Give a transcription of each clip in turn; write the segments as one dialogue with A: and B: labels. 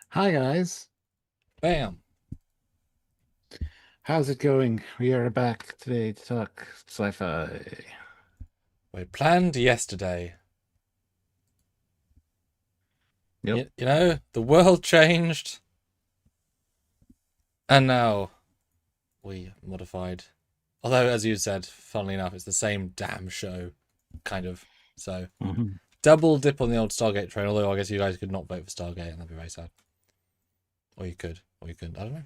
A: Hi guys,
B: Bam.
A: how's it going? We are back today to talk sci-fi.
B: We planned yesterday.
A: Yep.
B: The world changed, and now we modified. Although, as you said, funnily enough, it's the same damn show, kind of. So,
A: hmm
B: double dip on the old Stargate train, although I guess you guys could not vote for Stargate, and that'd be very sad. Or you could, or you couldn't. I don't know.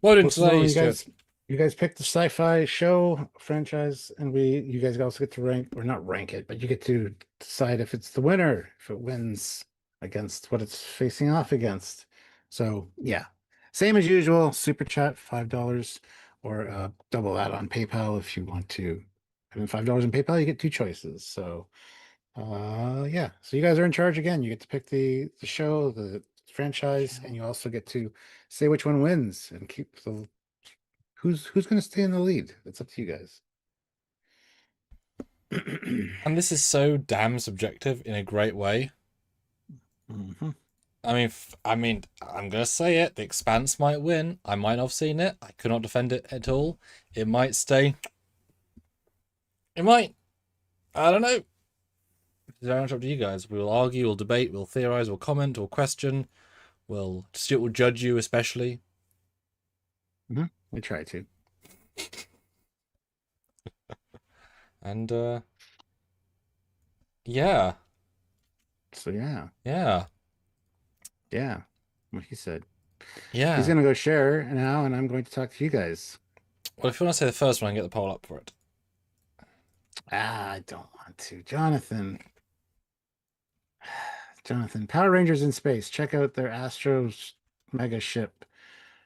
B: What are we doing
A: So
B: today,
A: you
B: Stuart?
A: guys picked the sci-fi show franchise, and you guys also get to rank or not rank it, but you get to decide if it's the winner, if it wins against what it's facing off against. So yeah, same as usual. Super chat $5 or double that on PayPal if you want to. And $5 in PayPal, you get two choices. So. Yeah. So you guys are in charge again. You get to pick the show, the franchise, and you also get to say which one wins and keep the who's going to stay in the lead. It's up to you guys.
B: And this is so damn subjective in a great way.
A: hmm
B: I'm gonna say it. The Expanse might win. I might not have seen it. I could not defend it at all. It might stay. It might. I don't know. It's very much up to you guys. We'll argue, we'll debate, we'll theorize, we'll comment, we'll question. Stuart will judge you, especially.
A: We try to.
B: And yeah,
A: So yeah,
B: yeah,
A: yeah. What he said. He's
B: yeah.
A: gonna go share now, and I'm going to talk to you guys.
B: Well, if you want to say the first one, get the poll up for it.
A: I don't want to, Jonathan. Jonathan, Power Rangers in space. Check out their Astros mega ship.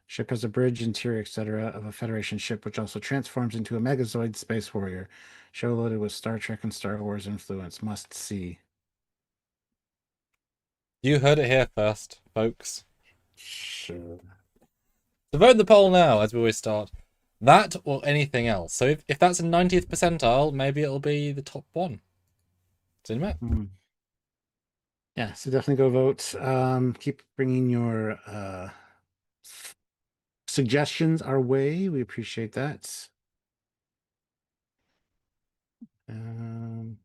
A: Ship has a bridge, interior, etc., of a Federation ship, which also transforms into a Megazoid space warrior. Show loaded with Star Trek and Star Wars influence. Must see.
B: You heard it here first, folks.
A: Sure.
B: So vote the poll now, as we always start. That or anything else. So if that's a 90th percentile, maybe it'll be the top one. See you in a minute.
A: Hmm. Yeah, so definitely go vote. Keep bringing your suggestions our way. We appreciate that. Um,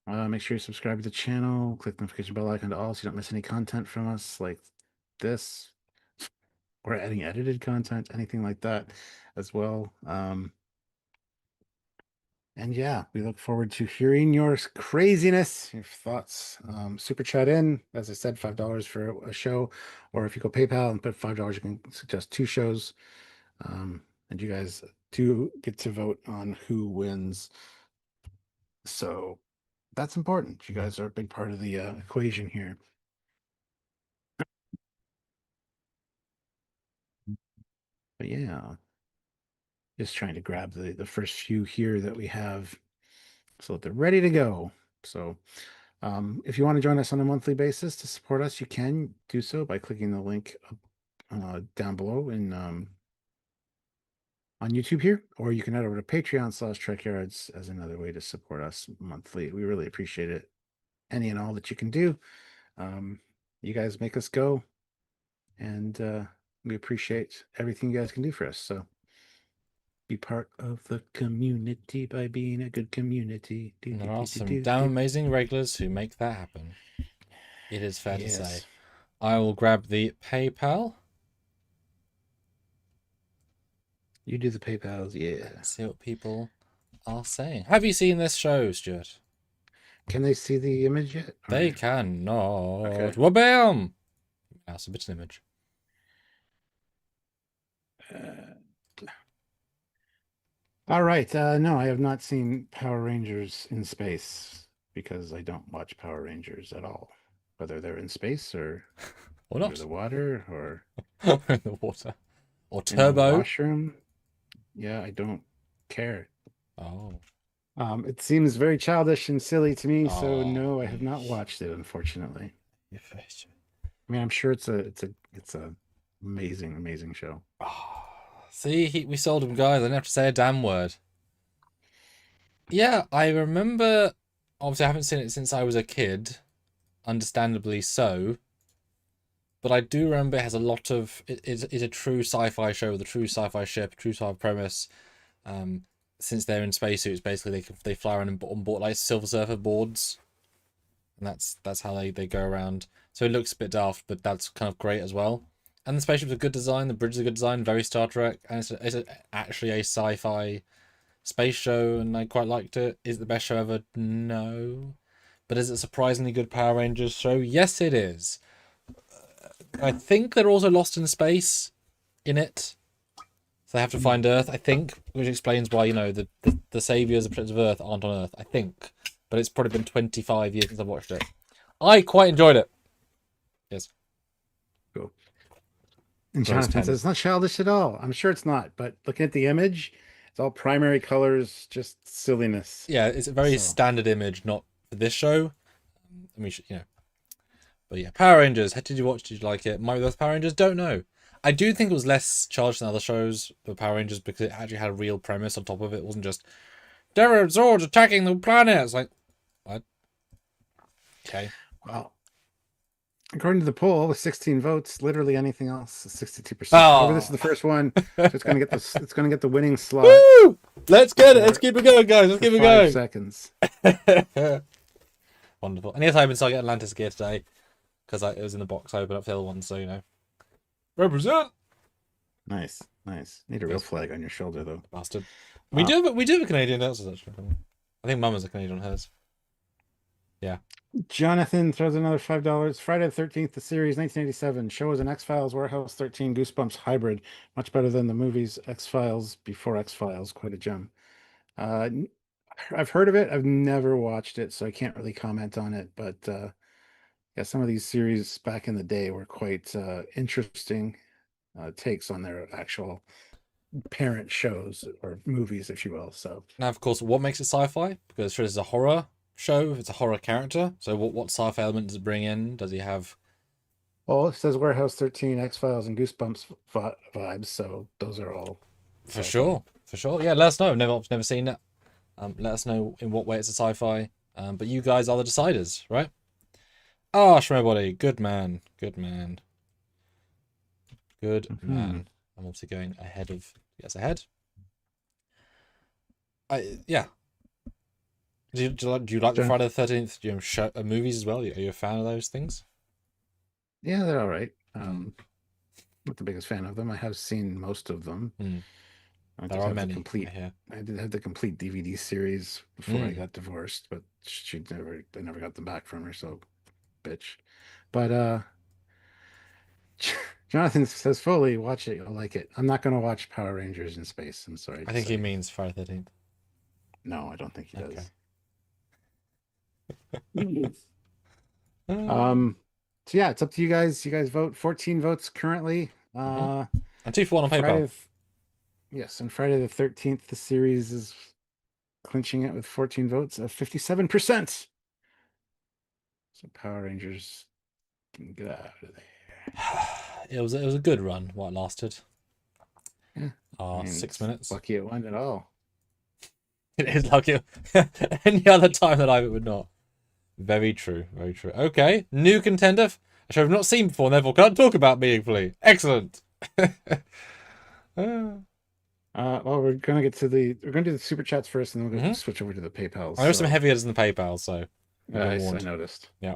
A: Make sure you subscribe to the channel. Click the notification bell icon to all so you don't miss any content from us like this. Or any edited content, anything like that as well. And yeah, we look forward to hearing your craziness, your thoughts. Super chat in, as I said, $5 for a show, or if you go PayPal and put $5, you can suggest two shows. And you guys do get to vote on who wins. So that's important. You guys are a big part of the equation here. But yeah, just trying to grab the first few here that we have so that they're ready to go. So if you want to join us on a monthly basis to support us, you can do so by clicking the link down below in on YouTube here, or you can head over to Patreon/Trekyards as another way to support us monthly. We really appreciate it. Any and all that you can do. You guys make us go, and we appreciate everything you guys can do for us. So be part of the community by being a good community. Do,
B: And
A: do,
B: there are
A: do, do,
B: some
A: do,
B: damn
A: do.
B: amazing regulars who make that happen. It is fair to say.
A: Yes.
B: I will grab the PayPal
A: You do the PayPal's,
B: and
A: yeah.
B: see what people are saying. Have you seen this show, Stuart?
A: Can they see the image yet?
B: They
A: Or
B: cannot.
A: okay.
B: Wabam! Now submit an image.
A: Uh, all right. No, I have not seen Power Rangers in space because I don't watch Power Rangers at all, whether they're in space or
B: Or
A: under
B: not.
A: the water or
B: Or in the water. Or
A: in the
B: Turbo.
A: washroom. Yeah, I don't care.
B: Oh.
A: It seems very childish and silly to me, so
B: Oh.
A: no, I have not watched it, unfortunately.
B: Your face.
A: I mean, I'm sure it's a amazing, amazing show.
B: Oh. See, we sold him, guys. I didn't have to say a damn word. Yeah, I remember. Obviously, I haven't seen it since I was a kid. Understandably so. but I do remember it has a lot of it's a true sci-fi show with a true sci-fi ship, true sci-fi premise. Um, since they're in spacesuits, basically they fly around on board like Silver Surfer boards, and that's how they go around. So it looks a bit daft, but that's kind of great as well. And the spaceship's a good design, the bridge is a good design, very Star Trek, and actually a sci-fi space show, and I quite liked it. Is it the best show ever? No. But is it a surprisingly good Power Rangers show? Yes, it is. I think they're also lost in space in it. So they have to find Earth, I think, which explains why, the saviors and protectors of Earth aren't on Earth, I think. But it's probably been 25 years since I've watched it. I quite enjoyed it. Yes.
A: Cool. And Jonathan says it's not childish at all. I'm sure it's not, but looking at the image, it's all primary colors, just silliness.
B: Yeah, it's a very standard image, not for this show. I mean, But yeah, Power Rangers. Did you watch? Did you like it? Might be those Power Rangers. Don't know. I do think it was less charged than other shows, the Power Rangers, because it actually had a real premise on top of it. It wasn't just there are Zords attacking the planet. It's like, what? Okay.
A: Well, according to the poll, with 16 votes, literally anything else is 62%.
B: Oh.
A: However, this is the first one, so it's going to get this. It's going to get the winning slot.
B: Woo! Let's get it. Let's keep it going, guys. Let's keep it going.
A: 5 seconds.
B: Wonderful. And yes, I've been starting Atlantis gear today because it was in the box. I opened up the other one, so represent.
A: Nice. Need a real flag on your shoulder, though.
B: Bastard. We do have a Canadian dancer, actually. I think Mum is a Canadian on hers. Yeah.
A: Jonathan throws another $5. Friday the 13th, the series, 1987. Show is an X-Files Warehouse 13 Goosebumps hybrid. Much better than the movies X-Files before X-Files. Quite a gem. I've heard of it. I've never watched it, so I can't really comment on it. But yeah, some of these series back in the day were quite interesting takes on their actual parent shows or movies, if you will. So
B: now, of course, what makes it sci-fi? Because sure, it's a horror show. It's a horror character. So what sci-fi element does it bring in? Does he have?
A: Well, it says Warehouse 13, X-Files, and Goosebumps vibes. So those are all
B: For sure. Yeah, let us know. Never seen it. Let us know in what way it's a sci-fi. But you guys are the deciders, right? Ah, Shmebody, good man. Man. I'm obviously going ahead of. Yes, ahead. Yeah. Do you like the Friday the 13th show, movies as well? Are you a fan of those things?
A: Yeah, they're all right. Not the biggest fan of them. I have seen most of them.
B: There are many.
A: I did have the complete DVD series before I got divorced, but I never got them back from her, so bitch. But Jonathan says, Foley, watch it, you'll like it. I'm not gonna watch Power Rangers in space. I'm sorry.
B: I think he means Friday the 13th.
A: No, I don't think he does. So yeah, it's up to you guys. You guys vote. 14 votes currently.
B: And 2-for-1 on PayPal.
A: Yes, on Friday the 13th, the series is clinching it with 14 votes of 57%. So Power Rangers can get out of there.
B: It was a good run while it lasted.
A: Yeah.
B: 6 minutes.
A: Lucky it won at all.
B: It is lucky. Any other time that it would not. Very true. Okay, new contender. A show I've not seen before, and therefore can't talk about meaningfully. Excellent.
A: Well, we're gonna do the super chats first, and then we're gonna switch over to the PayPal.
B: I know some heavy hitters in the PayPal, so
A: I noticed.
B: Yeah.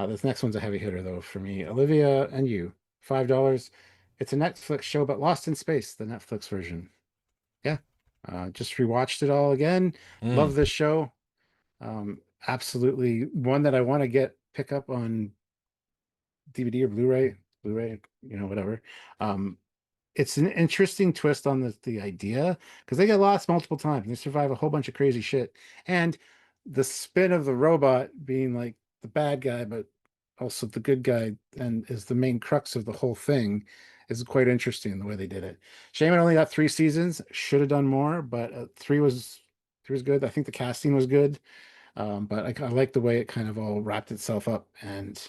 A: This next one's a heavy hitter though for me. Olivia and you, $5. It's a Netflix show, but Lost in Space, the Netflix version. Yeah. Just rewatched it all again. Love this show. Absolutely one that I want to pick up on DVD or Blu-ray, whatever. It's an interesting twist on the idea because they get lost multiple times and they survive a whole bunch of crazy shit. And the spin of the robot being like the bad guy, but also the good guy, and is the main crux of the whole thing, is quite interesting the way they did it. Shame it only got 3 seasons. Should have done more, but 3 was good. I think the casting was good. But I like the way it kind of all wrapped itself up, and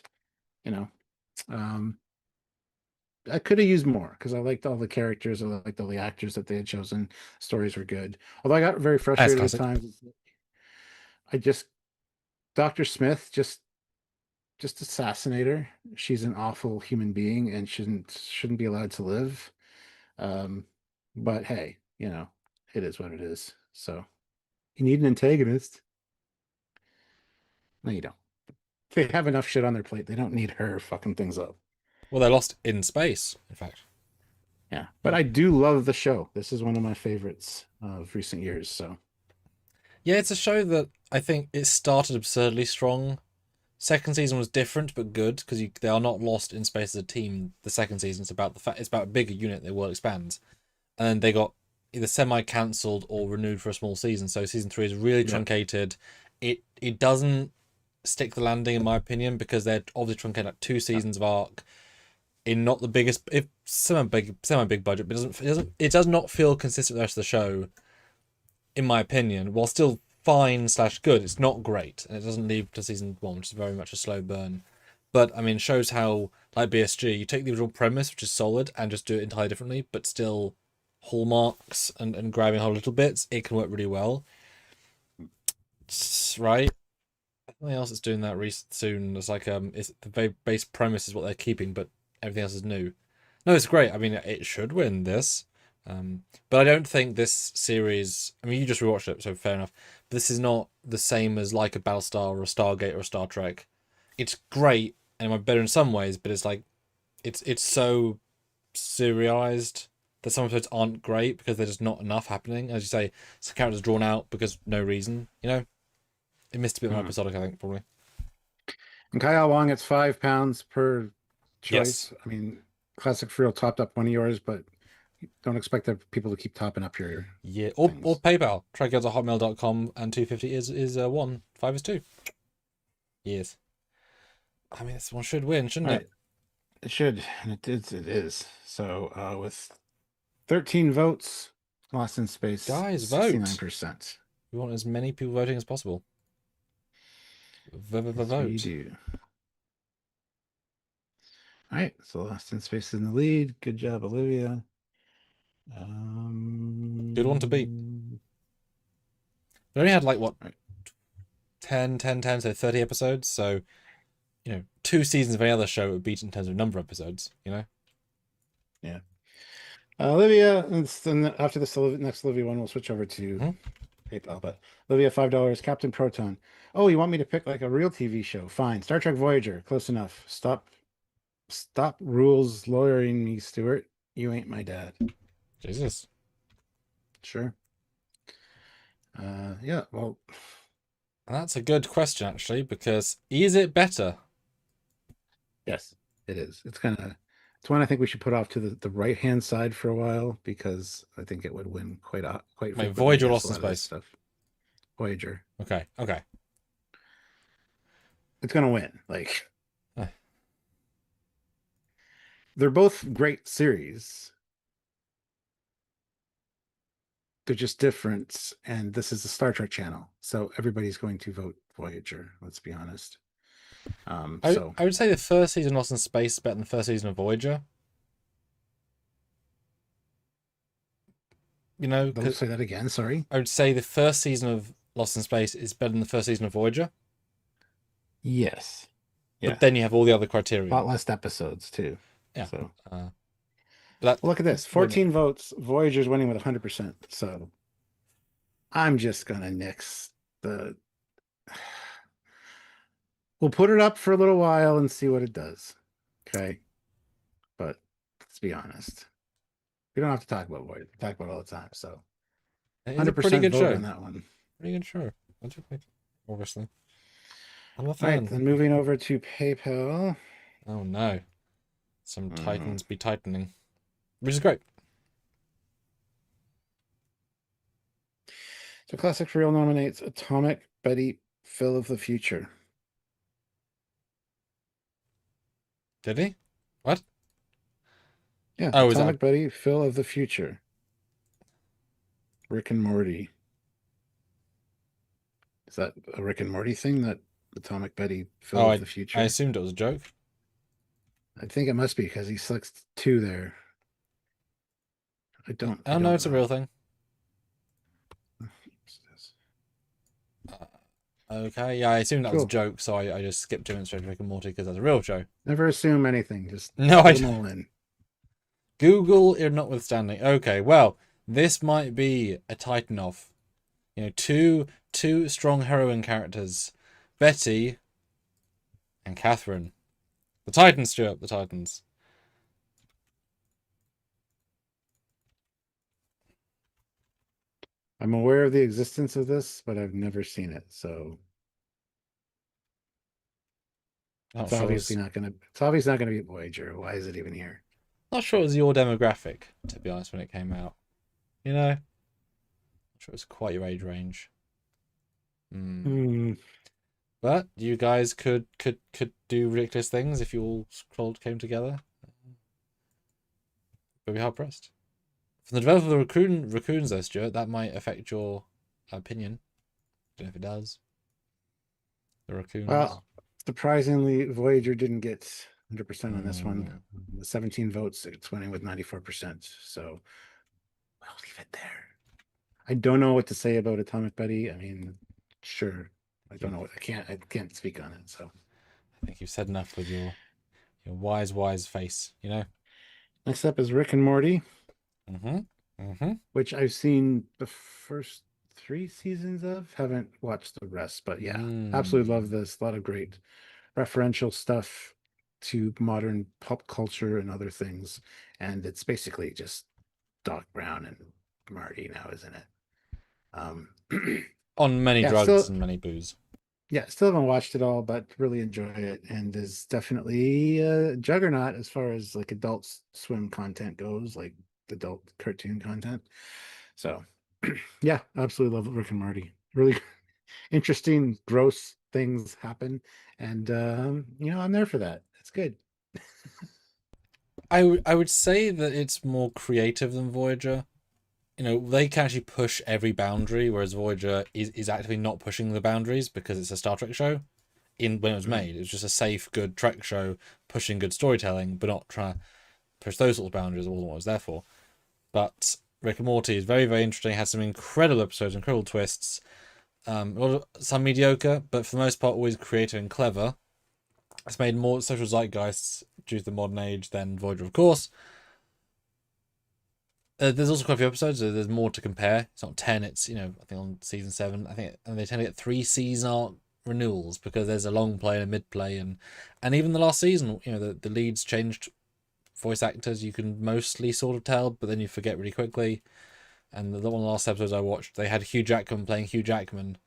A: I could have used more because I liked all the characters. I liked all the actors that they had chosen. Stories were good. Although I got very frustrated at times. Dr. Smith just just assassinate her. She's an awful human being and shouldn't be allowed to live. Um, but hey, it is what it is. So you need an antagonist. No, you don't. They have enough shit on their plate. They don't need her fucking things up.
B: Well, they're lost in space, in fact.
A: Yeah, but I do love the show. This is one of my favorites of recent years. So
B: Yeah, it's a show that I think it started absurdly strong. Second season was different but good because they are not lost in space as a team. The second season is about the fact it's about a bigger unit. Their world expands, and then they got either semi cancelled or renewed for a small season. So season 3 is really truncated. It doesn't stick the landing in my opinion because they're obviously truncated like 2 seasons of arc in not the biggest, if semi big budget, but it does not feel consistent with the rest of the show, in my opinion. While still fine / good, it's not great, and it doesn't lead to season 1, which is very much a slow burn. But I mean, it shows how, like BSG, you take the original premise, which is solid, and just do it entirely differently, but still hallmarks and grabbing whole little bits, it can work really well. Right? Something else that's doing that soon. It's like it's the very base premise is what they're keeping, but everything else is new. No, it's great. I mean, it should win this. But I don't think this series. I mean, you just rewatched it, so fair enough. But this is not the same as like a Battlestar or a Stargate or a Star Trek. It's great and it might be better in some ways, but it's like it's so serialized that some episodes aren't great because there's just not enough happening. As you say, some characters drawn out because no reason. It missed a bit more episodic, I think, probably.
A: and Kyle Wong, it's £5 per choice.
B: Yes.
A: I mean, Classic for Real topped up one of yours, but don't expect people to keep topping up your
B: Or
A: things.
B: PayPal. Trekyards@hotmail.com and 250 is 1. 5 is 2. Yes. I mean, this one should win, shouldn't it?
A: It should, and it is. So with 13 votes, Lost in Space,
B: Guys, vote.
A: 69%.
B: We want as many people voting as possible. Vote.
A: We do. All right, so Lost in Space is in the lead. Good job, Olivia.
B: Good one to beat. We only had like what, 10, so 30 episodes. So, 2 seasons of any other show would beat in terms of number of episodes.
A: Yeah. Olivia, after this next Olivia one, we'll switch over to PayPal. But Olivia, $5. Captain Proton. Oh, you want me to pick like a real TV show? Fine. Star Trek Voyager. Close enough. Stop rules lawyering me, Stuart. You ain't my dad.
B: Jesus.
A: Sure. Yeah. Well,
B: that's a good question actually, because is it better?
A: yes, it is. It's one I think we should put off to the right hand side for a while because I think it would win quite frequently.
B: Voyager, Lost in Space
A: stuff. Voyager.
B: Okay.
A: It's gonna win. Like, they're both great series. They're just different, and this is the Star Trek channel, so everybody's going to vote Voyager. Let's be honest. I
B: would say the first season of Lost in Space is better than the first season of Voyager.
A: Don't say that again. Sorry.
B: I would say the first season of Lost in Space is better than the first season of Voyager.
A: Yes.
B: Yeah. But then you have all the other criteria.
A: A lot less episodes too.
B: Yeah.
A: So.
B: Look
A: at this. 14 votes. Voyager's winning with 100%. So I'm just gonna nix the. We'll put it up for a little while and see what it does. Okay. But let's be honest. We don't have to talk about Voyager. We talk about it all the time. So
B: 100% pretty good show
A: on that one.
B: Pretty good show. Obviously. I'm a
A: fan. All right, then moving over to PayPal.
B: Oh no. Some Titans be tightening. Which is great.
A: So Classic for Real nominates Atomic Betty Phil of the Future.
B: Did he? What?
A: Yeah, Atomic Betty Phil of the Future. Rick and Morty. Is that a Rick and Morty thing, that Atomic Betty Phil of the Future?
B: I assumed it was a joke.
A: I think it must be because he selects 2 there. I don't
B: know it's a real thing. Okay, yeah, I assumed that was a
A: Cool.
B: joke, so I just skipped him and straight to Rick and Morty because that's a real show.
A: Never assume anything. Just
B: No, I
A: put them
B: don't.
A: all in.
B: Google it notwithstanding. Okay, well, this might be a Titan off. You know, two strong heroine characters, Betty and Catherine. The Titans, Stuart, the Titans.
A: I'm aware of the existence of this, but I've never seen it, so
B: Not
A: it's
B: sure it
A: obviously
B: was,
A: not gonna. It's obviously not gonna be Voyager. Why is it even here?
B: not sure it was your demographic, to be honest, when it came out. You know, not sure it was quite your age range. Hmm.
A: Hmm.
B: But you guys could do ridiculous things if you all came together. Would be hard pressed. From the developer of the raccoons though, Stuart, that might affect your opinion. Don't know if it does. The raccoons.
A: Well, surprisingly, Voyager didn't get 100% on this one.
B: Mm.
A: The 17 votes, it's winning with 94%. So I'll leave it there. I don't know what to say about Atomic Buddy. I mean, sure. I don't know. I can't speak on it. So
B: I think you've said enough with your wise face. You know.
A: next up is Rick and Morty,
B: Mm-hmm. Mm-hmm.
A: which I've seen the first 3 seasons of. Haven't watched the rest, but yeah, absolutely love this. A lot of great referential stuff to modern pop culture and other things. And it's basically just Doc Brown and Marty now, isn't it? Um,
B: On many
A: yeah,
B: drugs
A: still,
B: and many booze.
A: yeah, still haven't watched it all, but really enjoy it, and is definitely a juggernaut as far as like adult swim content goes, like adult cartoon content. So, yeah, absolutely love Rick and Morty. Really interesting, gross things happen, and I'm there for that. It's good.
B: I would say that it's more creative than Voyager. You know, they can actually push every boundary, whereas Voyager is actively not pushing the boundaries because it's a Star Trek show. When it was
A: Mhm.
B: made, it was just a safe, good Trek show pushing good storytelling, but not trying to push those sort of boundaries. Wasn't what it was there for. But Rick and Morty is very, very interesting. Has some incredible episodes, incredible twists. Some mediocre, but for the most part, always creative and clever. It's made more social zeitgeists due to the modern age than Voyager, of course. There's also quite a few episodes. So there's more to compare. It's not 10. It's I think on season 7. I think and they tend to get 3 season arc renewals because there's a long play and a mid play and even the last season. The leads changed voice actors. You can mostly sort of tell, but then you forget really quickly. And the one of the last episodes I watched, they had Hugh Jackman playing Hugh Jackman,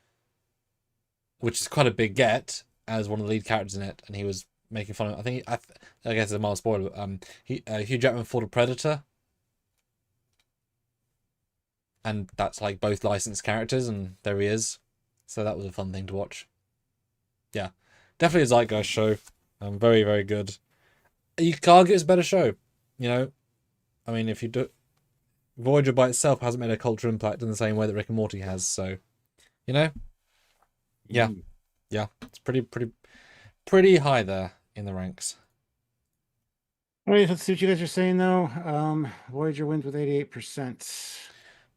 B: which is quite a big get as one of the lead characters in it, and he was making fun of. I guess it's a mild spoiler. Hugh Jackman fought a predator, and that's like both licensed characters, and there he is. So that was a fun thing to watch. Yeah, definitely a zeitgeist show. Very very good. You can't get a better show. You know, I mean, if you do, Voyager by itself hasn't made a cultural impact in the same way that Rick and Morty has. So, you know, yeah,
A: Mm.
B: yeah, it's pretty high there in the ranks.
A: All right, let's see what you guys are saying though. Voyager wins with 88%.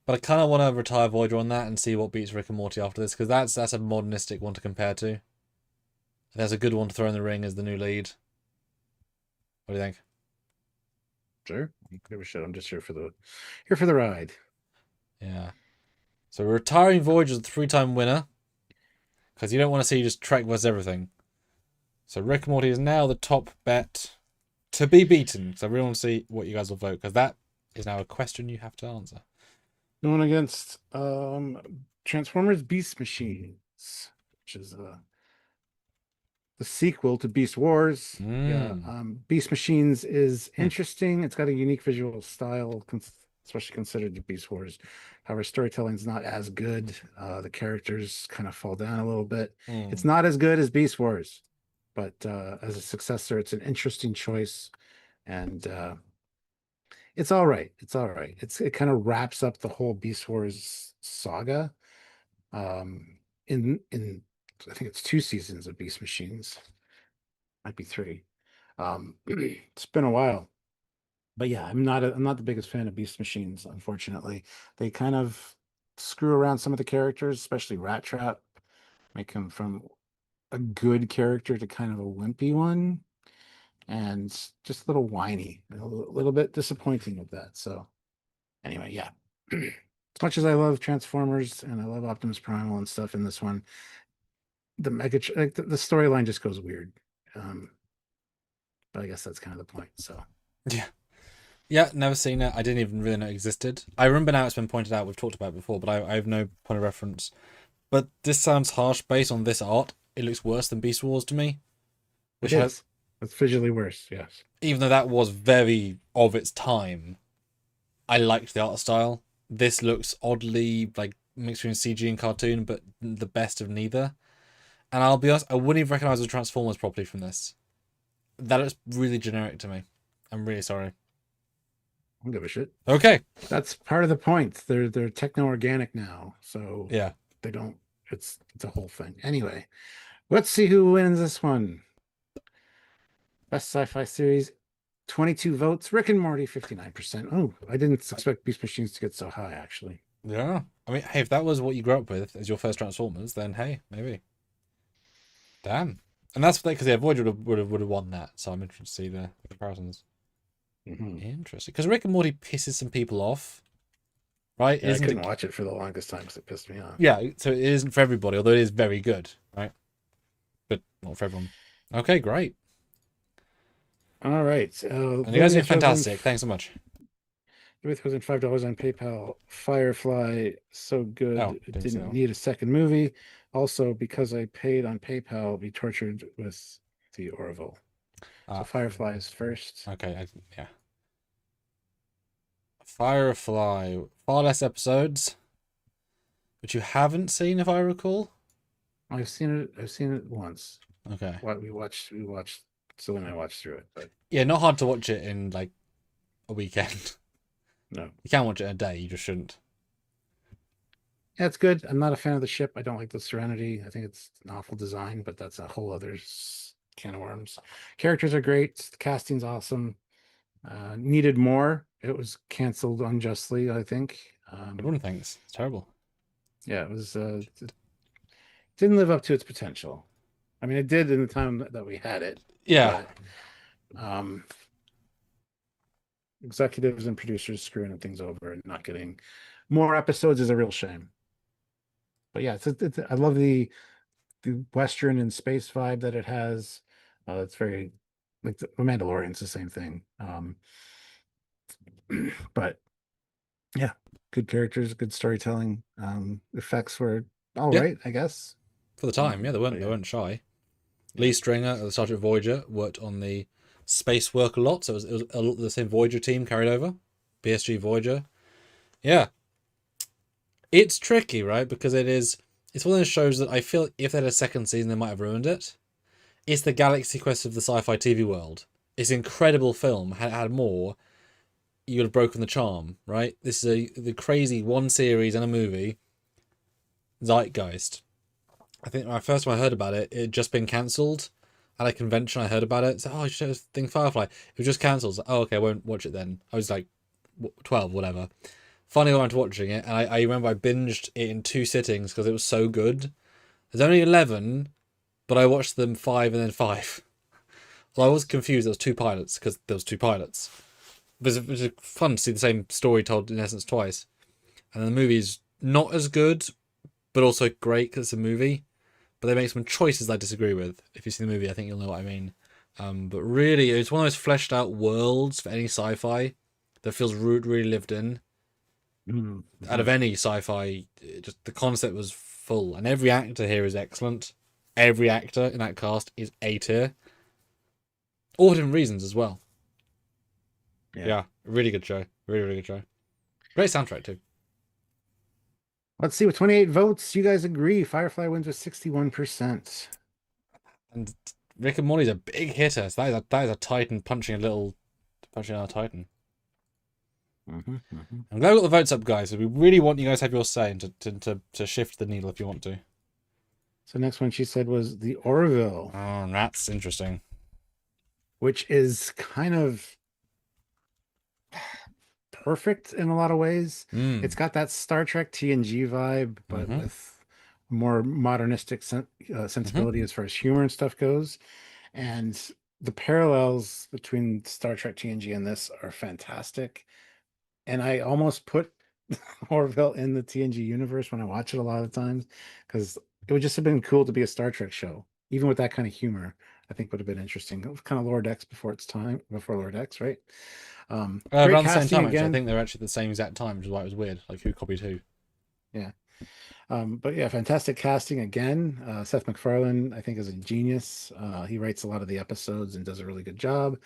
B: But I kind of want to retire Voyager on that and see what beats Rick and Morty after this because that's a modernistic one to compare to. There's a good one to throw in the ring as the new lead. What do you think?
A: Sure, give a shit. I'm just here for the ride.
B: Yeah. So we're retiring Voyager as a 3-time winner because you don't want to see just Trek versus everything. So Rick and Morty is now the top bet to be beaten. So we want to see what you guys will vote because that is now a question you have to answer.
A: Going against Transformers Beast Machines, which is the sequel to Beast Wars. Yeah,
B: Mm.
A: Beast Machines is
B: Hmm.
A: interesting. It's got a unique visual style, especially considered the Beast Wars. However, storytelling's not as good. The characters kind of fall down a little bit. It's
B: Mm.
A: not as good as Beast Wars, but as a successor, it's an interesting choice, and it's all right. It's all right. It kind of wraps up the whole Beast Wars saga. In I think it's 2 seasons of Beast Machines, might be 3. It's been a while, but yeah, I'm not the biggest fan of Beast Machines. Unfortunately, they kind of screw around some of the characters, especially Rat Trap. make him from a good character to kind of a wimpy one, and just a little whiny, little bit disappointing with that. So anyway, yeah. As much as I love Transformers and I love Optimus Primal and stuff in this one, the like the storyline just goes weird. But I guess that's kind of the point. So
B: Yeah. Yeah, never seen it. I didn't even really know it existed. I remember now it's been pointed out, we've talked about it before, but I have no point of reference. But this sounds harsh based on this art. It looks worse than Beast Wars to me. Which
A: it is. It's visually worse, yes.
B: even though that was very of its time, I liked the art style. This looks oddly like mixed between CG and cartoon, but the best of neither. And I'll be honest, I wouldn't even recognize the Transformers properly from this. That looks really generic to me. I'm really sorry.
A: I don't give a shit.
B: Okay.
A: That's part of the point. They're techno organic now, so
B: Yeah.
A: they don't. It's a whole thing. Anyway, let's see who wins this one. Best sci-fi series, 22 votes. Rick and Morty, 59%. Oh, I didn't expect Beast Machines to get so high, actually.
B: Yeah. I mean, hey, if that was what you grew up with as your first Transformers, then hey, maybe. Damn. And that's because yeah, Voyager would have won that. So I'm interested to see the comparisons.
A: Mm-hmm.
B: Interesting. Because Rick and Morty pisses some people off, right?
A: Yeah, I couldn't watch it for the longest time because it pissed me off.
B: Yeah, so it isn't for everybody, although it is very good, right? But not for everyone. Okay, great.
A: All right.
B: And you guys are fantastic. Thanks so much.
A: $3,005 on PayPal. Firefly, so good.
B: Oh,
A: It
B: didn't see
A: didn't
B: that.
A: need a second movie. Also, because I paid on PayPal, I'll be tortured with the Orville. So Firefly is first.
B: Okay, yeah. Firefly, far less episodes, but you haven't seen, if I recall.
A: I've seen it. I've seen it once.
B: Okay.
A: What we watched. So then I watched through it, but
B: Yeah, not hard to watch it in like a weekend.
A: no.
B: You can watch it in a day. You just shouldn't.
A: Yeah, it's good. I'm not a fan of the ship. I don't like the Serenity. I think it's an awful design, but that's a whole other can of worms. Characters are great. The casting's awesome. Needed more. It was canceled unjustly, I think.
B: Everyone thinks it's terrible.
A: Yeah, it was. It didn't live up to its potential. I mean, it did in the time that we had it.
B: Yeah.
A: But, executives and producers screwing things over and not getting more episodes is a real shame. But yeah, I love the Western and space vibe that it has. It's very like the Mandalorian's the same thing. But yeah, good characters, good storytelling. Effects were all right, I guess.
B: For the time, yeah, they weren't shy. Lee Stringer at the Star Trek Voyager worked on the space work a lot, so it was the same Voyager team carried over, BSG Voyager. Yeah, it's tricky, right? Because it's one of those shows that I feel if they had a second season, they might have ruined it. It's the Galaxy Quest of the sci-fi TV world. It's an incredible film. Had more, you would have broken the charm, right? This is the crazy one series and a movie. Zeitgeist. I think my first time I heard about it, it had just been cancelled at a convention. I heard about it. So, you should think Firefly. It was just cancelled. So, okay, I won't watch it then. I was like 12, whatever. Finally got around to watching it, and I remember I binged it in 2 sittings because it was so good. There's only 11, but I watched them 5 and then 5. Well, I was confused. There was 2 pilots because there was 2 pilots. It was fun to see the same story told in essence twice. And the movie's not as good, but also great because it's a movie. But they make some choices I disagree with. If you see the movie, I think you'll know what I mean. But really, it's one of those fleshed out worlds for any sci-fi that feels really lived in.
A: Mm-hmm.
B: Out of any sci-fi, just the concept was full. And every actor here is excellent. Every actor in that cast is A tier. All for different reasons as well. Yeah, really good show. Really good show. Great soundtrack too.
A: Let's see, with 28 votes, you guys agree. Firefly wins with 61%.
B: And Rick and Morty's a big hitter. So that is a Titan punching another Titan. I'm glad we got the votes up, guys. So we really want you guys to have your say and to shift the needle if you want to.
A: So next one she said was the Orville.
B: Oh, that's interesting.
A: Which is kind of perfect in a lot of ways. It's got that Star Trek TNG vibe, but with more modernistic
B: Hmm.
A: sensibility as far as humor and stuff goes. And the parallels between Star Trek TNG and this are fantastic. And I almost put Orville in the TNG universe when I watch it a lot of times because it would just have been cool to be a Star Trek show, even with that kind of humor. I think would have been interesting. It was kind of Lower Decks before its time, before Lower Decks, right? Great
B: Around the same
A: casting
B: time, actually. I
A: again.
B: think they were actually the same exact time, which is why it was weird. Like, who copied who?
A: Yeah. But yeah, fantastic casting again. Seth MacFarlane, I think, is a genius. He writes a lot of the episodes and does a really good job.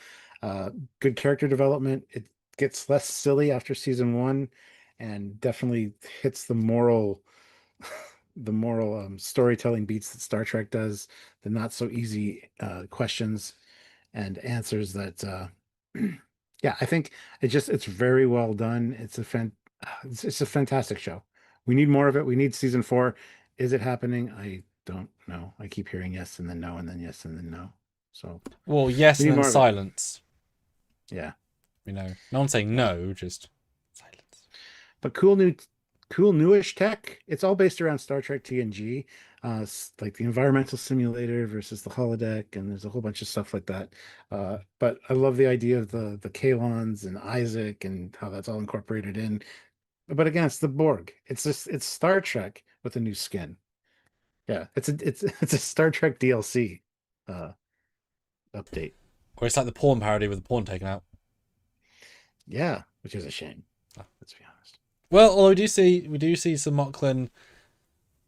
A: Uh, Good character development. It gets less silly after season one, and definitely hits the moral storytelling beats that Star Trek does. The not so easy questions and answers that. Yeah, I think it's very well done. It's a fantastic show. We need more of it. We need season four. Is it happening? I don't know. I keep hearing yes and then no and then yes and then no. So
B: Well, yes,
A: we
B: and
A: need
B: then
A: more of it.
B: silence.
A: Yeah.
B: You know, no one's saying no, just silence.
A: But cool newish tech. It's all based around Star Trek TNG, like the environmental simulator versus the holodeck, and there's a whole bunch of stuff like that. But I love the idea of the Kalons and Isaac and how that's all incorporated in. But again, it's the Borg. It's Star Trek with a new skin. Yeah, it's a Star Trek DLC uh update.
B: Or it's like the porn parody with the porn taken out.
A: Yeah, which is a shame.
B: Oh.
A: Let's be honest.
B: Well, although we do see some Mocklin
A: We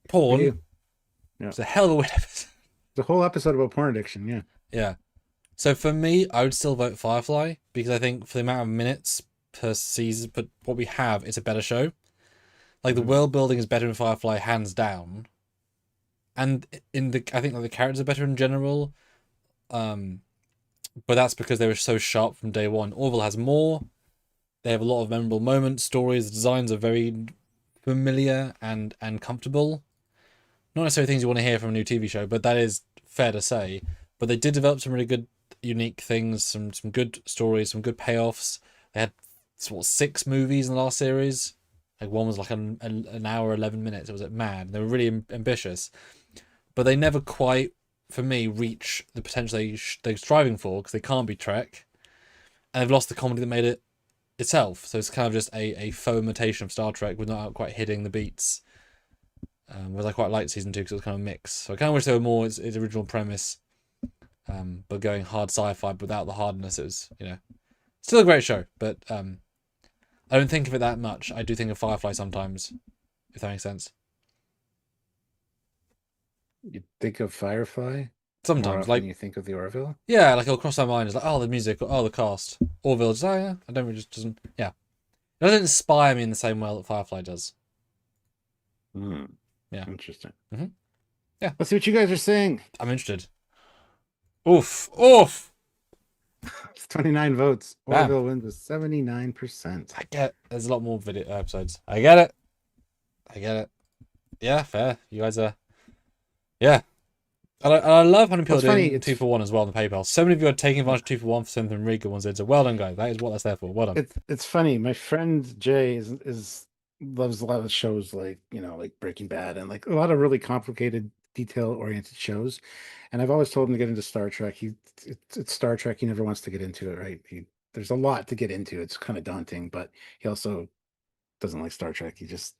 B: porn.
A: do. Yeah,
B: It's a hell of a weird episode.
A: the whole episode about porn addiction. Yeah.
B: Yeah. So for me, I would still vote Firefly because I think for the amount of minutes per season, but what we have, it's a better show. Like the
A: Mhm.
B: world building is better in Firefly, hands down. And I think like the characters are better in general. Um, but that's because they were so sharp from day one. Orville has more. They have a lot of memorable moments, stories. The designs are very familiar and comfortable. Not necessarily things you want to hear from a new TV show, but that is fair to say. But they did develop some really good, unique things, some good stories, some good payoffs. They had what 6 movies in the last series. Like one was like an hour 11 minutes. It was like mad. They were really ambitious, but they never quite, for me, reach the potential they're striving for because they can't be Trek, and they've lost the comedy that made it itself. So it's kind of just a faux imitation of Star Trek without quite hitting the beats. Whereas I quite liked season 2 because it was kind of a mix. So I kind of wish there were more its original premise, but going hard sci-fi without the hardness. It was, still a great show, but I don't think of it that much. I do think of Firefly sometimes, if that makes sense.
A: You think of Firefly more
B: Sometimes,
A: often than
B: like,
A: you think of the Orville.
B: yeah, like it'll cross my mind. It's like, oh, the music, oh, the cast. Orville, just, oh, yeah, I don't really, just doesn't, yeah. It doesn't inspire me in the same way that Firefly does.
A: Hmm.
B: Yeah.
A: Interesting.
B: Mhm. Yeah.
A: Let's see what you guys are saying.
B: I'm interested. Oof, oof.
A: It's 29 votes.
B: Bam.
A: Orville wins with 79%.
B: I get it. There's a lot more video episodes. I get it. I get it. Yeah, fair. You guys are, yeah. I love how many people
A: Well, it's
B: are
A: funny,
B: doing
A: it's
B: 2 for 1 as well on the PayPal. So many of you are taking advantage of 2 for 1 for something really good ones. So well done, guys. That is what that's there for. Well done.
A: it's funny. My friend Jay is loves a lot of shows like, like Breaking Bad and like a lot of really complicated, detail-oriented shows. And I've always told him to get into Star Trek. It's Star Trek. He never wants to get into it, right? There's a lot to get into. It's kind of daunting, but he also doesn't like Star Trek. He just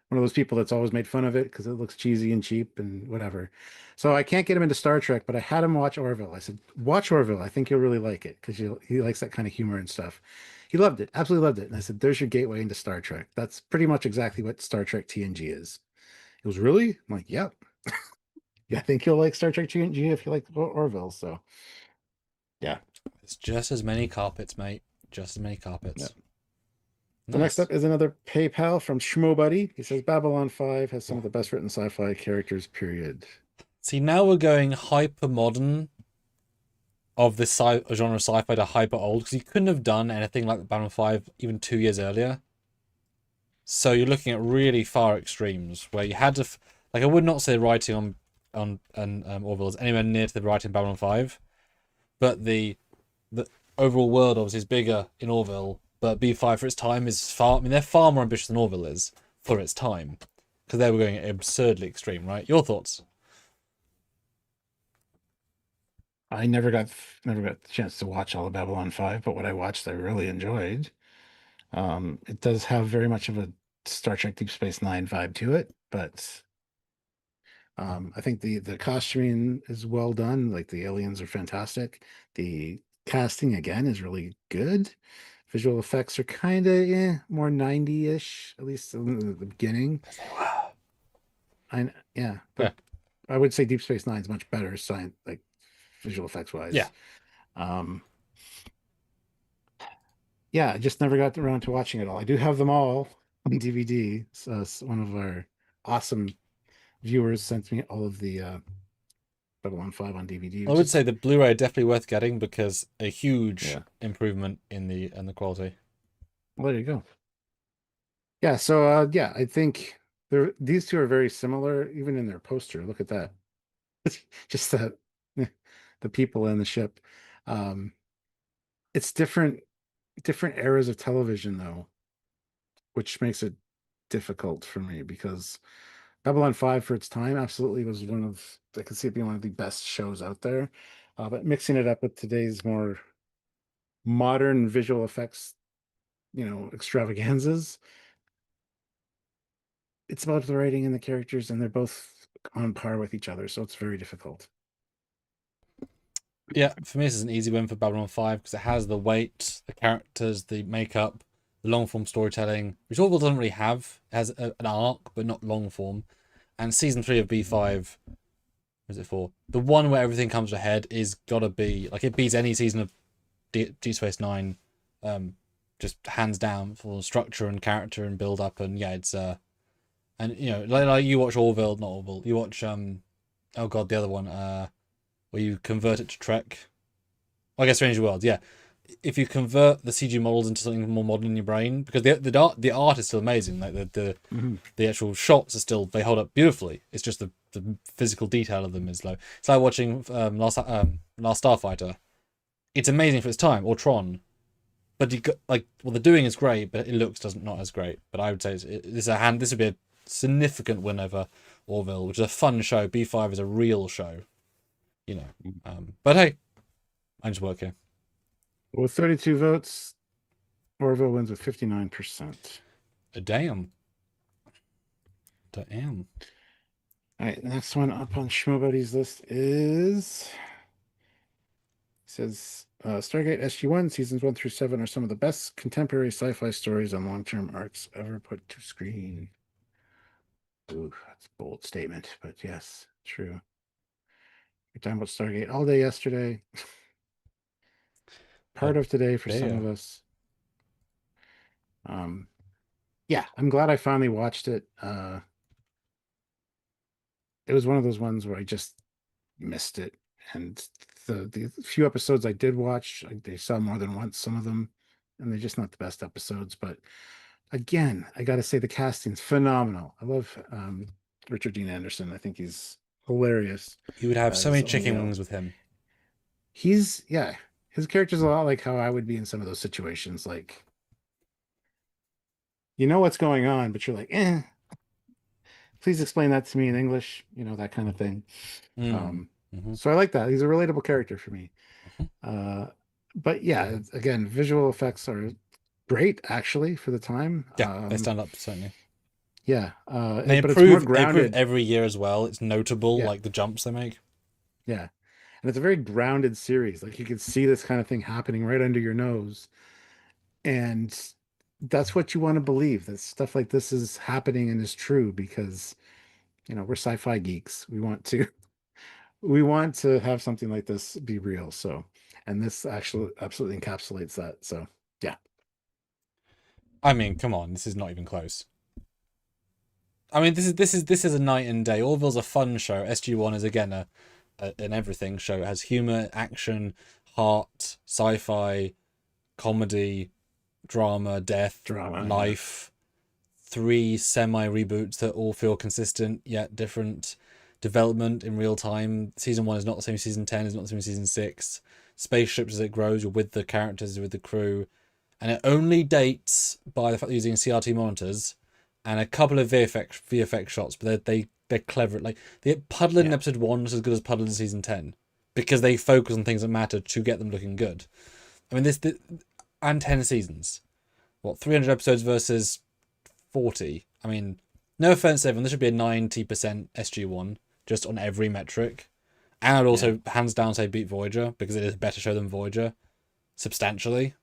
A: one of those people that's always made fun of it because it looks cheesy and cheap and whatever. So I can't get him into Star Trek, but I had him watch Orville. I said, "Watch Orville. I think you'll really like it because he likes that kind of humor and stuff." He loved it, absolutely loved it. And I said, "There's your gateway into Star Trek. That's pretty much exactly what Star Trek TNG is." He was really I'm like, "Yep, yeah, I think you'll like Star Trek TNG if you like Orville." So yeah.
B: It's just as many carpets, mate. Just as many
A: Yeah.
B: carpets.
A: So next
B: Nice.
A: up is another PayPal from Schmo Buddy. He says Babylon 5 has some of the best written sci-fi characters, period.
B: See, now we're going hyper modern of this genre of sci-fi to hyper old because you couldn't have done anything like Babylon 5 even 2 years earlier. So you're looking at really far extremes where you had to, like, I would not say the writing on Orville is anywhere near to the writing in Babylon 5, but the overall world obviously is bigger in Orville, but B5 for its time is far. I mean, they're far more ambitious than Orville is for its time, Because they were going absurdly extreme, right? Your thoughts?
A: I never got the chance to watch all of Babylon 5, but what I watched I really enjoyed. It does have very much of a Star Trek Deep Space Nine vibe to it, but I think the costuming is well done. Like the aliens are fantastic. The casting again is really good. Visual effects are kind of more 90-ish, at least in the beginning.
B: As they were.
A: Yeah,
B: Yeah.
A: but I would say Deep Space Nine is much better science, like visual effects
B: Yeah.
A: wise. Um, yeah, I just never got around to watching it all. I do have them all on DVD. So one of our awesome viewers sent me all of the Babylon 5 on DVD,
B: I
A: which
B: would
A: is
B: say the Blu-ray definitely worth getting because a huge
A: yeah.
B: improvement in the quality.
A: Well, there you go. Yeah, so yeah, I think these two are very similar, even in their poster. Look at that. Just the people in the ship. Um, it's different eras of television though, which makes it difficult for me because Babylon 5 for its time absolutely was one of I could see it being one of the best shows out there. But mixing it up with today's more modern visual effects, extravaganzas, it's about the writing and the characters, and they're both on par with each other, so it's very difficult.
B: Yeah, for me, this is an easy win for Babylon 5 because it has the weight, the characters, the makeup, the long form storytelling, which Orville doesn't really have. It has an arc, but not long form. And season 3 of B5, what is it for? The one where everything comes to a head is gotta be like it beats any season of Deep Space Nine, just hands down for structure and character and build up. And yeah, it's and like you watch Orville, not Orville, you watch oh god, the other one, where you convert it to Trek. I guess Strange Worlds, yeah. If you convert the CG models into something more modern in your brain, because the art is still amazing, like the actual shots are still, they hold up beautifully. It's just the physical detail of them is low. It's like watching Last Starfighter. It's amazing for its time, or Tron, but you got, like what they're doing is great, but it looks doesn't not as great. But I would say this would be a significant win over Orville, which is a fun show. B5 is a real show, you know. But hey, I just work here.
A: With 32 votes, Orville wins with 59%.
B: Damn. Damn.
A: All right, the next one up on Schmobuddy's list is says Stargate SG-1 seasons 1 through 7 are some of the best contemporary sci-fi stories on long-term arcs ever put to screen. Ooh, that's a bold statement, but yes, true. We're talking about Stargate all day yesterday. Part of today for some of us. Yeah, I'm glad I finally watched it. It was one of those ones where I just missed it, and the few episodes I did watch, they saw more than once, some of them, and they're just not the best episodes. But again, I got to say the casting's phenomenal. I love Richard Dean Anderson. I think he's hilarious.
B: You would have so many
A: as
B: chicken
A: O'Neill.
B: wings with him.
A: Yeah, his character's a lot like how I would be in some of those situations. Like, you know what's going on, but you're like, please explain that to me in English, that kind of thing. So I like that. He's a relatable character for me. But yeah, again, visual effects are great actually for the time.
B: Yeah, they stand up certainly.
A: Yeah,
B: they
A: but it's more
B: improve
A: grounded
B: every year as well. It's notable,
A: Yeah.
B: like the jumps they make.
A: Yeah, and it's a very grounded series. Like you can see this kind of thing happening right under your nose, and that's what you want to believe, that stuff like this is happening and is true, because we're sci-fi geeks. We want to have something like this be real. So, and this actually absolutely encapsulates that. So, yeah.
B: I mean, come on, this is not even close. I mean, this is a night and day. Orville's a fun show. SG-1 is again an everything show. It has humor, action, heart, sci-fi, comedy, drama, death, life. 3 semi reboots that all feel consistent yet different. Development in real time. Season 1 is not the same as season 10, is not the same as season 6. Spaceships as it grows, you're with the characters, with the crew. And it only dates by the fact that you're using CRT monitors and a couple of VFX shots, but they're clever. Like the Puddle in episode 1 was as good as Puddle in season 10 because they focus on things that matter to get them looking good. I mean, this and 10 seasons. What, 300 episodes versus 40? I mean, no offense, everyone. This should be a 90% SG1 just on every metric. And I'd also hands down say beat Voyager because it is a better show than Voyager substantially.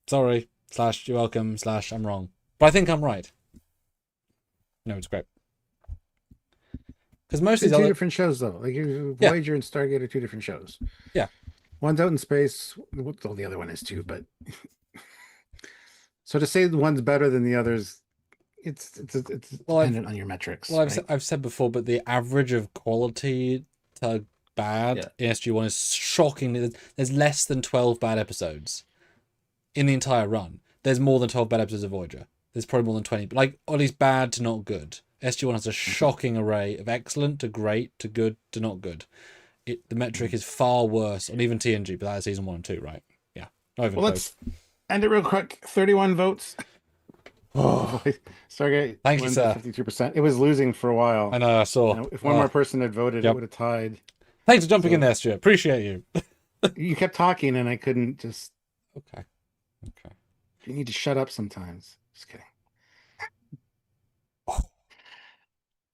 B: Sorry. / you're welcome. / I'm wrong. But I think I'm right. No, it's great. Because most of these
A: two different shows though. Like Voyager and Stargate are two different shows.
B: Yeah.
A: One's out in space. Well, the other one is too, but so to say the one's better than the others, it's dependent on your metrics.
B: Well, I've said before, but the average of quality to bad in SG1 is shockingly. There's less than 12 bad episodes in the entire run. There's more than 12 bad episodes of Voyager. There's probably more than 20, but like at least bad to not good. SG1 has a shocking array of excellent to great to good to not good. The metric is far worse on even TNG, but that is season 1 and 2, right? Yeah. Not even close.
A: Let's end it real quick. 31 votes.
B: Oh,
A: Stargate.
B: Thank you, sir.
A: 52%. It was losing for a while.
B: I know, I saw.
A: If one more person had voted, it would have tied.
B: Thanks for jumping in there, Stuart. Appreciate you.
A: You kept talking and I couldn't just.
B: Okay.
A: You need to shut up sometimes. Just kidding.
B: Oh.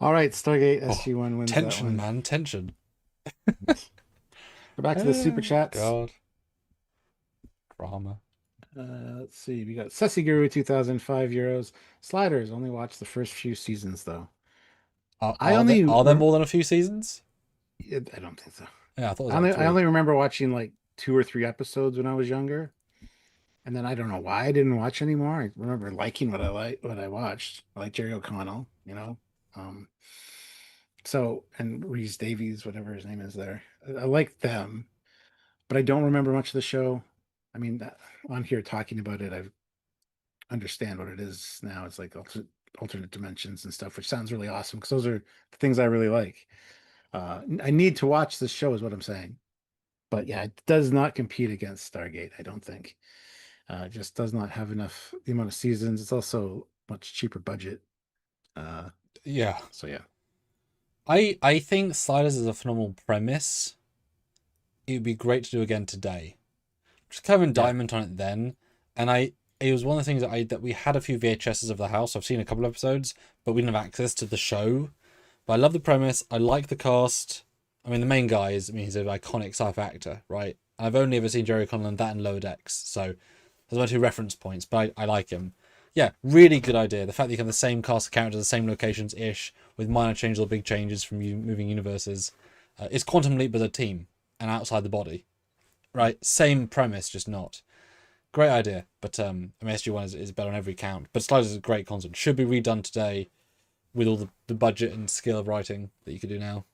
A: All right, Stargate SG1 wins.
B: Tension,
A: that one.
B: man. Tension.
A: Go back to the super chats.
B: God. Drama.
A: Let's see. We got Sussy Guru 2005 euros. Sliders only watched the first few seasons though.
B: Are there more than a few seasons?
A: I don't think so.
B: Yeah, I thought.
A: I only remember watching like 2 or 3 episodes when I was younger, and then I don't know why I didn't watch anymore. I remember liking what I watched. I like Jerry O'Connell, you know. So and Rhys Davies, whatever his name is there. I like them, but I don't remember much of the show. I mean, on here talking about it, I understand what it is now. It's like alternate dimensions and stuff, which sounds really awesome because those are the things I really like. I need to watch this show, is what I'm saying. But yeah, it does not compete against Stargate. I don't think. It just does not have enough the amount of seasons. It's also much cheaper budget.
B: Yeah.
A: So yeah.
B: I think Sliders is a phenomenal premise. It would be great to do again today. Just kind of indictment on it then, and it was one of the things that we had a few VHSs of the house. I've seen a couple of episodes, but we didn't have access to the show. But I love the premise. I like the cast. I mean, the main guy he's an iconic sci-fi actor, right? I've only ever seen Jerry O'Connell in that and Lower Decks, so there's my 2 reference points, but I like him. Yeah, really good idea. The fact that you have the same cast of characters, the same locations-ish, with minor changes or big changes from you moving universes. It's Quantum Leap as a team and outside the body. Right, same premise, just not. Great idea, but SG1 is better on every count. But Sliders is a great concept. Should be redone today with all the budget and skill of writing that you could do now.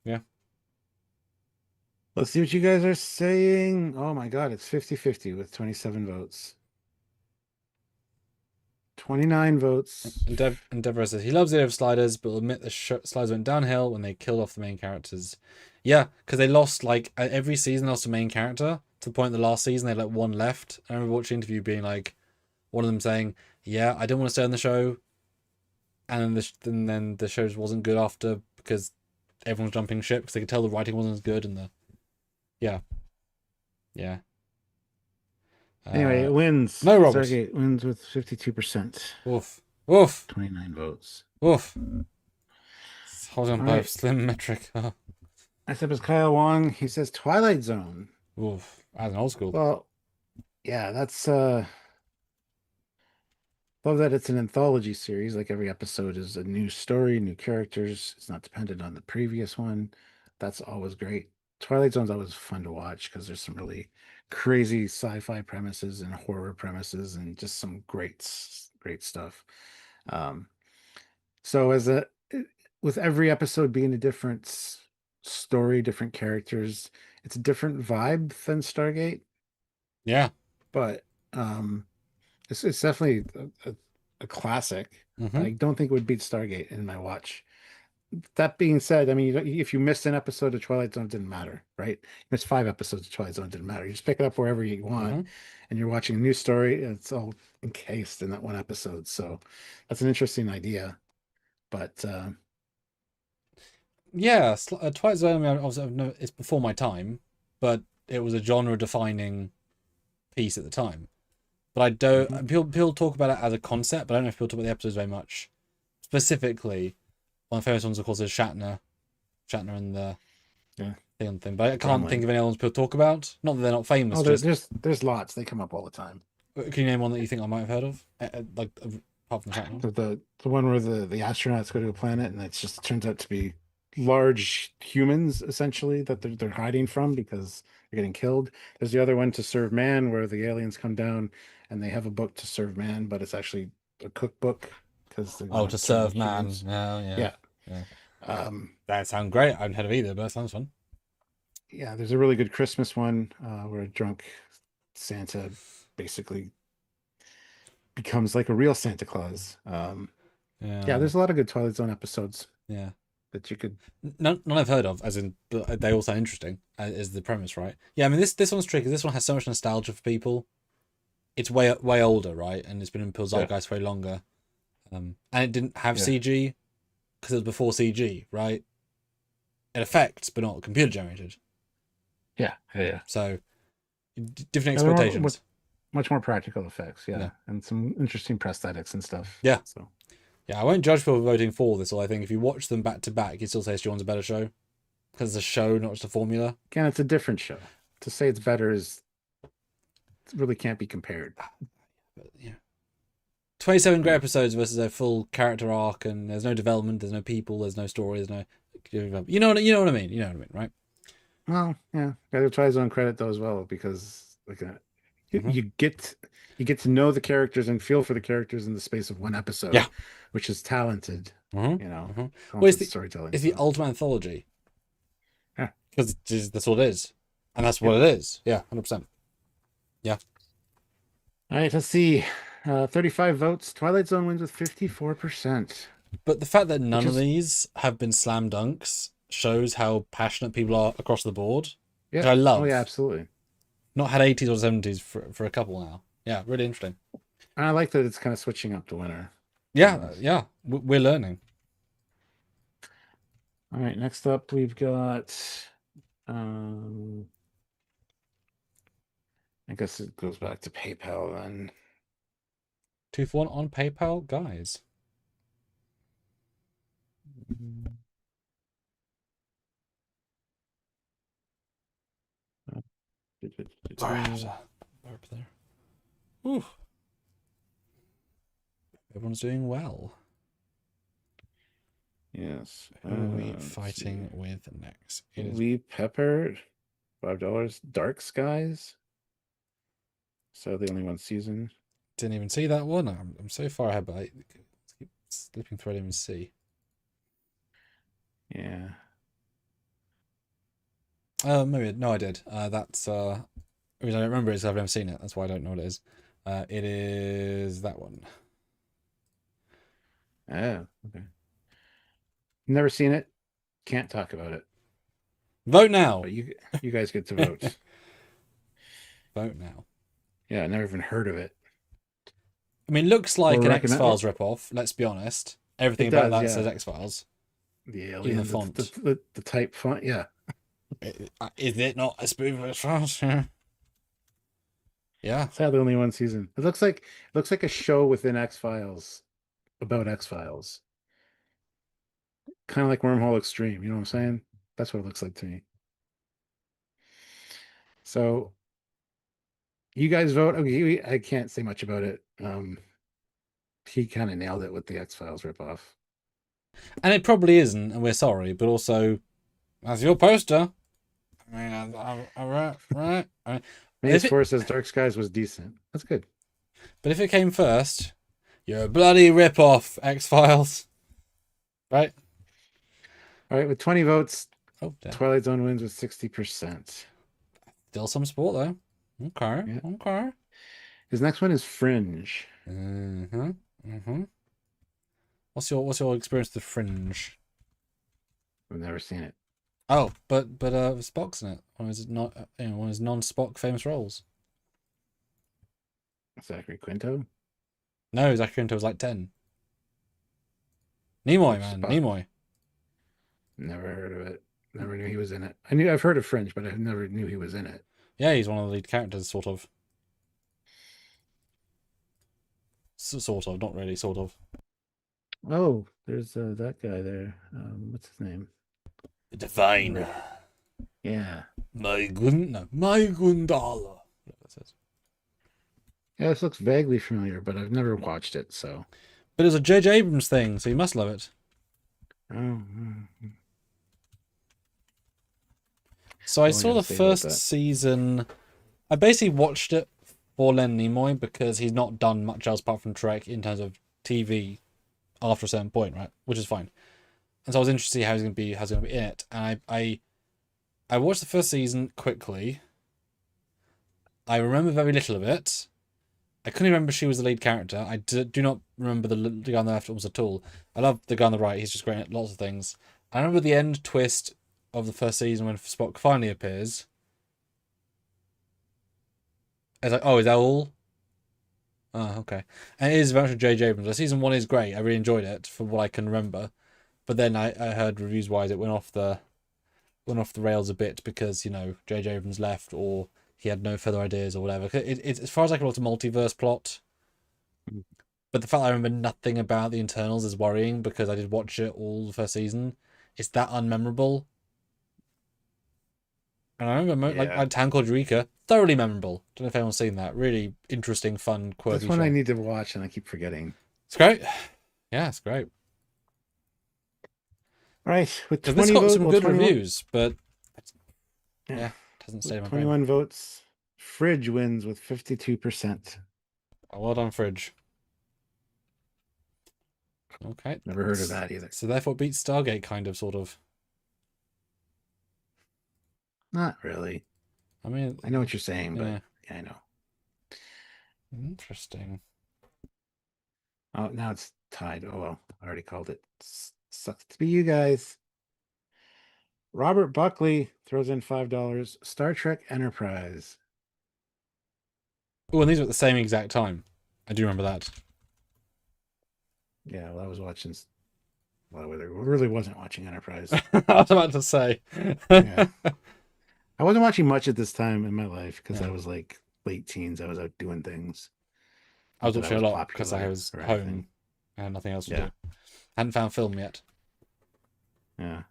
B: Yeah.
A: Let's see what you guys are saying. Oh my god, it's 50-50 with 27 votes. 29 votes.
B: Endeavor says he loves the idea of Sliders, but will admit the Sliders went downhill when they killed off the main characters. Yeah, because they lost, like, every season they lost a main character, to the point the last season they had, like, 1 left. I remember watching an interview being like, one of them saying, yeah, I didn't want to stay on the show, and then the show just wasn't good after, because everyone was jumping ship, because they could tell the writing wasn't as good, and Yeah.
A: Anyway, it wins.
B: No, Robert.
A: Stargate wins with 52%.
B: Woof.
A: 29 votes.
B: Woof. Holding by
A: right.
B: slim metric.
A: Next up is Kyle Wong. He says Twilight Zone.
B: Oof. As an old school.
A: Well, yeah, that's love that it's an anthology series. Like every episode is a new story, new characters. It's not dependent on the previous one. That's always great. Twilight Zone's always fun to watch because there's some really crazy sci-fi premises and horror premises and just some great stuff. So with every episode being a different story, different characters, it's a different vibe than Stargate.
B: Yeah,
A: but it's definitely a classic.
B: Mm-hmm.
A: I don't think it would beat Stargate in my watch. that being said, I mean, if you missed an episode of Twilight Zone, it didn't matter, right? You missed 5 episodes of Twilight Zone, it didn't matter. You just pick it up wherever you want,
B: Hmm.
A: and you're watching a new story, and it's all encased in that one episode. So that's an interesting idea. But
B: Yeah, Twilight Zone. I mean, obviously, it's before my time, but it was a genre-defining piece at the time. But I
A: mhm.
B: don't. People talk about it as a concept, but I don't know if people talk about the episodes very much. Specifically, one of the famous ones, of course, is Shatner and the
A: Yeah,
B: thing. But I can't think
A: Gremlin.
B: of any other ones people talk about. Not that they're not famous.
A: Oh,
B: Just
A: there's lots. They come up all the time.
B: can you name one that you think I might have heard of? Like apart from Shatner.
A: The one where the astronauts go to a planet and it turns out to be large humans essentially that they're hiding from because they're getting killed. There's the other one, To Serve Man, where the aliens come down and they have a book to serve man, but it's actually a cookbook because they
B: Oh,
A: want
B: to
A: to turn
B: serve
A: up
B: man.
A: humans.
B: Yeah, yeah,
A: Yeah.
B: yeah.
A: Um,
B: That sounds great. I haven't heard of either, but that sounds fun.
A: yeah, there's a really good Christmas one where a drunk Santa basically becomes like a real Santa Claus. Yeah,
B: Yeah,
A: there's a lot of good Twilight Zone episodes
B: yeah.
A: that you could.
B: None I've heard of, as in, but they all sound interesting. Is the premise right? Yeah, I mean this one's tricky. This one has so much nostalgia for people. It's way older, right? And it's been in people's
A: Yeah,
B: zeitgeist way longer. And it didn't have
A: yeah,
B: CG because it was before CG, right? It effects, but not computer generated.
A: yeah, yeah.
B: So different
A: Yeah, they're more,
B: expectations.
A: much more practical effects,
B: Yeah,
A: yeah, and some interesting prosthetics and stuff.
B: yeah,
A: So
B: yeah. I won't judge people for voting for this. Or I think if you watch them back to back, you still say Sean's a better show because it's a show, not just a formula.
A: again, it's a different show. To say it's better is really can't be compared.
B: But yeah, 27 great episodes versus a full character arc, and there's no development, there's no people, there's no story, there's no. You know what I mean. You know what I mean, right?
A: Well, yeah, gotta try his own credit though as well because like you,
B: Hmm.
A: you get you get to know the characters and feel for the characters in the space of one
B: Yeah.
A: episode, which is talented,
B: Hmm. Hmm. Well,
A: talented storytelling.
B: it's the
A: So
B: ultimate anthology
A: yeah.
B: because that's what it is, and that's what
A: Yep.
B: it is. Yeah, 100%. Yeah.
A: All right, let's see. 35 votes. Twilight Zone wins with 54%,
B: But the fact that
A: which
B: none of
A: is
B: these have been slam dunks shows how passionate people are across the board, which
A: yeah.
B: I
A: Oh yeah,
B: love.
A: absolutely.
B: Not had 80s or 70s for a couple now. Yeah, really interesting.
A: And I like that it's kind of switching up the winner.
B: Yeah, yeah, we're learning.
A: All right, next up we've got um I guess it goes back to PayPal then.
B: 2 for 1 on PayPal, guys. Sorry, I have to burp there. Ooh, everyone's doing well.
A: Yes.
B: Who are we
A: Let's
B: fighting
A: see.
B: with next? It is.
A: Lee Pepper, $5. Dark Skies. So the only one season.
B: Didn't even see that one. I'm so far ahead, but I keep slipping through. I didn't even see.
A: Yeah.
B: Maybe no, I did. That's the reason I don't remember it is I've never seen it. That's why I don't know what it is. It is that one.
A: Oh, okay. Never seen it. Can't talk about it.
B: Vote now.
A: But you guys get to vote.
B: Vote now.
A: Yeah, I never even heard of it.
B: I mean, looks like
A: Or
B: an X
A: recommend or
B: Files ripoff. Let's be honest. Everything
A: it
B: about
A: does,
B: that says
A: yeah.
B: X Files.
A: The
B: Even the
A: alien,
B: font.
A: the type font, yeah.
B: Is it not a spoof of X Files? Yeah. Yeah.
A: Sadly, only one season. It looks like a show within X Files about X Files. Kind of like Wormhole Extreme. You know what I'm saying? That's what it looks like to me. So you guys vote. Okay, I can't say much about it. He kind of nailed it with the X Files ripoff.
B: And it probably isn't, and we're sorry, but also, that's your poster. I mean, right.
A: Maze Force says Dark Skies was decent. That's good.
B: But if it came first, you're a bloody rip-off, X-Files. Right?
A: All right, with 20 votes,
B: Oh, damn.
A: Twilight Zone wins with 60%.
B: Still some sport, though. Okay,
A: Yeah.
B: okay.
A: His next one is Fringe.
B: Mm-hmm, mm-hmm. What's your experience with the Fringe?
A: I've never seen it.
B: Oh, but Spock's in it. One of his not one of his non-Spock famous roles.
A: Zachary Quinto.
B: No, Zachary Quinto was like 10. Nimoy,
A: Which
B: man,
A: Spock?
B: Nimoy.
A: Never heard of it. Never knew he was in it. I've heard of Fringe, but I never knew he was in it.
B: Yeah, he's one of the lead characters, sort of. Sort of, not really, sort of.
A: Oh, there's that guy there. What's his name?
B: The Divine.
A: Yeah.
B: My Gundala.
A: Yeah, this looks vaguely familiar, but I've never watched it, so.
B: But it was a J.J. Abrams thing, so you must love it.
A: Oh.
B: So I saw the first season. I basically watched it for Len Nimoy because he's not done much else apart from Trek in terms of TV after a certain point, right? Which is fine. And so I was interested to see how he's going to be in it. And I watched the first season quickly. I remember very little of it. I couldn't remember she was the lead character. I do not remember the guy on the left almost at all. I love the guy on the right. He's just great at lots of things. I remember the end twist of the first season when Spock finally appears. I was like, oh, is that all? Oh, okay. And it is very much J.J. Abrams. Season 1 is great. I really enjoyed it for what I can remember. But then I heard reviews-wise it went off the rails a bit because, you know, J.J. Abrams left or he had no further ideas or whatever. It's as far as I can, it's a multiverse plot. But the fact that I remember nothing about the internals is worrying because I did watch it all the first season. It's that unmemorable. And I remember like a town called Eureka, thoroughly memorable. Don't know if anyone's seen that. Really interesting, fun, quirky.
A: That's one I need to watch and I keep forgetting.
B: It's great. Yeah, it's great.
A: Right, with 20
B: it's got
A: votes,
B: some good reviews, but yeah, it doesn't stay in my brain.
A: 21 votes. Fridge wins with 52%.
B: Oh, well done, Fridge. Okay.
A: Never heard of that either.
B: So therefore it beats Stargate, kind of, sort of.
A: Not really.
B: I mean,
A: I know what you're saying, but yeah, I know.
B: Interesting.
A: Oh, now it's tied. Oh, well, I already called it. Sucks to be you guys. Robert Buckley throws in $5. Star Trek Enterprise.
B: Oh, and these were at the same exact time. I do remember that.
A: Yeah, well, I was watching. Well, I really wasn't watching Enterprise.
B: I was about to say.
A: Yeah. I wasn't watching much at this time in my life because I was like late teens. I was out doing things.
B: I was watching a lot because I was home and had nothing else to do. Hadn't found film yet.
A: Yeah.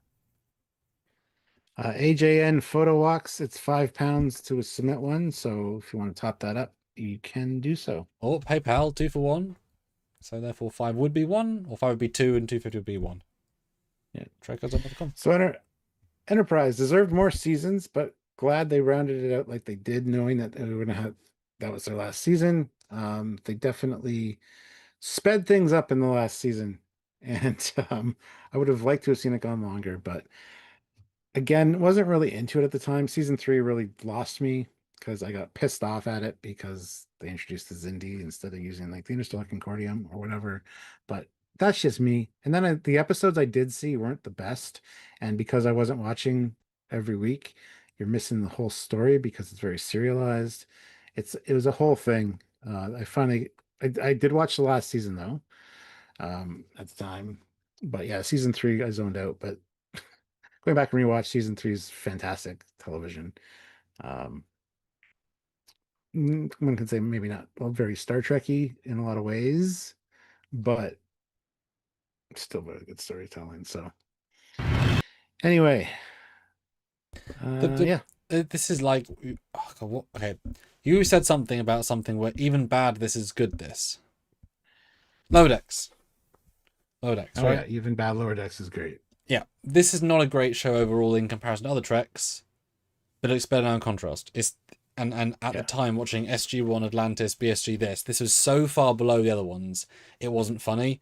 A: AJN Photo Walks. It's £5 to submit one. So if you want to top that up, you can do so.
B: Or PayPal, 2 for 1. So therefore 5 would be 1, or 5 would be 2, and 250 would be 1. Yeah, Trekyardians.com.
A: So Enterprise deserved more seasons, but glad they rounded it out like they did, knowing that they were going to have that was their last season. They definitely sped things up in the last season, and I would have liked to have seen it gone longer, but again, wasn't really into it at the time. Season 3 really lost me because I got pissed off at it because they introduced the Zindi instead of using like the Interstellar Concordium or whatever. But that's just me. And then the episodes I did see weren't the best, and because I wasn't watching every week, you're missing the whole story because it's very serialized. It was a whole thing. I did watch the last season though, at the time. But yeah, season 3 I zoned out. But going back and rewatch season 3 is fantastic television. One can say maybe not very Star Trek-y in a lot of ways, but still very good storytelling. So anyway,
B: this is like, oh God, what? Okay, you said something about something where even bad, this is good. This Lower Decks, right?
A: Yeah, even bad Lower Decks is great.
B: Yeah, this is not a great show overall in comparison to other Treks, but it's better now in contrast. And at the time watching SG-1, Atlantis, BSG, this was so far below the other ones, it wasn't funny.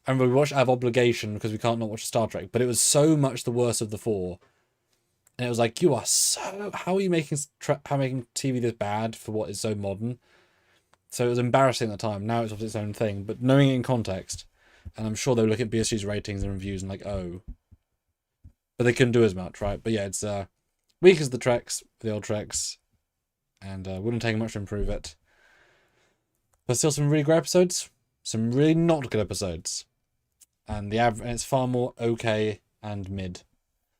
B: I remember we watched out of obligation because we can't not watch Star Trek, but it was so much the worst of the 4. And it was like, how are you making TV this bad for what is so modern? So it was embarrassing at the time. Now it's its own thing, but knowing it in context, and I'm sure they'll look at BSG's ratings and reviews and like, oh, but they couldn't do as much, right? But yeah, it's weak as the Treks, the old Treks, and wouldn't take much to improve it. But still, some really great episodes, some really not good episodes, and and it's far more okay and mid.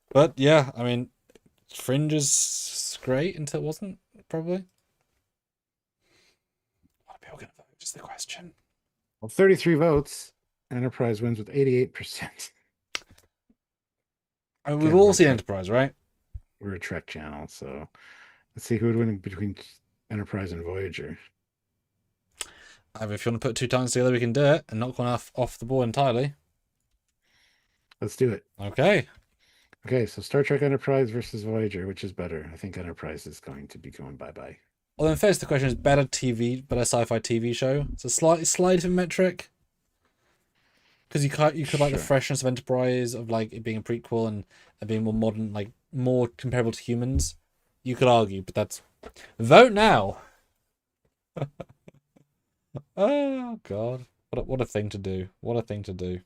B: But yeah, I mean, Fringe is great until it wasn't, probably. What are people gonna vote? Is the question.
A: Well, 33 votes. Enterprise wins with 88%.
B: I mean, we've all seen Enterprise, right?
A: We're a Trek channel, so let's see who would win between Enterprise and Voyager.
B: If you want to put two times together, we can do it and knock one off the board entirely.
A: Let's do it.
B: Okay.
A: Okay, so Star Trek Enterprise versus Voyager, which is better? I think Enterprise is going to be going bye-bye.
B: Well, then first the question is better sci-fi TV show. It's a slightly different metric. Because you could like the freshness of Enterprise, of like it being a prequel and being more modern, like more comparable to humans. You could argue, but that's vote now. Oh God, what a thing to do! What a thing to do!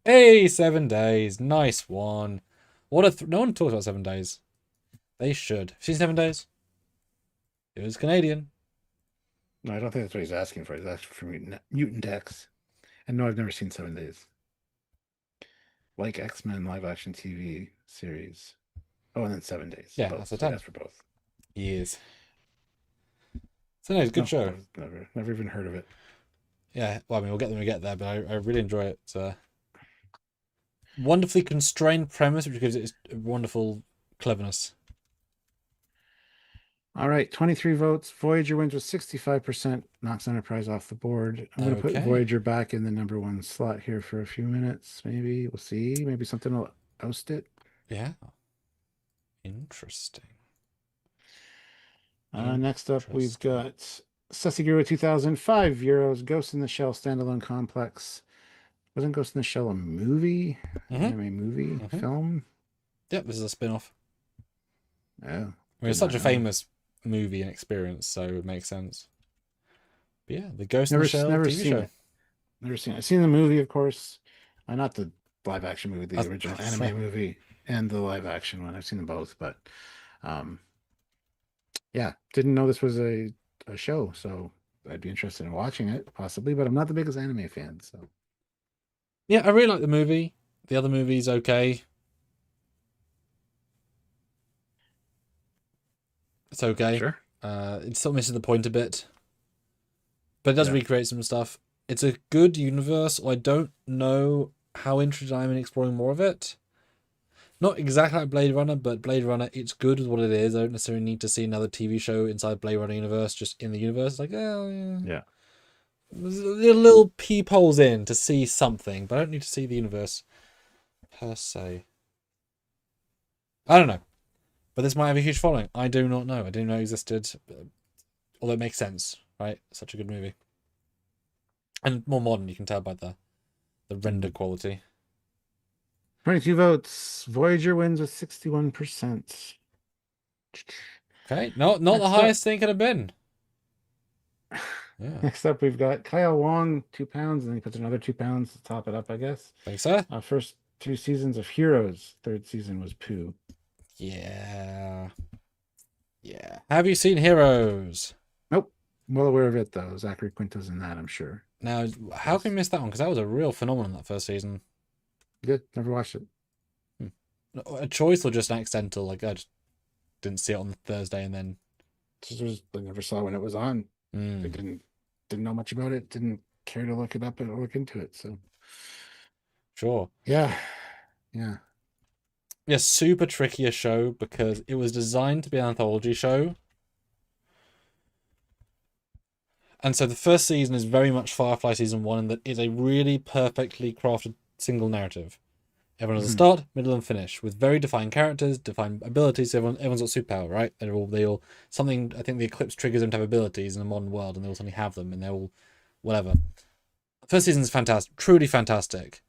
B: Hey, 7 days, nice one. No one talks about 7 days. They should. Have you seen 7 days? It was Canadian.
A: No, I don't think that's what he's asking for. He's asking for Mutant X. And no, I've never seen 7 days. Like X-Men live action TV series. Oh, and then 7 days.
B: Yeah,
A: both.
B: that's the time.
A: That's for both.
B: Yes. So no, it's a good show.
A: Never even heard of it.
B: Yeah, well, I mean, we'll get there when we get there, but I really enjoy it. It's a wonderfully constrained premise, which gives it wonderful cleverness.
A: All right, 23 votes. Voyager wins with 65%, knocks Enterprise off the board. I'm going to put Voyager back in the #1 slot here for a few minutes. Maybe we'll see. Maybe something will oust it.
B: Yeah. Interesting.
A: Next up, we've got Sessigura 2005 Euros Ghost in the Shell standalone complex. Wasn't Ghost in the Shell a movie? Anime movie? Film?
B: Yep, this is a spin-off.
A: Oh.
B: I mean, it's such a famous movie and experience, so it makes sense. But yeah, the Ghost in the Shell TV show.
A: Never seen it. I've seen the movie, of course. Not the live action movie, the original anime movie and the live action one. I've seen them both, but yeah, didn't know this was a show, so I'd be interested in watching it, possibly, but I'm not the biggest anime fan, so.
B: Yeah, I really like the movie. The other movie's okay. It's okay.
A: Sure.
B: It still misses the point a bit. But it does recreate some stuff. It's a good universe. I don't know how interested I am in exploring more of it. Not exactly like Blade Runner, but Blade Runner, it's good with what it is. I don't necessarily need to see another TV show inside Blade Runner universe, just in the universe. It's like, oh, yeah. There's little peepholes in to see something, but I don't need to see the universe per se. I don't know. But this might have a huge following. I do not know. I didn't know it existed. Although it makes sense, right? Such a good movie. And more modern, you can tell by the render quality.
A: 22 votes. Voyager wins with 61%.
B: Okay, not the highest thing could have been. Yeah.
A: Next up, we've got Kyle Wong, 2 pounds, and then he puts another 2 pounds to top it up, I guess.
B: Thanks, sir.
A: First 2 seasons of Heroes. 3rd season was Pooh.
B: Yeah. Yeah. Have you seen Heroes?
A: Nope. Well aware of it, though. Zachary Quinto's in that, I'm sure.
B: Now, how can you miss that one? Because that was a real phenomenon, that first season.
A: Good. Never watched it.
B: A choice or just an accidental? Like, I just didn't see it on Thursday and then...
A: I never saw when it was on. I didn't know much about it. Didn't care to look it up or look into it, so...
B: Sure.
A: Yeah.
B: Super tricky a show because it was designed to be an anthology show. And so the first season is very much Firefly season 1, and that is a really perfectly crafted single narrative. Everyone has a start, middle, and finish with very defined characters, defined abilities. Everyone's got superpower, right? They all something. I think the Eclipse triggers them to have abilities in a modern world, and they all suddenly have them, and they're all whatever. First season is fantastic, truly fantastic.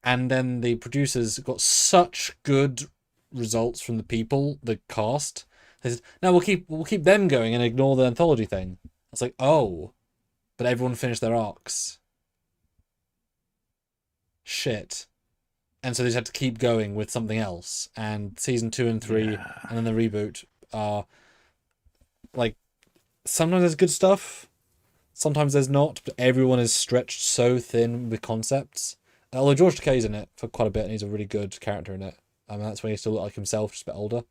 B: And then the producers got such good results from the people, the cast. They said, "No, we'll keep them going and ignore the anthology thing." It's like, oh, but everyone finished their arcs. Shit. and so they just had to keep going with something else. And season 2 and 3,
A: Yeah.
B: and then the reboot are like, sometimes there's good stuff, sometimes there's not. But everyone is stretched so thin with concepts. Although George Takei's in it for quite a bit, and he's a really good character in it. That's when he still looked like himself, just a bit older.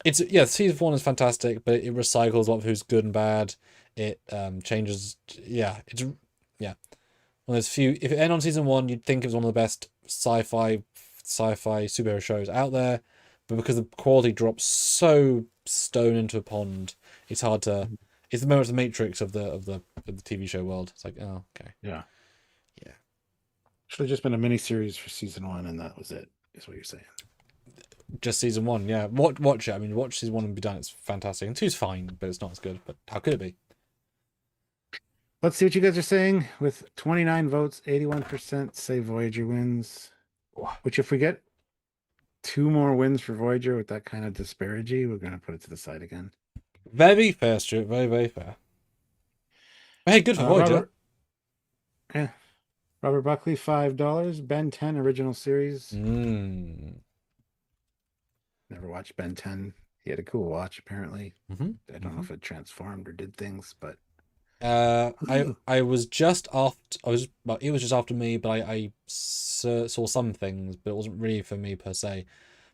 B: It's season 1 is fantastic, but it recycles a lot of who's good and bad. It changes. Yeah, it's yeah. One of those few. If it ended on season 1, you'd think it was one of the best sci-fi superhero shows out there, but because the quality drops so stone into a pond, it's hard to. It's the moment of the Matrix of the TV show world. It's like, oh, okay,
A: Yeah.
B: yeah.
A: Should have just been a mini series for season 1, and that was it. Is what you're saying.
B: Just season 1, yeah. Watch it. I mean, watch season 1 and be done. It's fantastic. And 2's fine, but it's not as good. But how could it be?
A: Let's see what you guys are saying. With 29 votes, 81% say Voyager wins. Which, if we get 2 more wins for Voyager with that kind of disparity, we're going to put it to the side again.
B: Very fair, Stuart. Very, very fair. But hey, good for Voyager.
A: Robert Buckley, $5. Ben 10 original series. Never watched Ben 10. He had a cool watch, apparently. I don't know if it transformed or did things, but
B: I was just after. It was just after me, but I saw some things, but it wasn't really for me per se.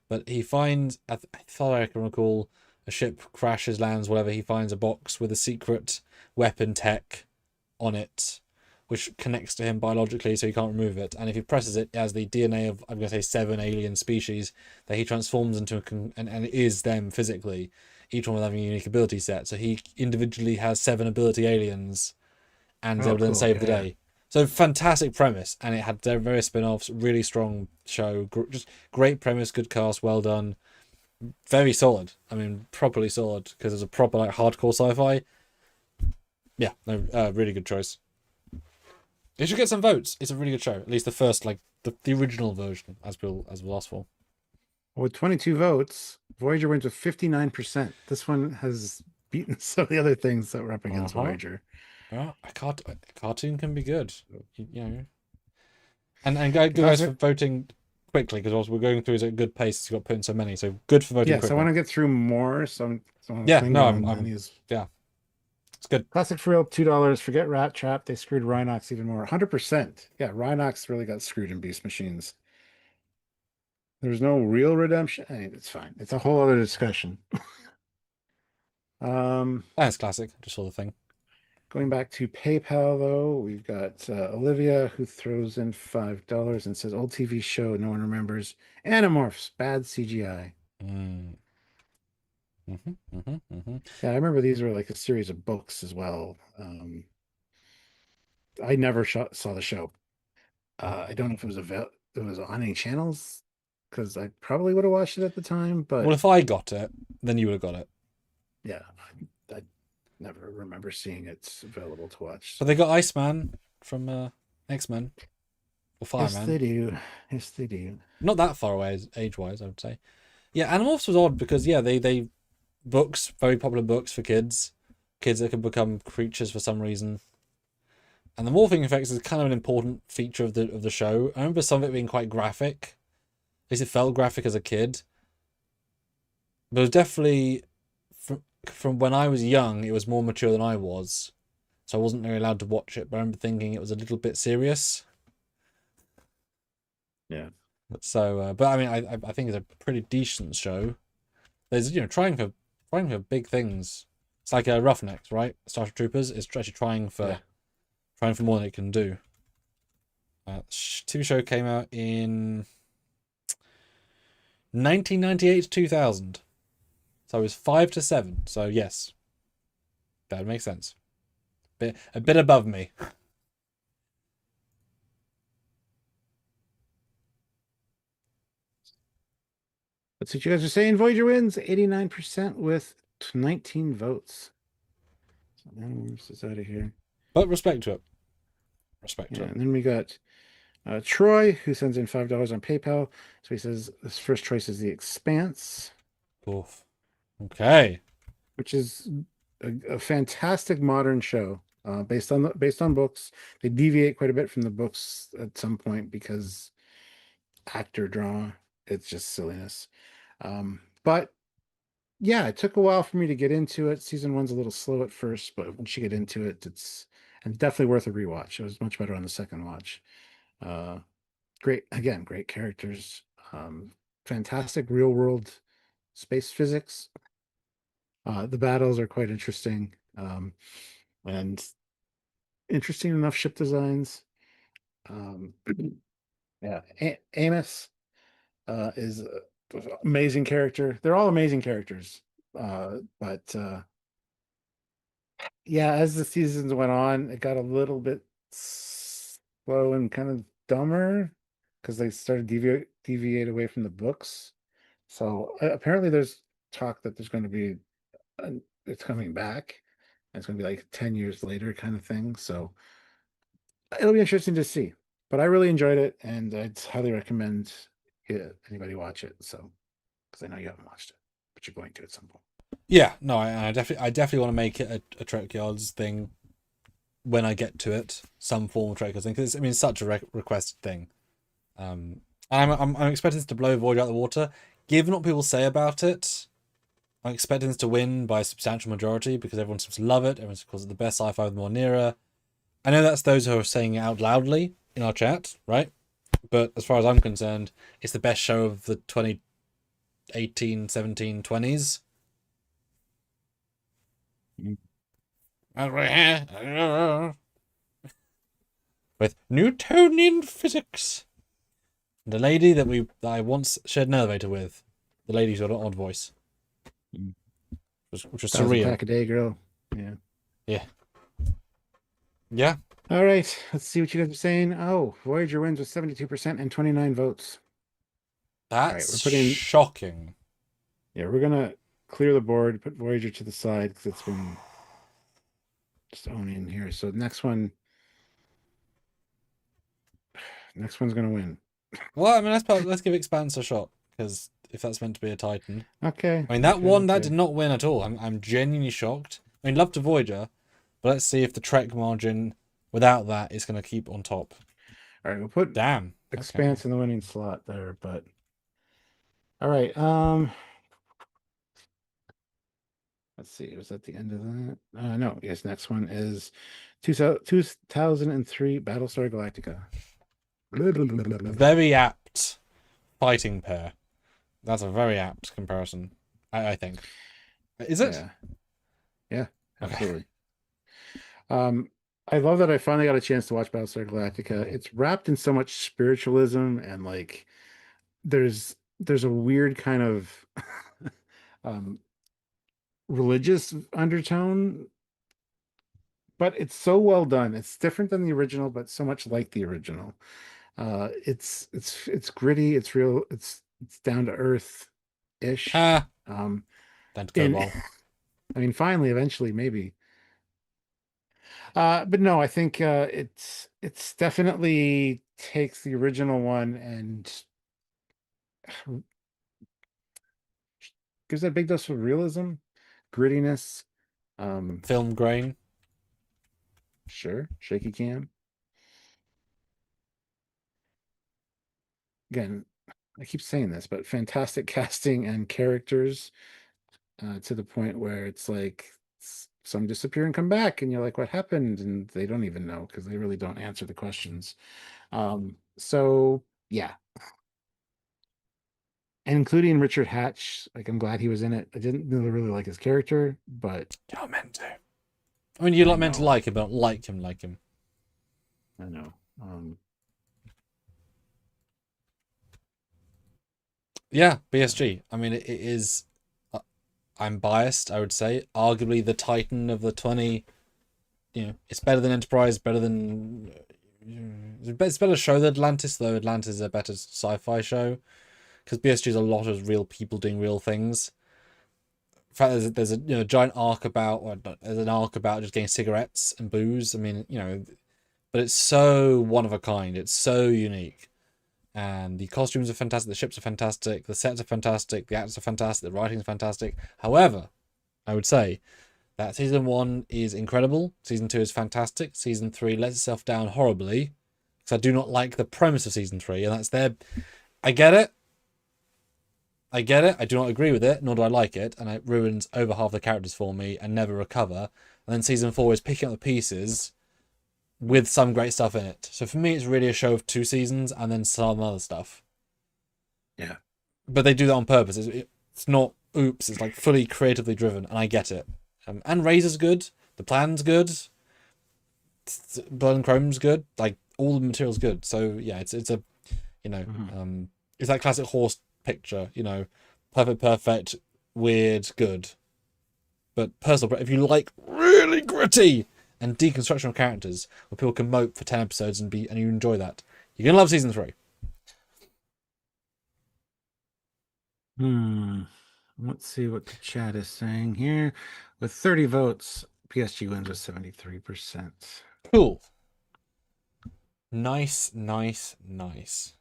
B: But he finds, I thought I can recall, a ship crashes, lands, whatever. He finds a box with a secret weapon tech on it, which connects to him biologically, so he can't remove it. And if he presses it, it has the DNA of, I'm going to say, 7 alien species that he transforms into, and it is them physically, each one with having a unique ability set. So he individually has 7 ability aliens and is able to then save the day. So fantastic premise, and it had various spin-offs, really strong show, just great premise, good cast, well done, very solid. I mean, properly solid, because it's a proper like hardcore sci-fi. Yeah, no, really good choice. It should get some votes. It's a really good show. At least the first, like the original version, as we'll ask for.
A: With 22 votes, Voyager wins with 59%. This one has beaten some of the other things that were up against Voyager.
B: Well, a cartoon can be good, you know. And guys for voting quickly, because also we're going through is at a good pace. It's got put in so many, so good for voting.
A: Yes, I want to get through more. So
B: I'm yeah. It's good.
A: Classic for real, $2. Forget Rat Trap. They screwed Rhinox even more. 100%. Yeah, Rhinox really got screwed in Beast Machines. There's no real redemption. I mean, it's fine. It's a whole other discussion.
B: That's classic. Just saw the thing.
A: Going back to PayPal, though, we've got Olivia, who throws in $5 and says, old TV show no one remembers. Animorphs, bad CGI. Yeah, I remember these were like a series of books as well. I never saw the show. I don't know if it was on any channels, because I probably would have watched it at the time. But
B: well, if I got it, then you would have got it.
A: Yeah, I never remember seeing it's available to watch.
B: But they got Iceman from X-Men or Fireman.
A: Yes, they do. Yes, they do.
B: Not that far away age-wise, I would say. Yeah, Animorphs was odd because they books, very popular books for kids that can become creatures for some reason. And the morphing effects is kind of an important feature of the show. I remember some of it being quite graphic. At least it felt graphic as a kid. But it was definitely, from when I was young, it was more mature than I was. So I wasn't really allowed to watch it, but I remember thinking it was a little bit serious.
A: Yeah.
B: So, but I mean, I think it's a pretty decent show. There's, trying for big things. It's like Roughnecks, right? Starship Troopers is actually trying for more than it can do. TV show came out in 1998 to 2000. So it was 5 to 7. So yes, that makes sense. A bit above me.
A: That's what you guys are saying. Voyager wins 89% with 19 votes. So Animorphs is out of here.
B: But respect to it.
A: And then we got Troy, who sends in $5 on PayPal. So he says his first choice is The Expanse.
B: Oof. Okay.
A: Which is a fantastic modern show. based on books. They deviate quite a bit from the books at some point because actor drama. It's just silliness. But yeah, it took a while for me to get into it. Season one's a little slow at first, but once you get into it, it's and definitely worth a rewatch. It was much better on the second watch. Uh, great characters. Fantastic real world space physics. The battles are quite interesting. And interesting enough ship designs. Um, yeah, Amos is a amazing character. They're all amazing characters. But yeah, as the seasons went on, it got a little bit slow and kind of dumber because they started deviate away from the books. So apparently, there's talk that there's going to be it's coming back. And it's going to be like 10 years later, kind of thing. So it'll be interesting to see. But I really enjoyed it, and I'd highly recommend anybody watch it. So because I know you haven't watched it, but you're going to at some point.
B: Yeah, no, I definitely want to make it a Trekyards thing when I get to it, some form of Trekyards thing, because I mean it's such a requested thing. I'm expecting this to blow Voyager out of the water. Given what people say about it, I'm expecting this to win by a substantial majority because everyone seems to love it. Everyone calls it the best sci-fi with more nearer. I know that's those who are saying it out loudly in our chat, right? But as far as I'm concerned, it's the best show of the 2018, 17, 20s. With Newtonian physics. The lady that I once shared an elevator with. The lady who's got an odd voice. Which was surreal.
A: Pack a day, girl. Yeah.
B: Yeah. Yeah.
A: All right. Let's see what you guys are saying. Oh, Voyager wins with 72% and 29 votes.
B: That's shocking.
A: Yeah, we're gonna clear the board, put Voyager to the side because it's been just owning here. So next one's gonna win.
B: Well, I mean, let's give Expanse a shot because if that's meant to be a Titan,
A: Okay.
B: I mean that did not win at all. I'm genuinely shocked. I mean, love to Voyager, but let's see if the Trek margin without that is going to keep on top.
A: All right, we'll put Expanse in the winning slot there, but all right. Let's see. Was that the end of that? No. Yes. Next one is 2003 Battlestar Galactica.
B: Very apt fighting pair. That's a very apt comparison, I think. Is it?
A: Yeah, absolutely. Okay. I love that I finally got a chance to watch Battlestar Galactica. It's wrapped in so much spiritualism and like there's a weird kind of religious undertone, but it's so well done. It's different than the original, but so much like the original. It's gritty, it's real, it's down to earth ish.
B: That go well.
A: I mean, finally, eventually, maybe. But no, I think it's definitely takes the original one and gives that big dose of realism, grittiness,
B: film grain.
A: Sure, shaky cam. Again, I keep saying this, but fantastic casting and characters to the point where it's like some disappear and come back, and you're like, what happened? And they don't even know because they really don't answer the questions. So yeah. And including Richard Hatch, like I'm glad he was in it. I didn't really like his character, but
B: you're not meant to. I mean, you're not meant to like him, but like him.
A: I know.
B: Yeah, BSG. I mean, it is. I'm biased. I would say, arguably the Titan of the 20. You know, it's better than Enterprise. Better than. It's better show than Atlantis, though Atlantis is a better sci-fi show. Because BSG is a lot of real people doing real things. In fact, there's a giant arc about there's an arc about just getting cigarettes and booze. I mean, but it's so one of a kind. It's so unique, and the costumes are fantastic. The ships are fantastic. The sets are fantastic. The actors are fantastic. The writing is fantastic. However, I would say that season 1 is incredible, season 2 is fantastic, season 3 lets itself down horribly because I do not like the premise of season 3, and that's their. I get it. I get it. I do not agree with it, nor do I like it, and it ruins over half the characters for me and never recover. And then season 4 is picking up the pieces with some great stuff in it. So for me, it's really a show of 2 seasons and then some other stuff.
A: Yeah.
B: But they do that on purpose. It's not oops. It's like fully creatively driven, and I get it. And Razor's good. The plan's good. Blood and Chrome's good. Like all the material's good. So yeah, it's a it's that classic horse picture. Perfect, weird, good. But personal. If you like really gritty and deconstruction of characters, where people can mope for 10 episodes and you enjoy that, you're gonna love season 3.
A: Let's see what the chat is saying here. With 30 votes, PSG wins with 73%.
B: Cool. Nice. Nice. Next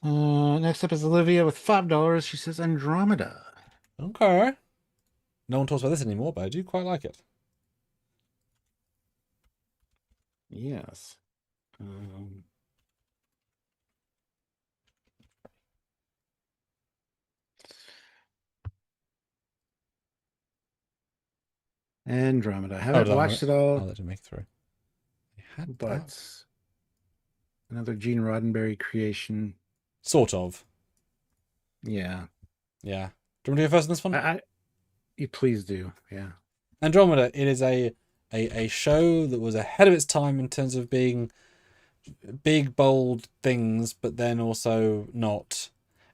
A: Next up is Olivia with $5. She says Andromeda.
B: Okay. No one talks about this anymore, but I do quite like it.
A: Yes. Andromeda. I haven't watched it all.
B: I'll let it make it through.
A: But another Gene Roddenberry creation.
B: Sort of.
A: Yeah.
B: Yeah. Do you want to go first on this one?
A: You please do. Yeah.
B: Andromeda. It is a show that was ahead of its time in terms of being big, bold things, but then also not.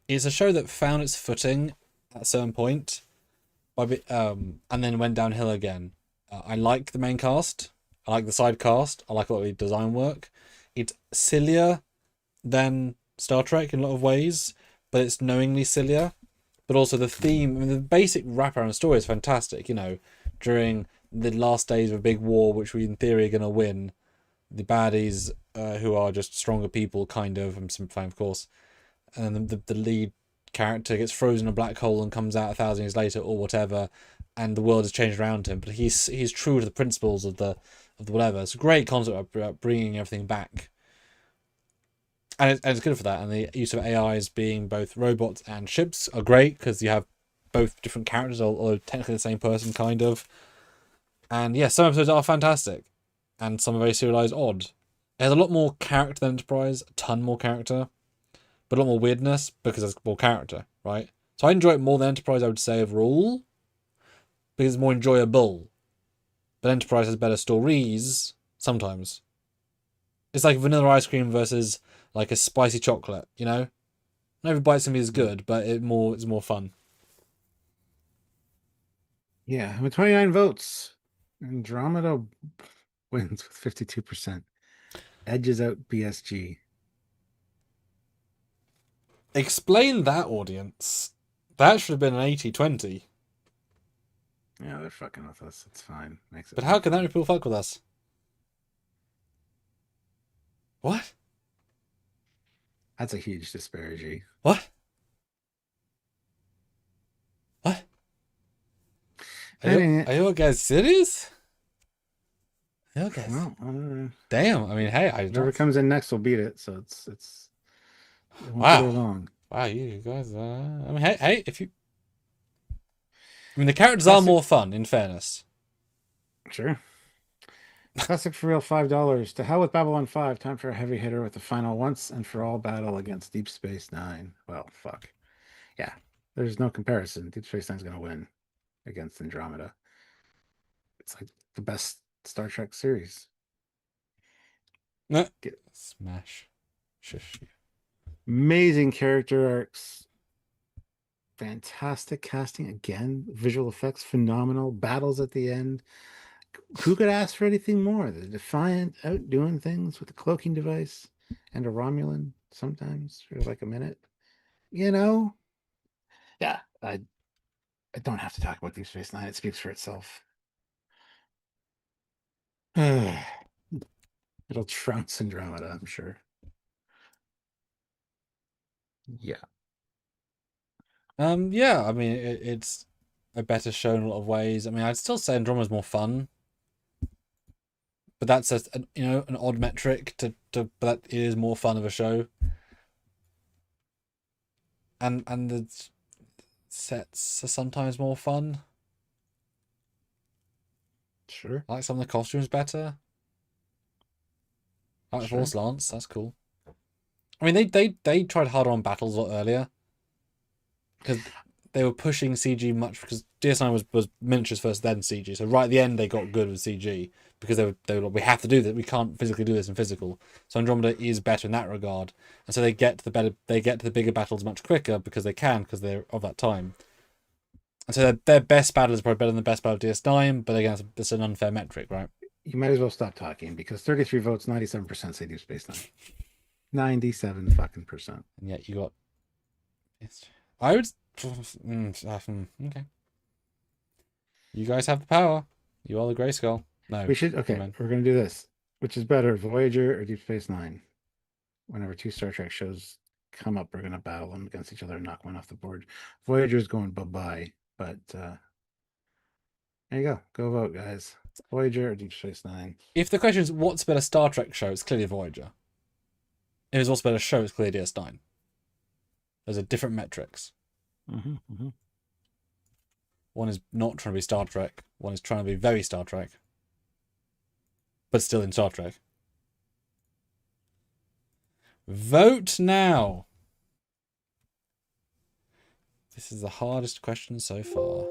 B: It's a show that found its footing at a certain point, and then went downhill again. I like the main cast. I like the side cast. I like a lot of the design work. It's sillier than Star Trek in a lot of ways, but it's knowingly sillier. But also the theme, I mean, the basic wraparound story is fantastic. During the last days of a big war, which we in theory are going to win, the baddies, who are just stronger people, kind of, I'm simplifying, of course, and then the lead character gets frozen in a black hole and comes out 1,000 years later or whatever, and the world has changed around him, but he's true to the principles of the whatever. It's a great concept about bringing everything back, and it's good for that. And the use of AIs being both robots and ships are great because you have both different characters, although technically the same person, kind of. And yeah, some episodes are fantastic, and some are very serialized odd. It has a lot more character than Enterprise, a ton more character, but a lot more weirdness because there's more character, right? So I enjoy it more than Enterprise, I would say, overall, because it's more enjoyable. But Enterprise has better stories sometimes. It's like vanilla ice cream versus like a spicy chocolate, Not every bite's gonna be as good, but it's more fun.
A: Yeah, with 29 votes, Andromeda wins with 52%. Edges out BSG.
B: Explain that, audience. That should have been an 80-20.
A: Yeah, they're fucking with us. It's fine. Makes it
B: But how can that many people fuck with us? What?
A: That's a huge disparity.
B: What? What? Are you guys serious? Okay.
A: Well,
B: damn. I mean, hey,
A: whoever comes in next will beat it. So it won't
B: wow.
A: be long.
B: Wow, you guys. I mean, hey, if you. I mean, the characters are more fun. In fairness.
A: Sure. Classic for real, $5. To hell with Babylon 5. Time for a heavy hitter with the final once and for all battle against Deep Space Nine. Well, fuck. Yeah, there's no comparison. Deep Space Nine's gonna win against Andromeda. It's like the best Star Trek series.
B: No. Smash. Shush.
A: Amazing character arcs. Fantastic casting again. Visual effects phenomenal. Battles at the end. Who could ask for anything more? The Defiant outdoing things with the cloaking device and a Romulan sometimes for like a minute. Yeah, I don't have to talk about Deep Space Nine. It speaks for itself. It'll trounce Andromeda, I'm sure. Yeah.
B: Yeah, I mean it's a better show in a lot of ways. I mean, I'd still say Andromeda's more fun, but that's an odd metric but it is more fun of a show. And the sets are sometimes more fun.
A: Sure.
B: I like some of the costumes better. I like the
A: Sure.
B: Force Lance, that's cool. I mean, they tried harder on battles a lot earlier because they were pushing CG much because DS9 was miniatures first, then CG. So right at the end they got good with CG because they were like, we have to do this. We can't physically do this in physical. So Andromeda is better in that regard, and so they get to the bigger battles much quicker because they can because they're of that time. And so their best battle is probably better than the best battle of DS9, but again, it's an unfair metric, right?
A: You might as well stop talking because 33 votes, 97% say Deep Space Nine. 97 fucking percent.
B: And yet you got. I would. Okay. You guys have the power. You are the Grayskull. No.
A: We should, okay,
B: Amen.
A: we're going to do this. Which is better, Voyager or Deep Space Nine? Whenever two Star Trek shows come up, we're going to battle them against each other and knock one off the board. Voyager's going bye-bye, but there you go. Go vote, guys. Voyager or Deep Space Nine?
B: If the question is what's a better Star Trek show, it's clearly Voyager. If it's what's a better show, it's clearly DS9. Those are different metrics. One is not trying to be Star Trek. One is trying to be very Star Trek. But still in Star Trek. Vote now. This is the hardest question so far.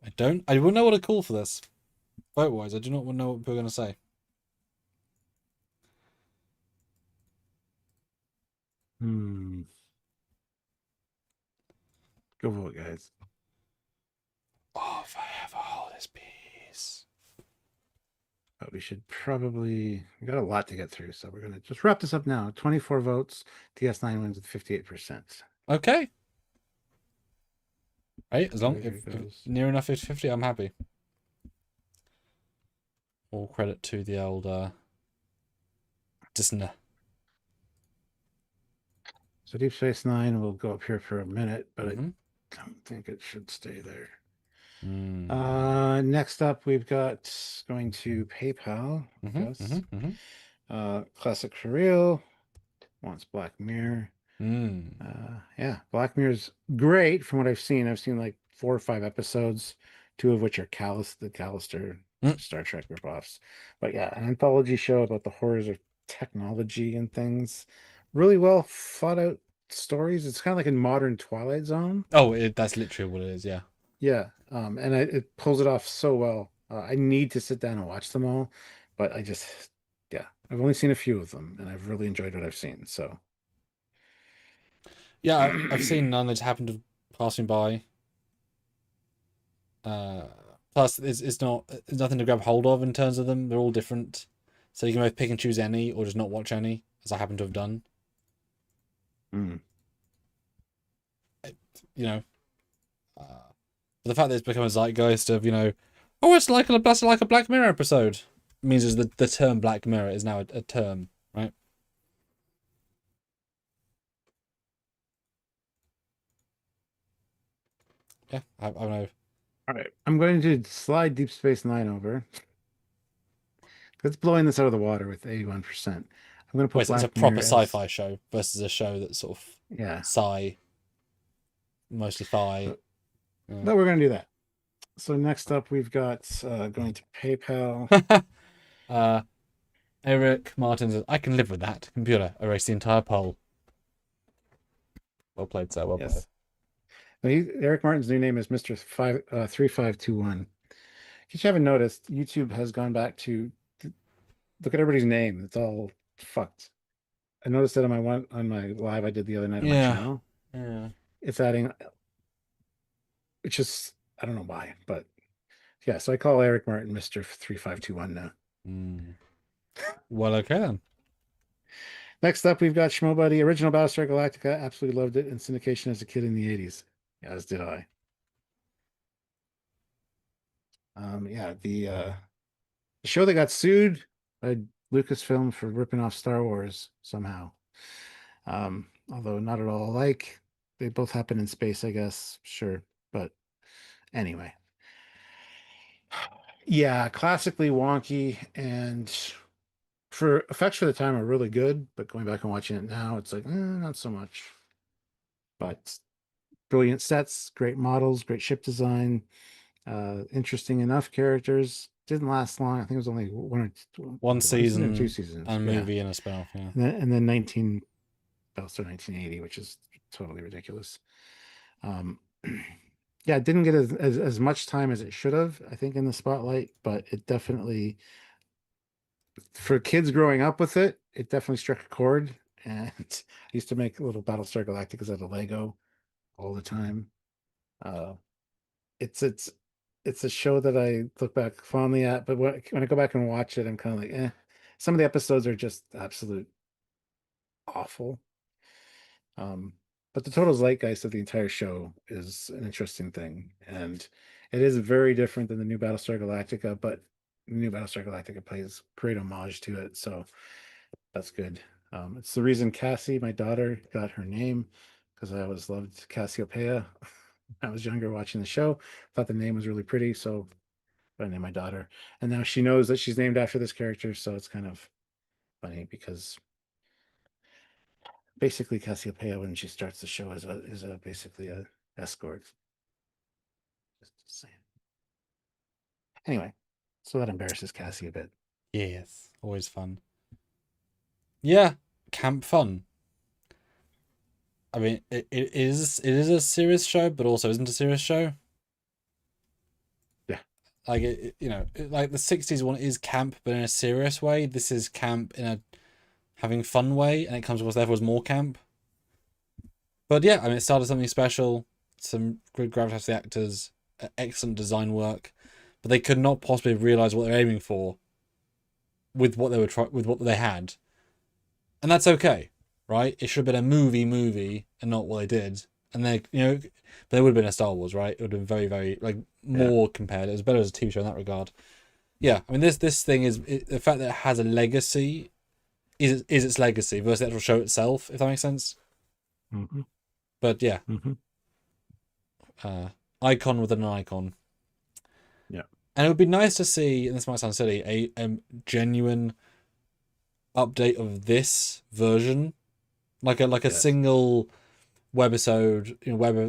B: I wouldn't know what to call for this. Vote-wise, I do not know what people are going to say.
A: Go vote, guys.
B: Oh, if I ever hold this piece.
A: But we should probably, we got a lot to get through, so we're going to just wrap this up now. 24 votes. DS9 wins with 58%.
B: Okay. Right, as long
A: There
B: if
A: it goes.
B: near enough 50-50, I'm happy. All credit to the old Disney.
A: So Deep Space Nine will go up here for a minute, but I don't think it should stay there. Next up, we've got going to PayPal. Classic for real. Wants Black Mirror. Yeah, Black Mirror's great from what I've seen. I've seen like 4 or 5 episodes, 2 of which are the Callister Star Trek ripoffs. But yeah, an anthology show about the horrors of technology and things. Really well thought out stories. It's kind of like a modern Twilight Zone.
B: Oh, that's literally what it is. Yeah.
A: Yeah, and it pulls it off so well. I need to sit down and watch them all, but yeah, I've only seen a few of them, and I've really enjoyed what I've seen. So,
B: yeah, I've seen none that happened to pass me by. Plus, it's nothing to grab hold of in terms of them. They're all different, so you can both pick and choose any, or just not watch any, as I happen to have done. The fact that it's become a zeitgeist of oh, it's like a Black Mirror episode means is the term Black Mirror is now a term, right? Yeah, I don't know.
A: All right, I'm going to slide Deep Space Nine over. It's blowing this out of the water with 81%. I'm going to put
B: It's a proper sci-fi show versus a show that's sort of sci, mostly fi.
A: But we're going to do that. So next up, we've got going to PayPal.
B: Eric Martin says, I can live with that. Computer, erase the entire poll. Well played, sir. Well played.
A: Eric Martin's new name is Mr. 3521. If you haven't noticed, YouTube has gone back to look at everybody's name. It's all fucked. I noticed that on my live I did the other night on my channel.
B: Yeah.
A: It's adding, which is, I don't know why, but yeah, so I call Eric Martin Mr. 3521 now.
B: Well, okay then.
A: Next up, we've got Schmo Buddy, original Battlestar Galactica. Absolutely loved it in syndication as a kid in the 80s. As did I. Yeah, the show that got sued by Lucasfilm for ripping off Star Wars somehow. Although not at all alike. they both happen in space, I guess. Sure, but anyway, yeah, classically wonky, and for effects for the time are really good. But going back and watching it now, it's like not so much. But brilliant sets, great models, great ship design, interesting enough characters. Didn't last long. I think it was only
B: One
A: two
B: season
A: seasons.
B: and
A: Yeah,
B: movie and a spin-off, yeah.
A: and then 1980, which is totally ridiculous. Um, yeah, it didn't get as much time as it should have, I think, in the spotlight, but it definitely, for kids growing up with it, it definitely struck a chord. And I used to make little Battlestar Galacticas out of Lego all the time. Uh, it's a show that I look back fondly at, but when I go back and watch it, I'm kind of like, eh. Some of the episodes are just absolute awful. Um, but the total zeitgeist of the entire show is an interesting thing, and it is very different than the new Battlestar Galactica, but the new Battlestar Galactica plays great homage to it, so that's good. It's the reason Cassie, my daughter, got her name, because I always loved Cassiopeia. When I was younger watching the show, thought the name was really pretty, so I named my daughter. And now she knows that she's named after this character, so it's kind of funny because basically Cassiopeia, when she starts the show, is a basically a escort. Just saying. Anyway, so that embarrasses Cassie a bit.
B: Yes, always fun. Yeah, camp fun. I mean, it is a serious show, but also isn't a serious show.
A: Yeah.
B: Like like the '60s one is camp, but in a serious way. This is camp in a having fun way, and it comes across therefore as more camp. But yeah, I mean, it started something special. Some good gravitas to the actors, excellent design work, but they could not possibly realize what they're aiming for with what they were with what they had, and that's okay, right? It should have been a movie, and not what they did. And but there would have been a Star Wars, right? It would have been very, very like more compared. It was better as a TV show in that regard. Yeah, I mean, this thing is the fact that it has a legacy is its legacy versus the actual show itself, if that makes sense.
A: Mm-hmm.
B: But yeah,
A: Mm-hmm.
B: Icon with an icon.
A: Yeah,
B: and it would be nice to see, and this might sound silly, a genuine update of this version, like a single webisode,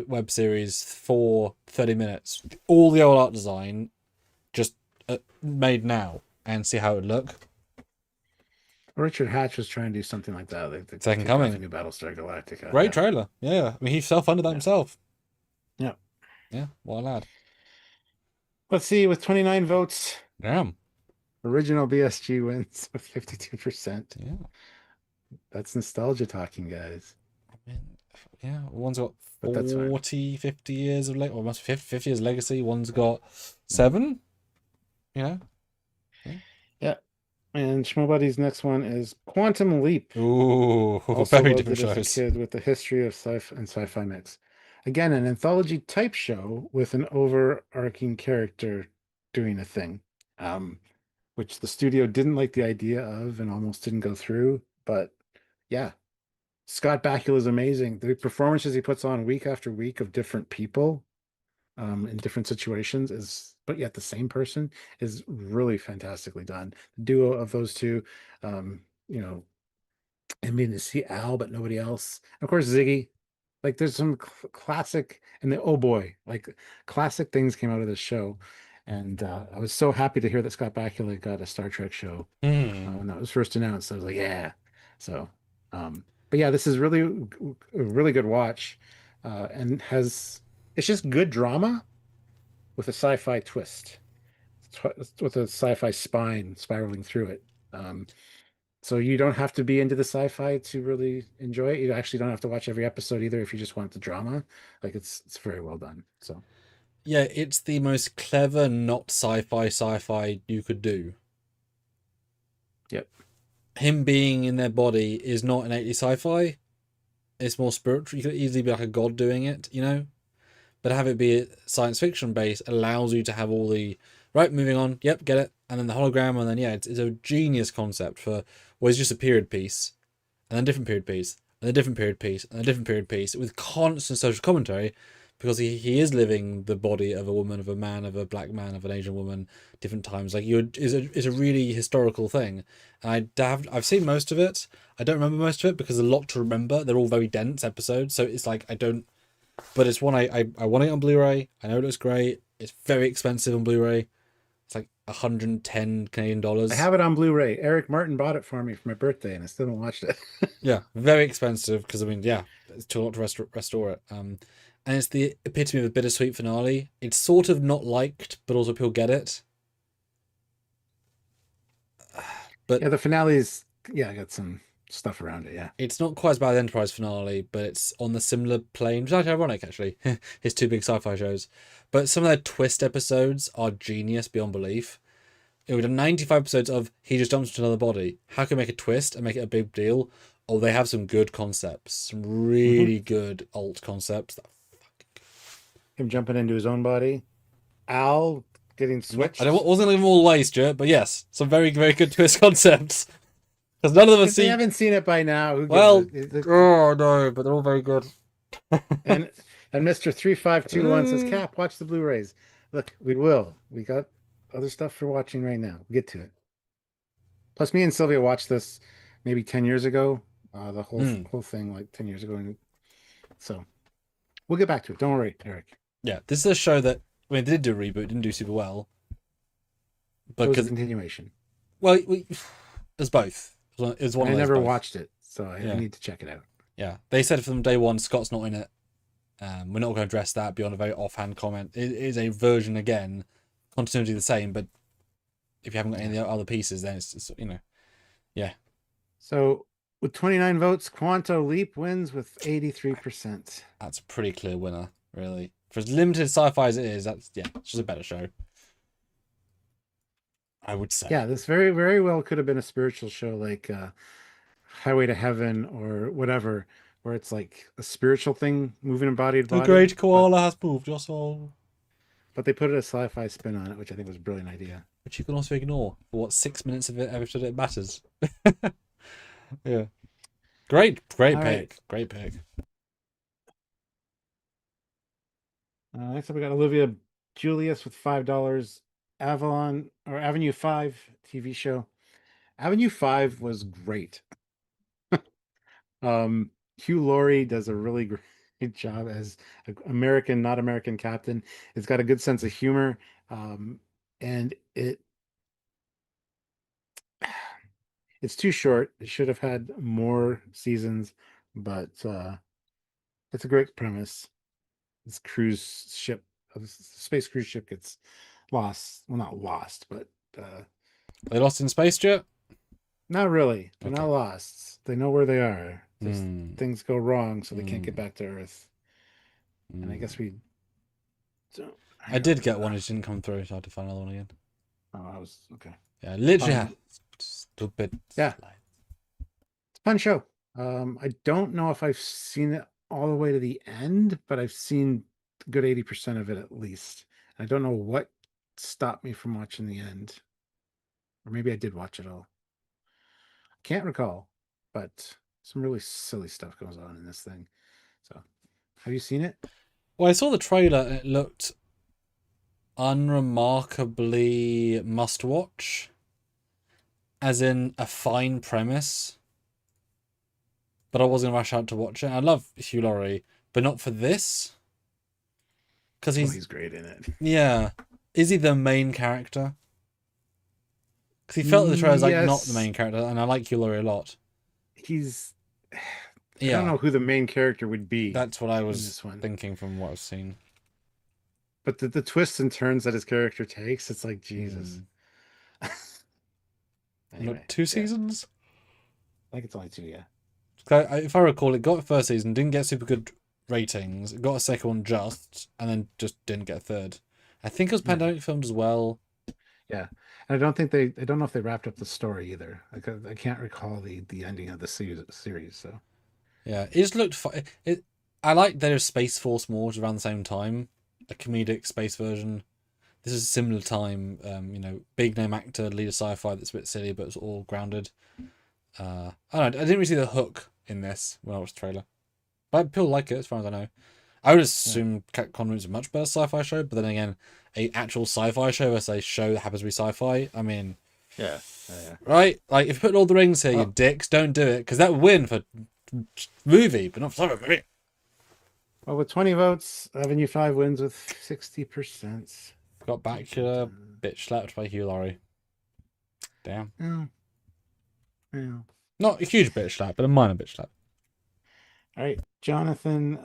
B: web series for 30 minutes, all the old art design, just made now, and see how it would look.
A: Richard Hatch was trying to do something like that. Like
B: Second Coming,
A: the new Battlestar Galactica.
B: great trailer. Yeah, I mean, he self-funded that himself.
A: Yeah,
B: yeah, what a lad.
A: Let's see, with 29 votes,
B: Damn.
A: original BSG wins with 52%.
B: Yeah,
A: that's nostalgia talking, guys.
B: I mean, yeah, one's got
A: But that's
B: 40, 50 years of or almost 50 years legacy. One's got 7.
A: Yeah. And Schmobuddy's next one is Quantum Leap.
B: Ooh,
A: also
B: very
A: loved
B: different
A: it
B: shows.
A: as a kid with the history of sci-fi mix. Again, an anthology type show with an overarching character doing a thing, which the studio didn't like the idea of and almost didn't go through. But yeah, Scott Bakula is amazing. The performances he puts on week after week of different people in different situations but yet the same person, is really fantastically done. The duo of those two, you know, I mean, to see Al, but nobody else. Of course, Ziggy. Like, there's some classic, and oh boy, like classic things came out of this show. And I was so happy to hear that Scott Bakula got a Star Trek show when that was first announced. I was like, yeah. So, but yeah, this is really a really good watch, and it's just good drama with a sci-fi twist, with a sci-fi spine spiraling through it. So you don't have to be into the sci-fi to really enjoy it. You actually don't have to watch every episode either if you just want the drama. Like, it's very well done. So
B: yeah, it's the most clever not sci-fi you could do.
A: yep.
B: Him being in their body is not innately sci-fi. It's more spiritual. You could easily be like a god doing it, but have it be science fiction based allows you to have all the right, moving on, yep, get it, and then the hologram, and then it's a genius concept for, well, it's just a period piece, and then different period piece, and a different period piece, and a different period piece with constant social commentary, because he is living the body of a woman, of a man, of a black man, of an Asian woman, different times. Like it's a really historical thing, and I've seen most of it. I don't remember most of it because there's a lot to remember. They're all very dense episodes, so it's like I don't. But it's one I want it on Blu-ray. I know it looks great. It's very expensive on Blu-ray. It's like 110 Canadian dollars.
A: I have it on Blu-ray. Eric Martin bought it for me for my birthday, and I still haven't watched it.
B: Yeah, very expensive because I mean, yeah, it's too a lot to restore it. And it's the epitome of a bittersweet finale. It's sort of not liked, but also people get it. But
A: yeah, the finale's I got some stuff around it. Yeah,
B: it's not quite as bad as the Enterprise finale, but it's on the similar plane. Which is actually ironic, actually. His two big sci-fi shows, but some of their twist episodes are genius beyond belief. It would have 95 episodes of he just jumps into another body. How can we make a twist and make it a big deal? Oh, they have some good concepts, some really good alt concepts.
A: Him jumping into his own body, Al getting switched.
B: I wasn't going to give them all away, Stuart, but yes, some very, very good twist concepts. Because none of them
A: If they haven't seen it by now, who
B: well,
A: gives it?
B: oh no, but they're all very good.
A: and Mr. 3521 says, Cap, watch the Blu-rays. Look, we will. We got other stuff for watching right now. We'll get to it. Plus, me and Sylvia watched this maybe 10 years ago. The whole thing like 10 years ago. So we'll get back to it. Don't worry, Eric.
B: Yeah, this is a show that, I mean, they did do a reboot, didn't do super well. But
A: It was a
B: because
A: continuation.
B: well, there's both. It was one
A: I
B: of those
A: never
B: both.
A: watched it, so I
B: Yeah.
A: need to check it out.
B: Yeah, they said from day one, Scott's not in it. We're not going to address that beyond a very offhand comment. It is a version again, continuity the same, but if you haven't got any other pieces, then it's yeah.
A: So with 29 votes, Quanto Leap wins with 83%.
B: That's a pretty clear winner, really. For as limited sci-fi as it is, it's just a better show. I would say.
A: Yeah, this very, very well could have been a spiritual show like Highway to Heaven or whatever, where it's like a spiritual thing moving embodied
B: The
A: body.
B: great koala has moved your soul.
A: But they put a sci-fi spin on it, which I think was a brilliant idea.
B: Which you can also ignore for what 6 minutes of it episode it matters. Yeah. Great
A: All
B: pick.
A: right.
B: Great pick.
A: Next up, we got Olivia Julius with $5. Avenue 5 TV show. Avenue 5 was great. Hugh Laurie does a really great job as an American, not American captain. It's got a good sense of humor. And it's too short. It should have had more seasons, but it's a great premise. This cruise ship, space cruise ship gets lost. Well, not lost, but
B: They lost in space, Stuart?
A: not really. They're
B: Okay.
A: not lost. They know where they are. Just
B: Mm.
A: things go wrong, so they can't get back to Earth. And I
B: Mm.
A: guess we don't.
B: I did get one, it just didn't come through, so I had to find another one again.
A: Oh, I was okay.
B: Yeah, literally
A: Um,
B: stupid.
A: Yeah.
B: slide.
A: It's a fun show. I don't know if I've seen it all the way to the end, but I've seen a good 80% of it at least. I don't know what stopped me from watching the end. Or maybe I did watch it all. Can't recall, but some really silly stuff goes on in this thing. So, have you seen it?
B: Well, I saw the trailer and it looked unremarkably must-watch. As in a fine premise. But I wasn't rush out to watch it. I love Hugh Laurie, but not for this. Because
A: He's great in it.
B: yeah. Is he the main character? Because he felt the trailer was like not the
A: Yes.
B: main character, and I like Hugh Laurie a lot.
A: He's I
B: Yeah,
A: don't know who the main character would be,
B: that's what I
A: in
B: was
A: this one.
B: thinking from what I've seen.
A: But the twists and turns that his character takes, it's like Jesus. Anyway,
B: Not 2
A: yeah.
B: seasons?
A: I think it's only 2, yeah.
B: If I recall, it got a first season, didn't get super good ratings. It got a second one just, and then just didn't get a third. I think it was pandemic filmed as well.
A: Yeah. And I don't know if they wrapped up the story either. Like I can't recall the ending of the series. So
B: Yeah, it just looked fun. I like that it was Space Force more around the same time, a comedic space version. This is a similar time, big name actor, lead of sci-fi that's a bit silly, but it's all grounded. I don't know, I didn't really see the hook in this when I watched the trailer. But people like it as far as I know. I would assume Capcom is a much better sci-fi show, but then again, a actual sci-fi show versus a show that happens to be sci-fi. I mean,
A: Yeah.
B: right? Like if you put Lord of the Rings here, you dicks, don't do it because that would win for movie, but not for sci-fi movie.
A: Well, with 20 votes, Avenue 5 wins with 60%.
B: Got back bitch slapped by Hugh Laurie. Damn.
A: Yeah.
B: Not a huge bitch slap, but a minor bitch slap.
A: All right, Jonathan,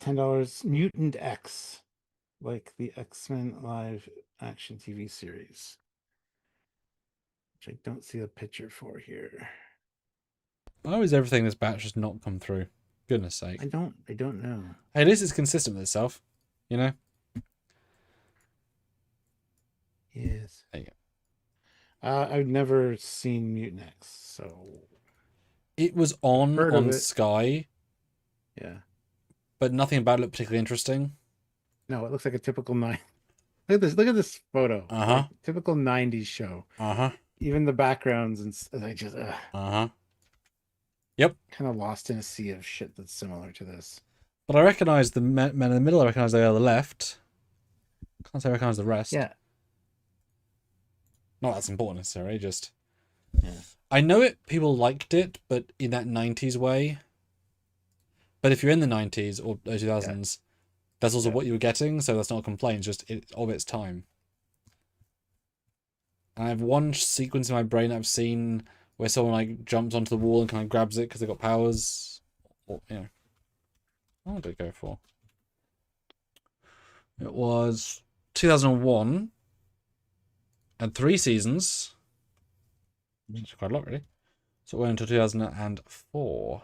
A: $10. Mutant X, like the X-Men live action TV series, which I don't see a picture for here.
B: Why is everything in this batch just not come through? Goodness sake.
A: I don't know.
B: Hey, at least it's consistent with itself, you know?
A: Yes.
B: There you go.
A: I've never seen Mutant X, so
B: it was on Sky.
A: Yeah.
B: But nothing about it looked particularly interesting.
A: No, it looks like a typical Look at this. Look at this photo. Like, typical 90s show. Even the backgrounds and I just
B: Yep.
A: Kind of lost in a sea of shit that's similar to this.
B: But I recognize the men in the middle. I recognize the guy on the left. Can't say I recognize the rest.
A: Yeah.
B: Not that's important necessarily. Just.
A: Yeah.
B: I know it. People liked it, but in that 90s way. But if you're in the 90s or 2000s, that's also what you were getting. So that's not a complaint. Just of its time. And I have one sequence in my brain that I've seen where someone like jumps onto the wall and kind of grabs it because they've got powers. Or, you know. What did it go for? It was 2001. And 3 seasons. It's quite a lot, really. So it went until 2004.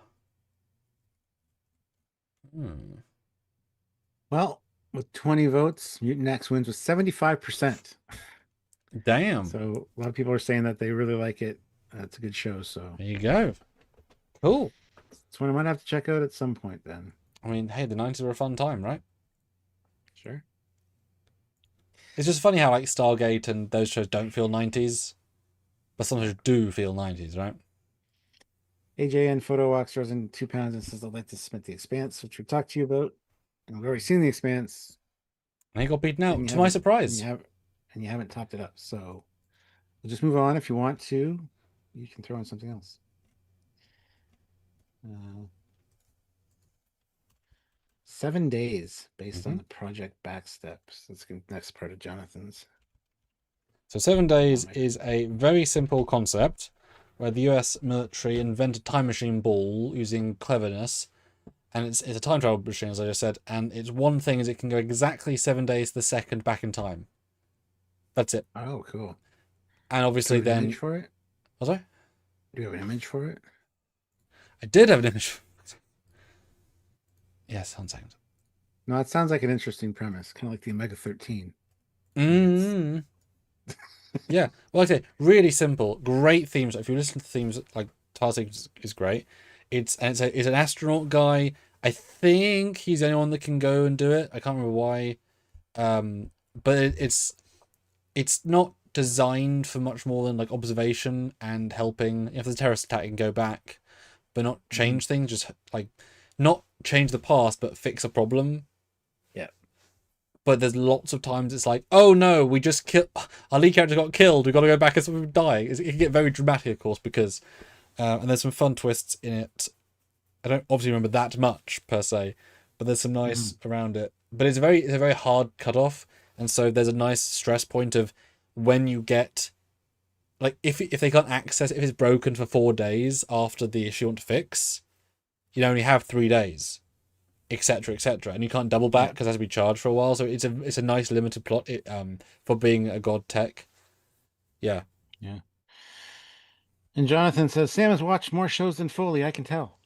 A: Well, with 20 votes, Mutant X wins with 75%.
B: Damn.
A: So a lot of people are saying that they really like it. It's a good show. So
B: there you go. Cool.
A: It's one I might have to check out at some point then.
B: I mean, hey, the 90s were a fun time, right?
A: Sure.
B: It's just funny how like Stargate and those shows don't feel 90s, but sometimes do feel 90s, right?
A: AJN Photo Walks throws in £2 and says, I'd like to submit The Expanse, which we talked to you about. And we've already seen The Expanse.
B: And he got beaten out, to my surprise.
A: And you haven't topped it up. So we'll just move on. If you want to, you can throw in something else. 7 days based on the Project Backsteps. That's the next part of Jonathan's.
B: So 7 days is a very simple concept where the US military invented time machine ball using cleverness. And it's a time travel machine, as I just said. And its one thing is it can go exactly 7 days to the second back in time. That's it.
A: Oh, cool.
B: And obviously
A: do you have
B: then...
A: an image for it?
B: Was I?
A: Do you have an image for it?
B: I did have an image. Yes, 1 second.
A: No, it sounds like an interesting premise. Kind of like the Omega 13.
B: Yeah. Well, like I say, really simple. Great themes. If you listen to themes, like Tarsig is great. It's an astronaut guy. I think he's the only one that can go and do it. I can't remember why. But it's not designed for much more than like observation and helping. If there's a terrorist attack, you can go back, but not change things. Just like not change the past, but fix a problem.
A: Yeah.
B: But there's lots of times it's like, oh no, we just killed our lead character got killed. We've got to go back and we die. It can get very dramatic, of course, because and there's some fun twists in it. I don't obviously remember that much per se, but there's some nice around it. But it's a very hard cutoff, and so there's a nice stress point of when you get like if they can't access it, if it's broken for 4 days after the issue you want to fix, you only have 3 days, etc., and you can't double back because it has to be charged for a while. So it's a nice limited plot for being a god tech. Yeah.
A: And Jonathan says Sam has watched more shows than Foley. I can tell.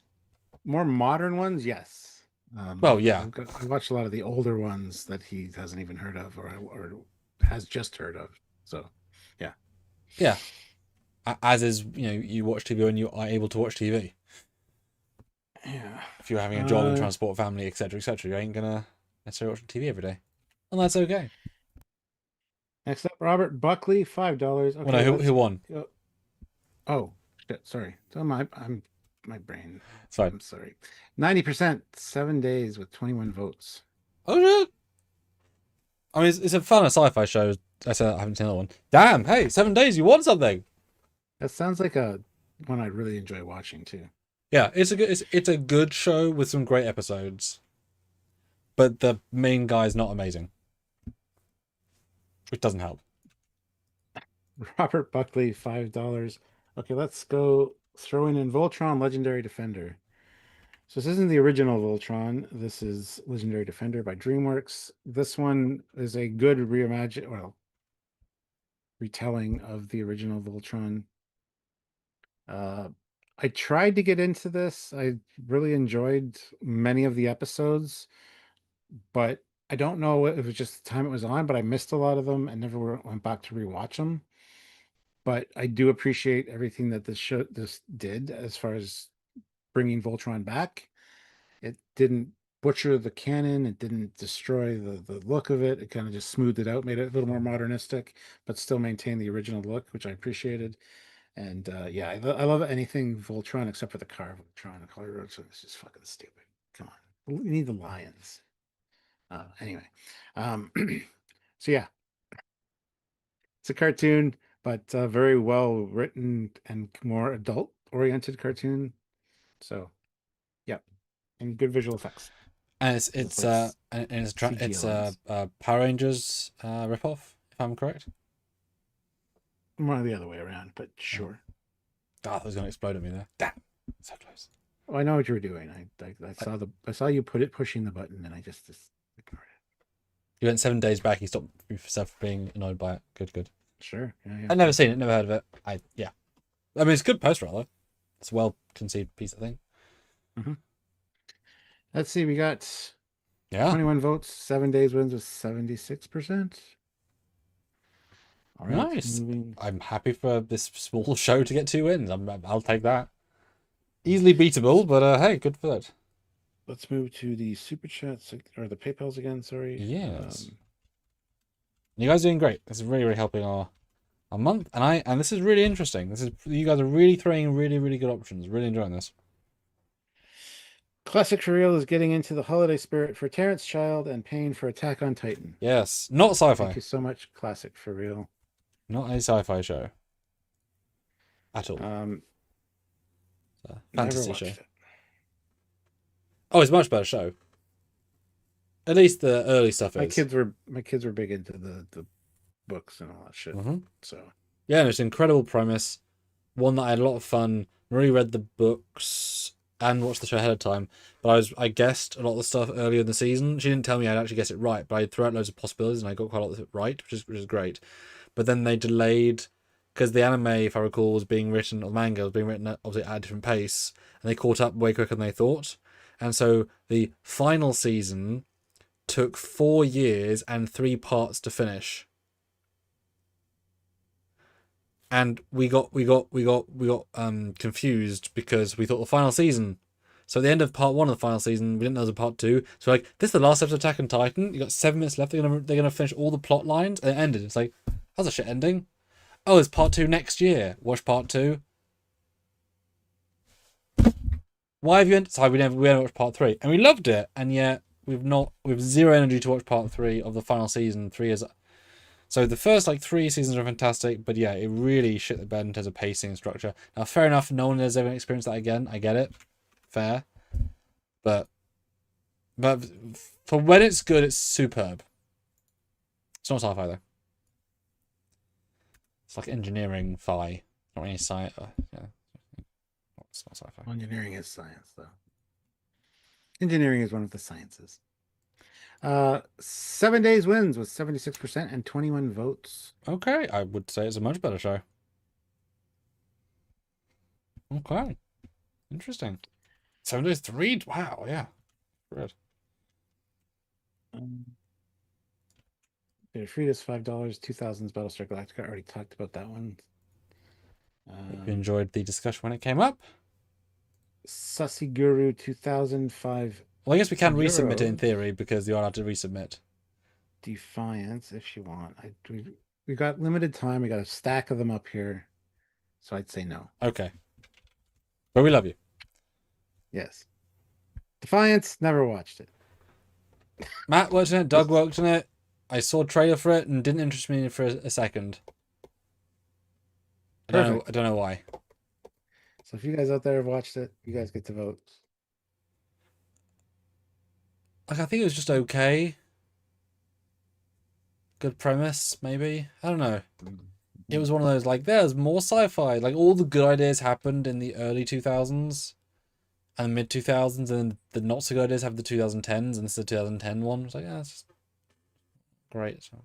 A: More modern ones, yes.
B: Well, yeah.
A: I watched a lot of the older ones that he hasn't even heard of or has just heard of. So, yeah.
B: Yeah. As is, you watch TV when you are able to watch TV.
A: Yeah.
B: If you're having a job and transport family, etc., you ain't gonna necessarily watch TV every day, and that's okay.
A: Next up, Robert Buckley, $5. Okay,
B: well, no, who won?
A: Oh, shit, sorry. So I'm my brain.
B: It's fine.
A: I'm sorry. 90%, 7 days with 21 votes.
B: Oh shit! I mean, it's a fun sci-fi show. I said I haven't seen another one. Damn! Hey, 7 days, you won something.
A: That sounds like a one I really enjoy watching too.
B: Yeah, it's a good show with some great episodes, but the main guy is not amazing, which doesn't help.
A: Robert Buckley, $5. Okay, let's go throw in Voltron Legendary Defender. So this isn't the original Voltron. This is Legendary Defender by DreamWorks. This one is a good retelling of the original Voltron. I tried to get into this. I really enjoyed many of the episodes, but I don't know if it was just the time it was on, but I missed a lot of them and never went back to rewatch them. But I do appreciate everything that this did as far as bringing Voltron back. It didn't butcher the canon. It didn't destroy the look of it. It kind of just smoothed it out, made it a little more modernistic, but still maintained the original look, which I appreciated. And yeah, I love anything Voltron except for the car Voltron. The color road, so it's just fucking stupid. Come on, we need the lions. Anyway, um, so yeah, it's a cartoon, but very well written and more adult oriented cartoon. So yeah, and good visual effects.
B: And
A: It's like
B: it's
A: CGI lines.
B: Power Rangers ripoff, if I'm correct.
A: More the other way around, but
B: Oh.
A: sure.
B: God, that was gonna explode at me there. Damn, so close.
A: Oh, I know what you were doing. I saw you pushing the button, and I just ignored it.
B: You went 7 days back. You stopped yourself being annoyed by it. Good, good.
A: Sure. Yeah, yeah.
B: I've never seen it, never heard of it. Yeah. I mean, it's a good poster, rather. It's a well conceived piece, I think.
A: Mm-hmm. Let's see. We got 21 votes. 7 days wins with 76%. All right.
B: Nice. I'm happy for this small show to get 2 wins. I'll take that. Easily beatable, but hey, good for that.
A: Let's move to the super chats or the PayPal's again. Sorry.
B: Yes. You guys are doing great. This is really, really helping our month, and this is really interesting. You guys are really throwing really, really good options. Really enjoying this.
A: Classic for Real is getting into the holiday spirit for Terrence Child and paying for Attack on Titan.
B: Yes, not sci-fi.
A: Thank you so much, Classic for Real.
B: Not a sci-fi show at all. It's a fantasy show. It. Oh, it's a much better show. At least the early stuff is.
A: My kids were big into the books and all that shit.
B: Mm-hmm.
A: So
B: yeah, it's an incredible premise. One that I had a lot of fun. Really read the books and watched the show ahead of time. But I guessed a lot of the stuff earlier in the season. She didn't tell me I'd actually guess it right, but I threw out loads of possibilities and I got quite a lot of it right, which is great. But then they delayed because the anime, if I recall, was being written, or the manga was being written obviously at a different pace, and they caught up way quicker than they thought. And so the final season took 4 years and 3 parts to finish. And we got confused because we thought the final season. So at the end of part 1 of the final season, we didn't know there was a part 2. So like, this is the last episode of Attack on Titan. You got 7 minutes left. They're gonna finish all the plot lines, and it ended. It's like, that was a shit ending. Oh, it's part 2 next year. Watch part 2. Why have you ended? Sorry, we never watched part 3, and we loved it, and yet we've 0 energy to watch part 3 of the final season 3 years. So the first 3 seasons are fantastic, but yeah, it really shit the bed in terms of pacing and structure. Now, fair enough, no one has ever experienced that again. I get it, fair, but for when it's good, it's superb. It's not sci-fi though. It's like engineering fi, not really science. Yeah, it's not sci-fi.
A: Engineering is science, though. Engineering is one of the sciences. 7 days wins with 76% and 21 votes.
B: Okay, I would say it's a much better show. Okay, interesting. 7 days 3. Wow, yeah, good.
A: Frida's $5. 2000's Battlestar Galactica. I already talked about that one.
B: Hope you enjoyed the discussion when it came up.
A: Sussy Guru 2005.
B: Well, I guess we can resubmit it in theory because you are allowed to resubmit.
A: Defiance, if you want. We got limited time. We got a stack of them up here, so I'd say no.
B: Okay, but we love you.
A: Yes. Defiance, never watched it.
B: Matt worked in it. Doug worked in it. I saw a trailer for it and didn't interest me for a second.
A: Perfect.
B: I don't know why.
A: So if you guys out there have watched it, you guys get to vote.
B: Like, I think it was just okay. Good premise, maybe. I don't know. It was one of those, like, there's more sci-fi. Like, all the good ideas happened in the early 2000s and mid 2000s, and the not so good ideas have the 2010s, and this is the 2010 one. It's like, yeah, it's just great. So,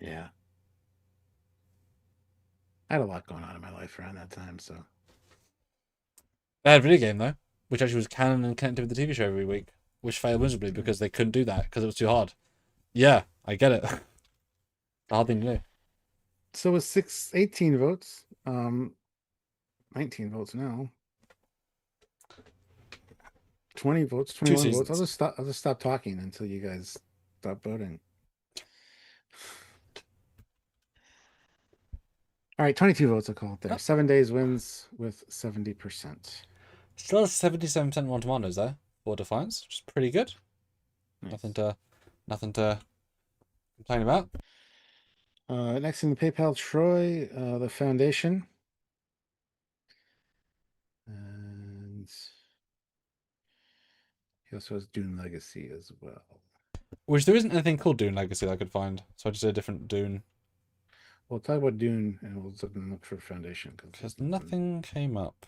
A: Yeah. I had a lot going on in my life around that time, so.
B: they had a video game, though, which actually was canon and connected with the TV show every week, which failed miserably because they couldn't do that because it was too hard. Yeah, I get it. The hard thing to do.
A: So with 18 votes, 19 votes now. 20 votes, 21 votes. I'll just stop talking until you guys stop voting. All right, 22 votes I'll call it there. 7 days wins with 70%.
B: Still 77% Rotten Tomatoes there for Defiance, which is pretty good.
A: Nice.
B: Nothing to complain about.
A: Next in the PayPal, Troy, the Foundation. And he also has Dune Legacy as well.
B: Which there isn't anything called Dune Legacy that I could find, so I just did a different Dune.
A: We'll talk about Dune and we'll look for Foundation
B: because nothing came up.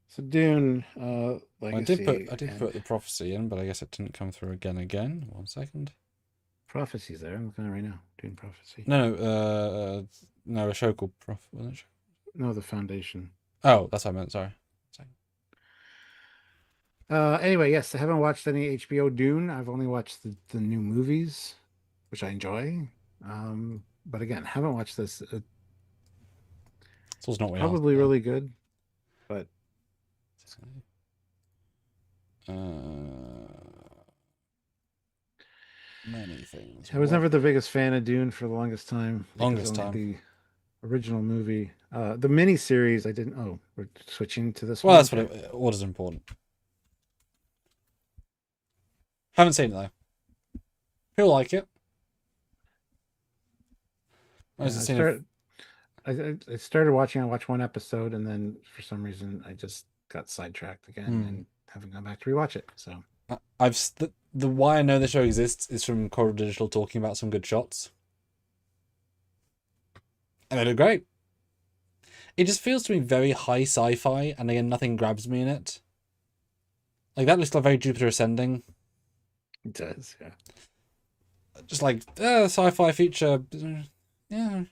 A: So Dune, Legacy.
B: I did put the prophecy in, but I guess it didn't come through again. 1 second.
A: Prophecy's there. I'm looking at it right now. Dune Prophecy.
B: No, a show called Prophecy.
A: No, the Foundation.
B: Oh, that's what I meant. Sorry.
A: Anyway, yes, I haven't watched any HBO Dune. I've only watched the new movies, which I enjoy. But again, haven't watched this.
B: So it's not
A: probably really good, but
B: many things.
A: I was never the biggest fan of Dune for the longest time. The original movie, the mini series. I didn't. Oh, we're switching to this.
B: Well, that's what is important. Haven't seen it though. People like it.
A: I started watching. I watched one episode, and then for some reason, I just got sidetracked again and haven't gone back to rewatch it. So
B: the why I know the show exists is from Corridor Digital talking about some good shots, and they look great. It just feels to me very high sci-fi, and again, nothing grabs me in it. Like that looks like very Jupiter Ascending.
A: It does, yeah.
B: Just like sci-fi feature, yeah.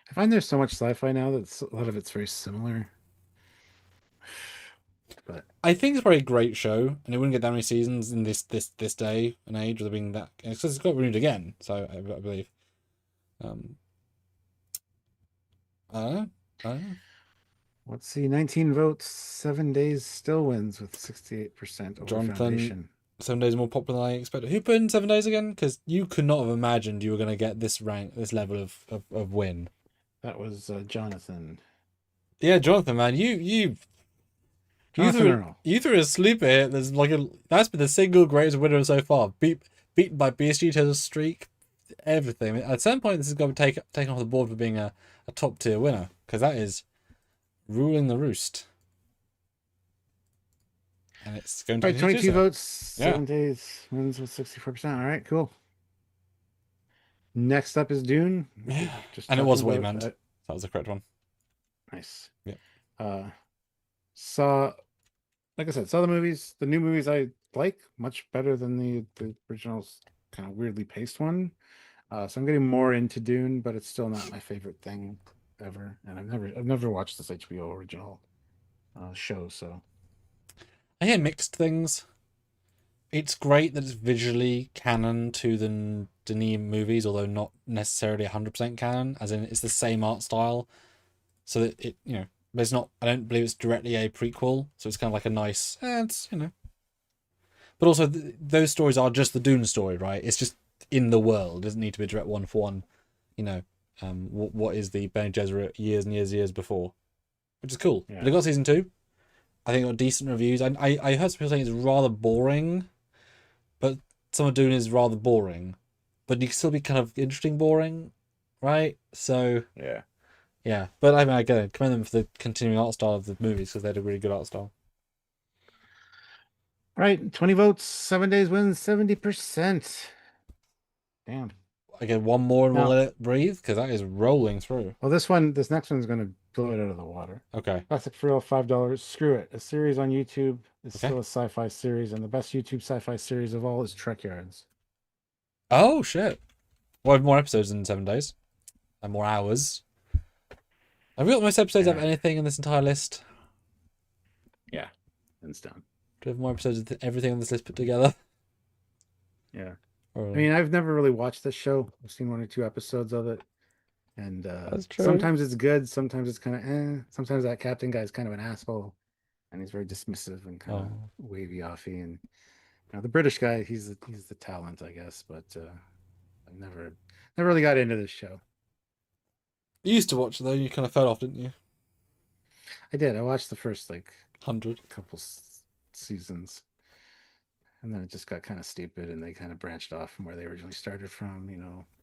A: I find there's so much sci-fi now that a lot of it's very similar. But
B: I think it's probably a great show, and it wouldn't get that many seasons in this day and age with it being that. It's got renewed again, so I believe. I don't know.
A: Let's see, 19 votes, 7 days still wins with 68% over
B: Jonathan,
A: Foundation.
B: 7 days more popular than I expected. Who put in 7 days again? Because you could not have imagined you were going to get this level of win.
A: That was Jonathan.
B: Yeah, Jonathan, man, you threw a sleeper hit. That's been the single greatest winner so far. Beaten by BSG Total Streak, everything. At some point, this is going to be taken off the board for being a top tier winner, because that is ruling the roost. And it's going to
A: 22 votes, 7 days, wins with 64%. All right, cool. Next up is Dune.
B: Yeah, and it was what you meant. That was the correct one.
A: Nice.
B: Yeah.
A: Like I said, saw the movies. The new movies I like much better than the original kind of weirdly paced one. So I'm getting more into Dune, but it's still not my favorite thing ever. And I've never watched this HBO original show, so
B: I hear mixed things. It's great that it's visually canon to the Denis movies, although not necessarily 100% canon, as in it's the same art style. So that it, but it's not, I don't believe it's directly a prequel, so it's kind of like a nice, it's, But also, those stories are just the Dune story, right? It's just in the world. It doesn't need to be a direct one-for-one, what is the Bene Gesserit years and years before. which is cool.
A: Yeah.
B: But it got season 2. I think it got decent reviews. I heard some people saying it's rather boring, but some are doing it is rather boring, but you can still be kind of interesting boring, right? So
A: Yeah.
B: yeah, but I mean, I get it. Commend them for the continuing art style of the movies because they had a really good art style.
A: Right. 20 votes, 7 days wins 70%. Damn.
B: Again, one more and we'll
A: Now,
B: let it breathe because that is rolling through.
A: well, this next one's going to blow it out of the water.
B: Okay.
A: Classic for real, $5. Screw it. A series on YouTube is
B: Okay.
A: still a sci-fi series, and the best YouTube sci-fi series of all is Trekyards.
B: Oh shit! We'll have more episodes in 7 days, and more hours. Have we got the most episodes of anything in this entire list?
A: Yeah, hands down.
B: Do we have more episodes of everything on this list put together?
A: Yeah.
B: Or...
A: I mean, I've never really watched this show. I've seen 1 or 2 episodes of it. And
B: That's true.
A: sometimes it's good, sometimes it's kind of sometimes that captain guy is kind of an asshole and he's very dismissive and kind of wavy offy. And the British guy, he's the talent, I guess, but I never really got into this show.
B: You used to watch it though, you kind of fell off, didn't you?
A: I did. I watched the first
B: 100
A: couple seasons, and then it just got kind of stupid, and they kind of branched off from where they originally started from,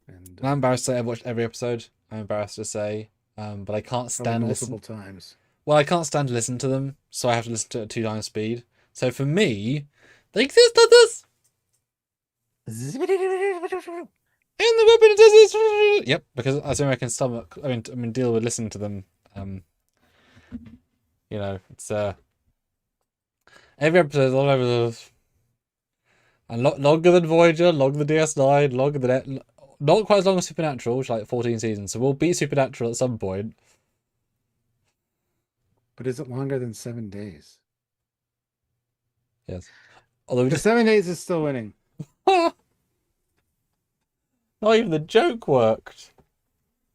A: And
B: I'm embarrassed to say I've watched every episode. I'm embarrassed to say, but I can't stand
A: multiple times.
B: Well, I can't stand to listen to them, so I have to listen to it at 2 times speed. So for me, they exist at this. In the weapon exists. Yep, because I think I can stomach. I mean, deal with listening to them. It's every episode all over the. And longer than Voyager, longer than DS9, longer than not quite as long as Supernatural, which is like 14 seasons. So we'll beat Supernatural at some point.
A: But is it longer than 7 days?
B: Yes. Although
A: the 7 days is still winning.
B: Not even the joke worked.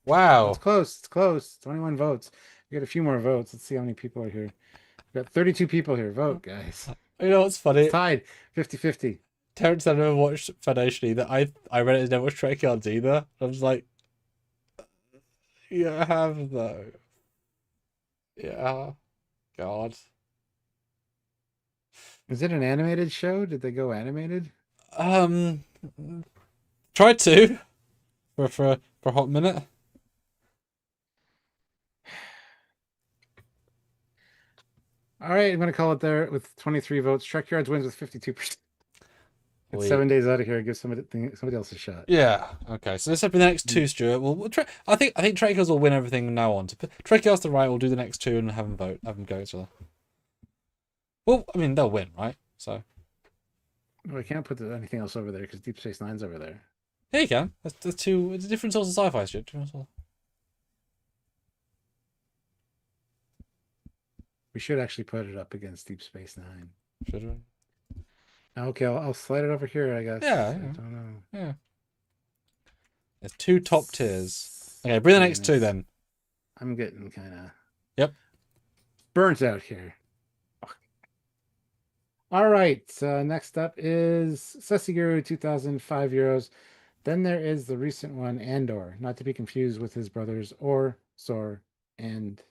B: Wow.
A: It's close. It's close. 21 votes. We got a few more votes. Let's see how many people are here. We got 32 people here. Vote, guys.
B: You know what's funny?
A: It's tied. 50-50.
B: Terrence said I never watched Foundation either. I read it as never watched Trekyards either. I was like, you have though. Yeah. God.
A: Is it an animated show? Did they go animated?
B: Tried to for a hot minute.
A: All right, I'm gonna call it there with 23 votes. Trekyards wins with 52%. It's 7 days out of here. Give somebody else a shot.
B: Yeah. Okay. So let's open the next 2, Stuart. I think Trekyards will win everything from now on. Trekyards the right. We'll do the next 2 and have them vote. Have them go each other. Well, I mean they'll win, right? So.
A: Well, I can't put anything else over there because Deep Space Nine's over there.
B: Yeah, you can. That's 2. It's a different source of sci-fi, Stuart.
A: We should actually put it up against Deep Space Nine.
B: Should we?
A: Okay, I'll slide it over here, I guess.
B: Yeah.
A: I don't know.
B: Yeah. There's 2 top tiers. Okay, bring the next 2 then.
A: I'm getting kind of.
B: Yep.
A: Burnt out here. All right. Next up is Sesiguru, 2005 euros. Then there is the recent one, Andor, not to be confused with his brothers Or, Sor, and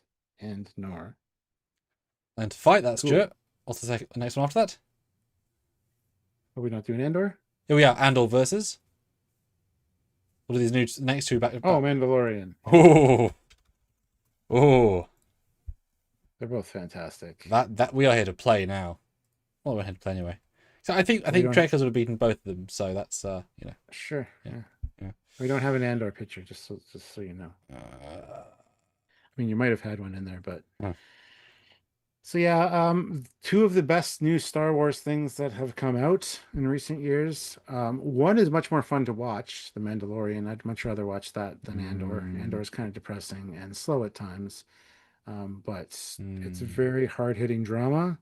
A: Nor.
B: And to fight that, Stuart. What's the next one after that?
A: Are we not doing Andor?
B: Here we are, Andor versus. What are these next 2 back?
A: Oh, Mandalorian.
B: Oh.
A: They're both fantastic.
B: That we are here to play now. Well, we're here to play anyway. So I think Trekkers would have beaten both of them. So that's
A: Sure.
B: Yeah.
A: We don't have an Andor picture, just so you know. I mean, you might have had one in there, but. So yeah, 2 of the best new Star Wars things that have come out in recent years. One is much more fun to watch, The Mandalorian. I'd much rather watch that than Andor. Andor is kind of depressing and slow at times, but it's a very hard-hitting drama.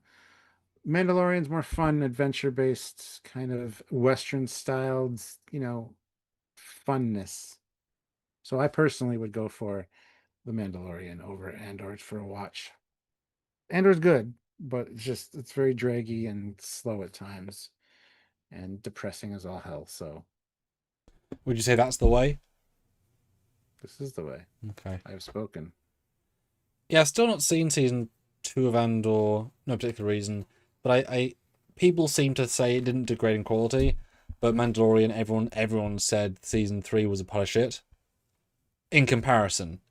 A: Mandalorian's more fun, adventure-based, kind of Western-styled, funness. So I personally would go for The Mandalorian over Andor for a watch. Andor's good, but it's very draggy and slow at times and depressing as all hell. So
B: would you say that's the way?
A: This is the way.
B: Okay.
A: I have spoken.
B: Yeah, I've still not seen season 2 of Andor, no particular reason. But I people seem to say it didn't degrade in quality, but Mandalorian, everyone said season 3 was a pile of shit. In comparison,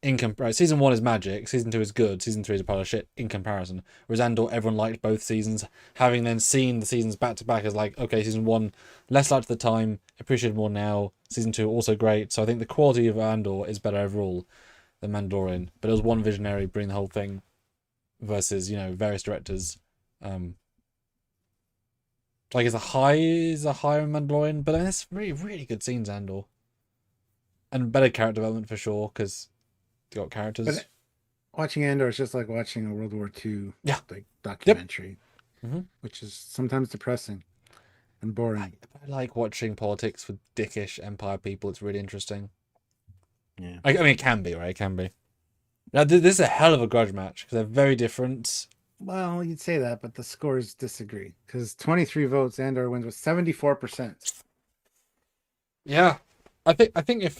B: season 1 is magic, season 2 is good, season 3 is a pile of shit in comparison. Whereas Andor, everyone liked both seasons. Having then seen the seasons back to back, is like, okay, season 1 less liked at the time, appreciated more now. Season 2 also great. So I think the quality of Andor is better overall than Mandalorian. But it was one visionary bringing the whole thing versus, various directors. Like it's a higher in Mandalorian, but there's really, really good scenes Andor. And better character development for sure, because you got characters.
A: But watching Andor is just like watching a World War II
B: Yeah.
A: like documentary,
B: Mm-hmm.
A: which is sometimes depressing and boring.
B: I like watching politics with dickish Empire people. It's really interesting.
A: Yeah.
B: I mean, it can be, right? It can be. Now, this is a hell of a grudge match because they're very different.
A: Well, you'd say that, but the scores disagree because 23 votes, Andor wins with 74%.
B: Yeah, I think if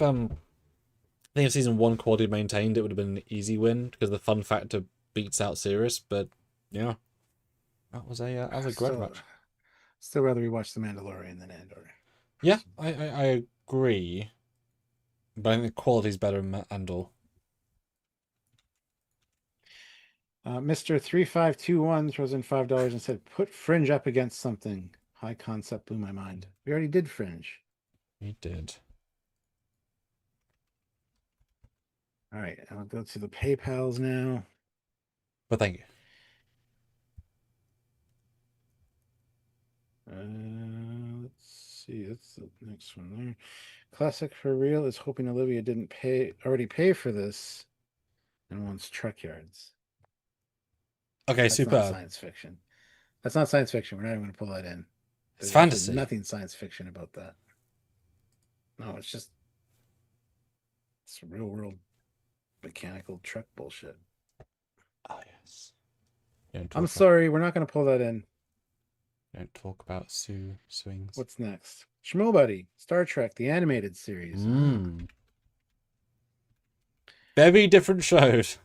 B: season 1 quality maintained, it would have been an easy win because the fun factor beats out Sirius. But yeah, that was a grudge match.
A: Still rather rewatch The Mandalorian than Andor.
B: Yeah, I agree, but I think the quality is better in Andor.
A: Mr. 3521 throws in $5 and said, "Put Fringe up against something." High concept blew my mind. We already did Fringe.
B: We did.
A: All right, I'll go to the PayPals now.
B: But thank you.
A: Let's see. That's the next one there. Classic for real is hoping Olivia didn't already pay for this and wants Trekyards.
B: Okay,
A: That's
B: super.
A: not science fiction. That's not science fiction. We're not even going to pull that in.
B: It's fantasy.
A: Nothing science fiction about that. No, it's real world mechanical truck bullshit.
B: Oh yes.
A: I'm sorry, we're not going to pull that in.
B: Don't talk about swings.
A: What's next? Schmo Buddy, Star Trek, the animated series.
B: Very different shows.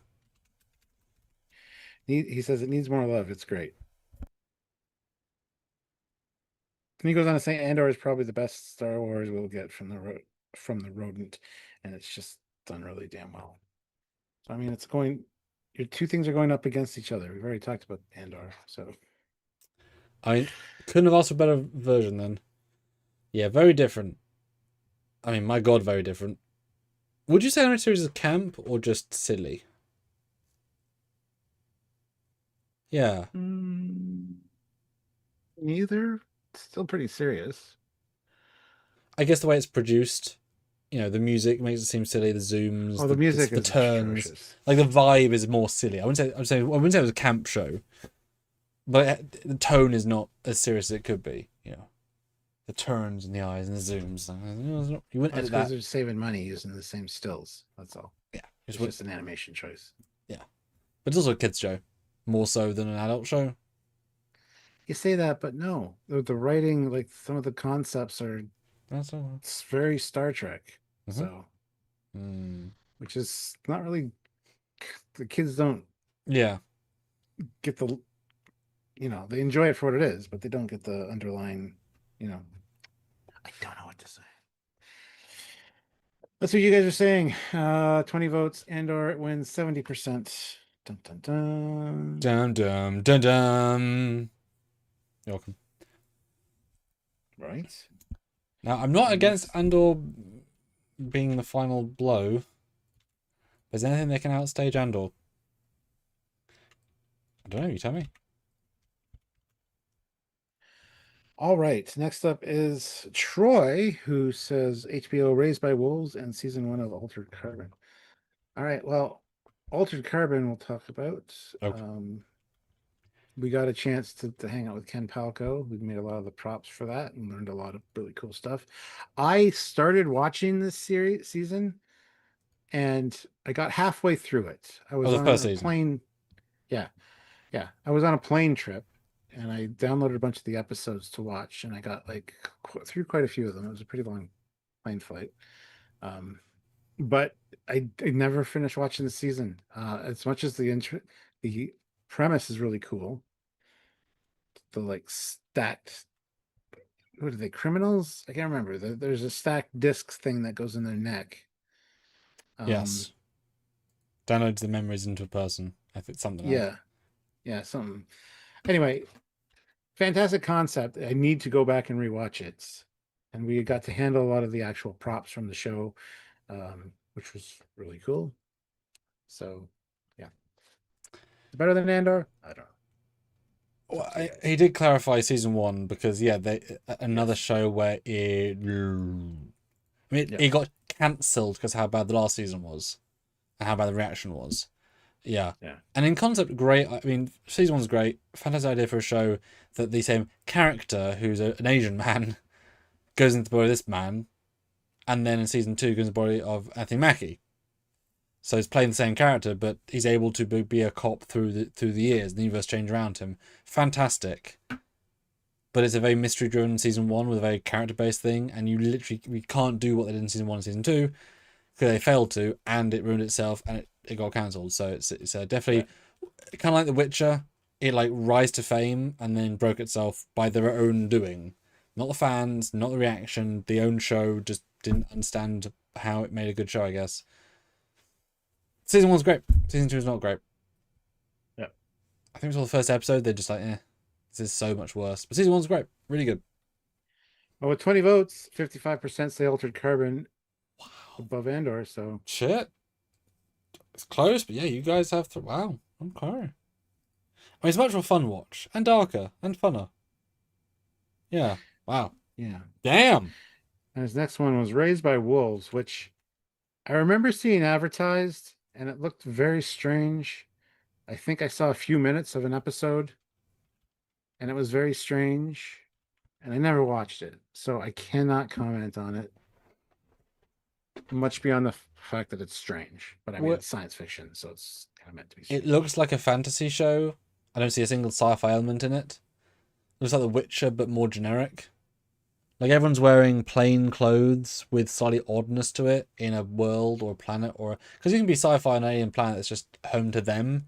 A: He says it needs more love. It's great. And he goes on to say Andor is probably the best Star Wars we'll get from the rodent, and it's just done really damn well. So I mean, your two things are going up against each other. We've already talked about Andor, so
B: I couldn't have asked for a better version then. Yeah, very different. I mean, my God, very different. Would you say animated series is camp or just silly? Yeah.
A: Neither. Still pretty serious.
B: I guess the way it's produced, the music makes it seem silly. The zooms,
A: the music,
B: the
A: is
B: turns,
A: atrocious.
B: like the vibe is more silly. I wouldn't say it was a camp show, but the tone is not as serious as it could be. The turns in the eyes and the zooms. You wouldn't edit that.
A: They're saving money using the same stills. That's all.
B: Yeah,
A: it's just an animation choice.
B: Yeah, but it's also a kids show, more so than an adult show.
A: You say that, but no, the writing, like some of the concepts are. It's very Star Trek, so, which is not really. The kids don't.
B: Yeah.
A: Get the. They enjoy it for what it is, but they don't get the underlying. I don't know what to say. That's what you guys are saying. 20 votes, Andor wins 70%. Dun dun dun.
B: Dum dum dum dum. You're welcome.
A: Right.
B: Now, I'm not against Andor being the final blow. Is there anything that can outstage Andor? I don't know, you tell me.
A: All right. Next up is Troy, who says HBO Raised by Wolves and season 1 of Altered Carbon. All right. Well, Altered Carbon we'll talk about.
B: Okay.
A: We got a chance to hang out with Ken Palco. We made a lot of the props for that and learned a lot of really cool stuff. I started watching this season and I got halfway through it. I was on a plane. Yeah. I was on a plane trip and I downloaded a bunch of the episodes to watch and I got through quite a few of them. It was a pretty long plane flight. but I never finished watching the season. As much as the premise is really cool, the like stacked, what are they, criminals? I can't remember. There's a stacked discs thing that goes in their neck. Um,
B: Yes. Downloads the memories into a person. I think something like that.
A: yeah, yeah, something. Anyway, fantastic concept. I need to go back and rewatch it. And we got to handle a lot of the actual props from the show, which was really cool. So, yeah, better than Andor. I don't know. It's
B: Well,
A: up to you guys.
B: he did clarify season one because yeah, another
A: Yes.
B: show where
A: Yep.
B: it got cancelled because how bad the last season was and how bad the reaction was. Yeah.
A: Yeah.
B: And in concept, great. I mean, season one's great. Fantastic idea for a show that the same character, who's an Asian man, goes into the body of this man, and then in season two goes into the body of Anthony Mackie. So he's playing the same character, but he's able to be a cop through the years. The universe changed around him. Fantastic. But it's a very mystery driven season one with a very character based thing, and we can't do what they did in season one and season two because they failed to, and it ruined itself, and it got cancelled. So it's definitely kind of like The Witcher. It like rise to fame and then broke itself by their own doing, not the fans, not the reaction. The own show just didn't understand how it made a good show. I guess season one's great. Season two is not great.
A: Yeah.
B: I think it was all the first episode. They're just like, this is so much worse. But season one's great, really good.
A: Well, with 20 votes, 55% say altered carbon
B: Wow,
A: above Andor. So,
B: shit, it's close, but yeah, you guys have to. Wow, okay. I mean, it's much more fun watch and darker and funner. Yeah, wow,
A: yeah.
B: damn.
A: And his next one was Raised by Wolves, which I remember seeing advertised and it looked very strange. I think I saw a few minutes of an episode and it was very strange and I never watched it. So I cannot comment on it much beyond the fact that it's strange. But I mean,
B: What?
A: it's science fiction, so it's kind of meant to be
B: It
A: strange.
B: looks like a fantasy show. I don't see a single sci-fi element in it. It looks like The Witcher, but more generic. Like everyone's wearing plain clothes with slightly oddness to it in a world or a planet, or because you can be sci-fi on an alien planet that's just home to them.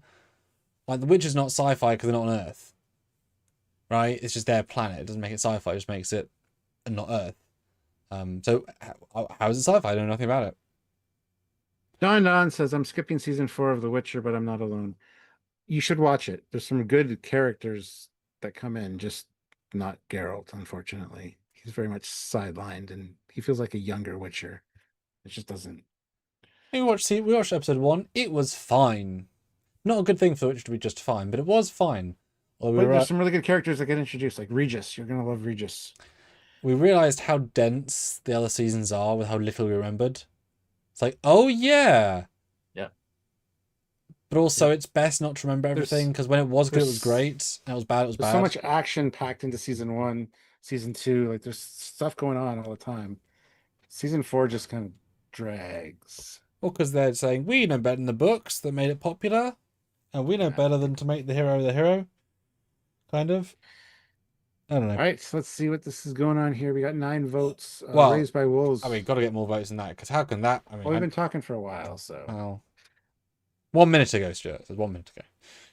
B: Like The Witcher's not sci-fi because they're not on Earth, right? It's just their planet. It doesn't make it sci-fi. It just makes it not Earth. So how is it sci-fi? I know nothing about it.
A: Don says, I'm skipping season 4 of The Witcher, but I'm not alone. You should watch it. There's some good characters that come in, just not Geralt, unfortunately. He's very much sidelined and he feels like a younger Witcher. It just doesn't.
B: We watched episode one. It was fine. Not a good thing for Witcher to be just fine, but it was fine. Well,
A: But there's some really good characters that get introduced, like Regis. You're gonna love Regis.
B: we realized how dense the other seasons are with how little we remembered. It's like, oh yeah.
A: Yeah.
B: But also,
A: Yeah.
B: it's best not to remember everything
A: There's
B: because when it was good, it was
A: there's
B: great. And it was bad, it was
A: there's so
B: bad.
A: much action packed into season 1, season 2. Like there's stuff going on all the time. Season 4 just kind of drags.
B: Well, because they're saying we know better than the books that made it popular, and we know
A: Yeah.
B: better than to make the hero, kind of. I don't know.
A: All right, so let's see what this is going on here. We got 9 votes.
B: Well,
A: Raised by Wolves.
B: I mean, got to get more votes than that because how can that? I mean,
A: Well, we've been talking for a while, so
B: well, 1 minute ago, Stuart. It was 1 minute ago.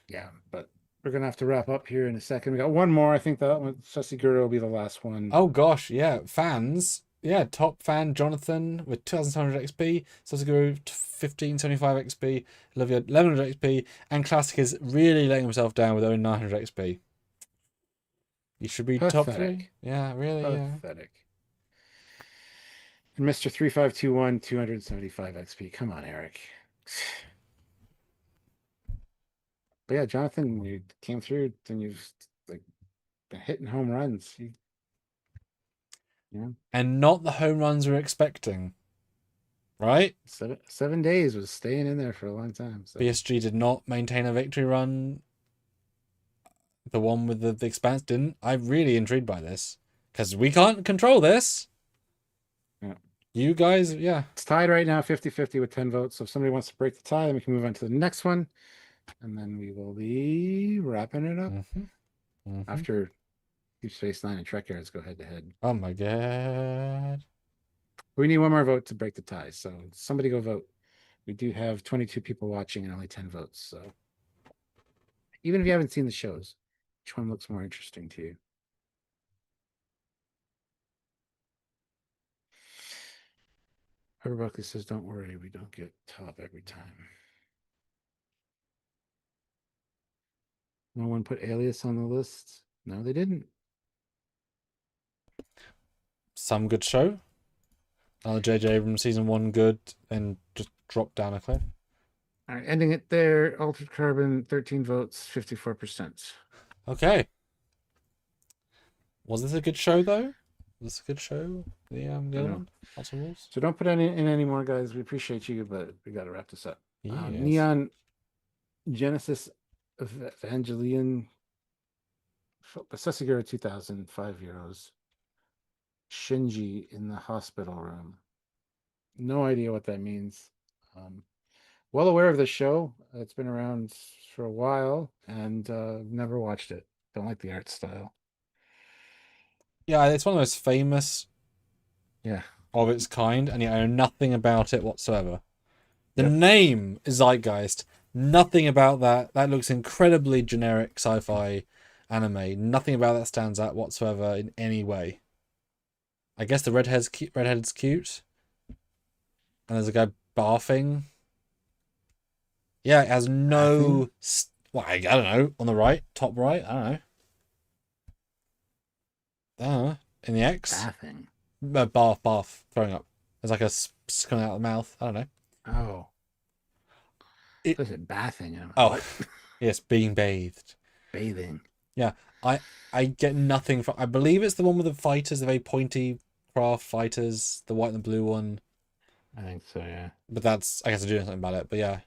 A: yeah. But we're gonna have to wrap up here in a second. We got one more. I think that one, Sasiguro, will be the last one.
B: Oh gosh, yeah, fans. Yeah, top fan Jonathan with 2700 XP, Sasaguru 1575 XP, Olivia 1100 XP, and Classic is really letting himself down with only 900 XP. You should be top three.
A: Pathetic.
B: Yeah, really, yeah.
A: Pathetic. And Mr. 3521, 275 XP. Come on, Eric. But yeah, Jonathan, you came through, and you've like been hitting home runs. Yeah,
B: And not the home runs we're expecting. Right?
A: 7 days was staying in there for a long time. So
B: BSG did not maintain a victory run. The one with the expanse didn't. I'm really intrigued by this. Because we can't control this.
A: yeah.
B: You guys, yeah.
A: It's tied right now, 50-50 with 10 votes. So if somebody wants to break the tie, then we can move on to the next one. And then we will be wrapping it up after Deep Space Nine and Trekyards go head to head.
B: Oh my god.
A: We need one more vote to break the tie. So somebody go vote. We do have 22 people watching and only 10 votes. So even if you haven't seen the shows, which one looks more interesting to you? Buckley says, don't worry, we don't get top every time. No one put Alias on the list. No, they didn't.
B: Some good show. Another J.J. Abrams season 1 good, then just dropped down a cliff.
A: All right, ending it there. Altered Carbon, 13 votes, 54%.
B: Okay. Was this a good show though? Was this a good show? The other one? Lots of rules.
A: So don't put in any more, guys. We appreciate you, but we got to wrap this up.
B: Yes.
A: Neon Genesis Evangelion Sesagura 2000, €5. Shinji in the hospital room. No idea what that means. Well aware of the show. It's been around for a while and never watched it. Don't like the art style.
B: Yeah, it's one of the most famous
A: of
B: its kind, and yet I know nothing about it whatsoever. The name is Zeitgeist. Nothing about that. That looks incredibly generic sci-fi anime. Nothing about that stands out whatsoever in any way. I guess the redhead's cute. And there's a guy barfing. Yeah, it has no... Well, I don't know. On the right? Top right? I don't know. In the X?
A: Bathing.
B: Bath. Throwing up. There's like a coming out of the mouth. I don't know.
A: Oh. Is it bathing?
B: Oh. Yes, being bathed.
A: Bathing.
B: Yeah. I get nothing from... I believe it's the one with the fighters, the very pointy craft fighters. The white and the blue one.
A: I think so, yeah.
B: But that's... I guess I'm doing something about it. But yeah.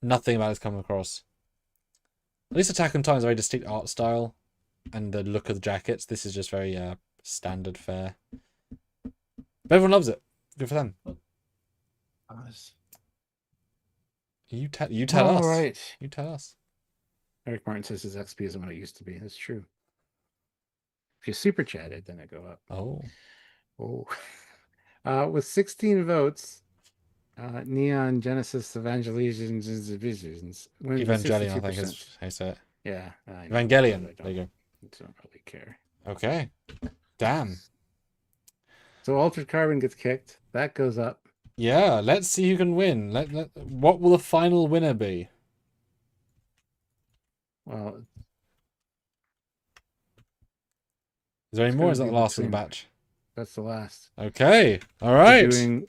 B: Nothing about it's coming across. At least Attack on Titan's a very distinct art style. And the look of the jackets. This is just very standard fare. But everyone loves it. Good for them. You tell us.
A: All right.
B: You tell us.
A: Eric Martin says his XP isn't what it used to be. That's true. If you super chatted, then it go up. Oh. With 16 votes, Neon Genesis Evangelions
B: Evangelion, I think is how you say it.
A: Yeah.
B: Evangelion. There you go.
A: Don't really care.
B: Okay. Damn.
A: So Altered Carbon gets kicked. That goes up.
B: Yeah, let's see who can win. What will the final winner be?
A: Well,
B: is there any more? Is that the last of the batch?
A: That's the last.
B: Okay. All right.
A: We're doing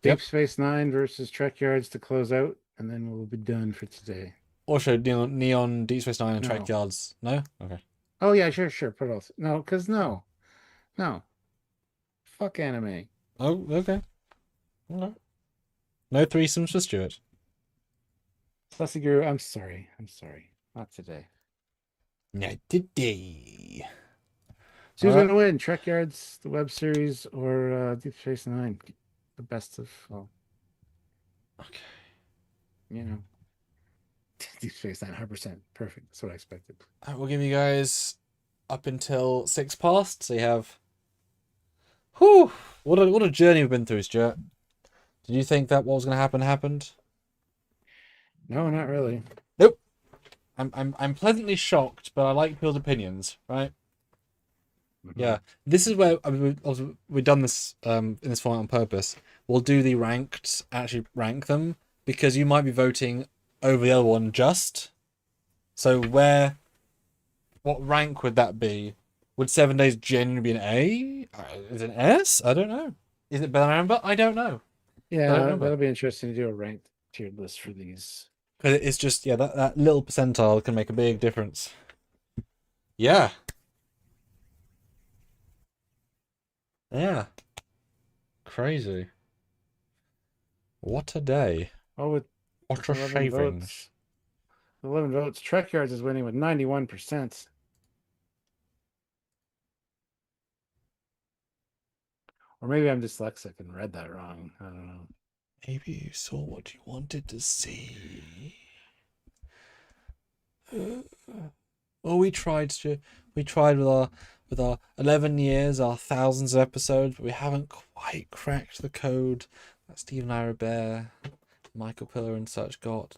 A: Deep Space Nine versus Trekyards to close out, and then we'll be done for today.
B: Also, Neon, Deep Space Nine, and Trekyards. No? Okay.
A: Oh, yeah, sure. Put it all. No, because no. Fuck anime.
B: Oh, okay. No threesomes for Stuart.
A: Sesagura, I'm sorry. Not today.
B: Not today.
A: So who's going to win? Trekyards, the web series, or Deep Space Nine? The best of all.
B: Okay.
A: Deep Space Nine, 100%. Perfect. That's what I expected.
B: We'll give you guys up until 6 past. So you have... Whew! What a journey we've been through, Stuart. Did you think that what was going to happen happened?
A: No, not really.
B: Nope. I'm pleasantly shocked, but I like people's opinions, right? Mm-hmm. Yeah. This is where we've done this in this format on purpose. We'll do the ranked, actually rank them, because you might be voting over the other one just. So what rank would that be? Would 7 Days genuinely be an A? Is it an S? I don't know. Is it better Amber? I don't know.
A: Yeah, that'll be interesting to do a ranked tiered list for these.
B: Because it's just, that little percentile can make a big difference. Yeah. Yeah. Crazy. What a day.
A: Oh, with
B: what a shavings.
A: 11 votes. Trekyards is winning with 91%. Or maybe I'm dyslexic and read that wrong. I don't know.
B: Maybe you saw what you wanted to see. Well, we tried with with our 11 years, our thousands of episodes, but we haven't quite cracked the code that Steve and Ira Bear, Michael Pillar and such got.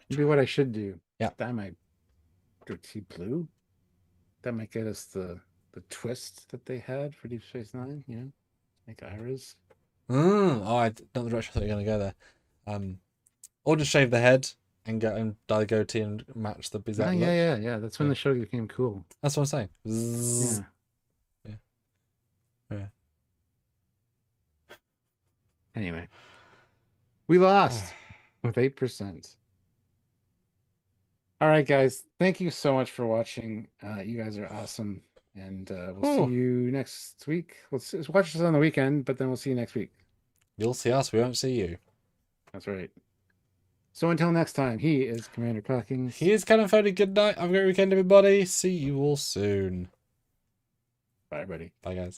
A: Maybe what I should do.
B: Yeah.
A: That might go T Blue. That might get us the twist that they had for Deep Space Nine, you know? Like Ira's.
B: Oh, I not the direction I thought you were gonna go there. Or just shave the head and get him dye the goatee and match the exact
A: Oh,
B: look.
A: yeah. That's when the show became cool.
B: That's what I'm saying. Zzz. Yeah.
A: Anyway, we lost with 8%. All right, guys. Thank you so much for watching. You guys are awesome. And we'll see you next week. Let's watch this on the weekend, but then we'll see you next week.
B: You'll see us. We won't see you.
A: That's right. So until next time, he is Commander Clockings.
B: He is Captain Foley. Good night. Have a great weekend, everybody. See you all soon.
A: Bye, everybody.
B: Bye, guys.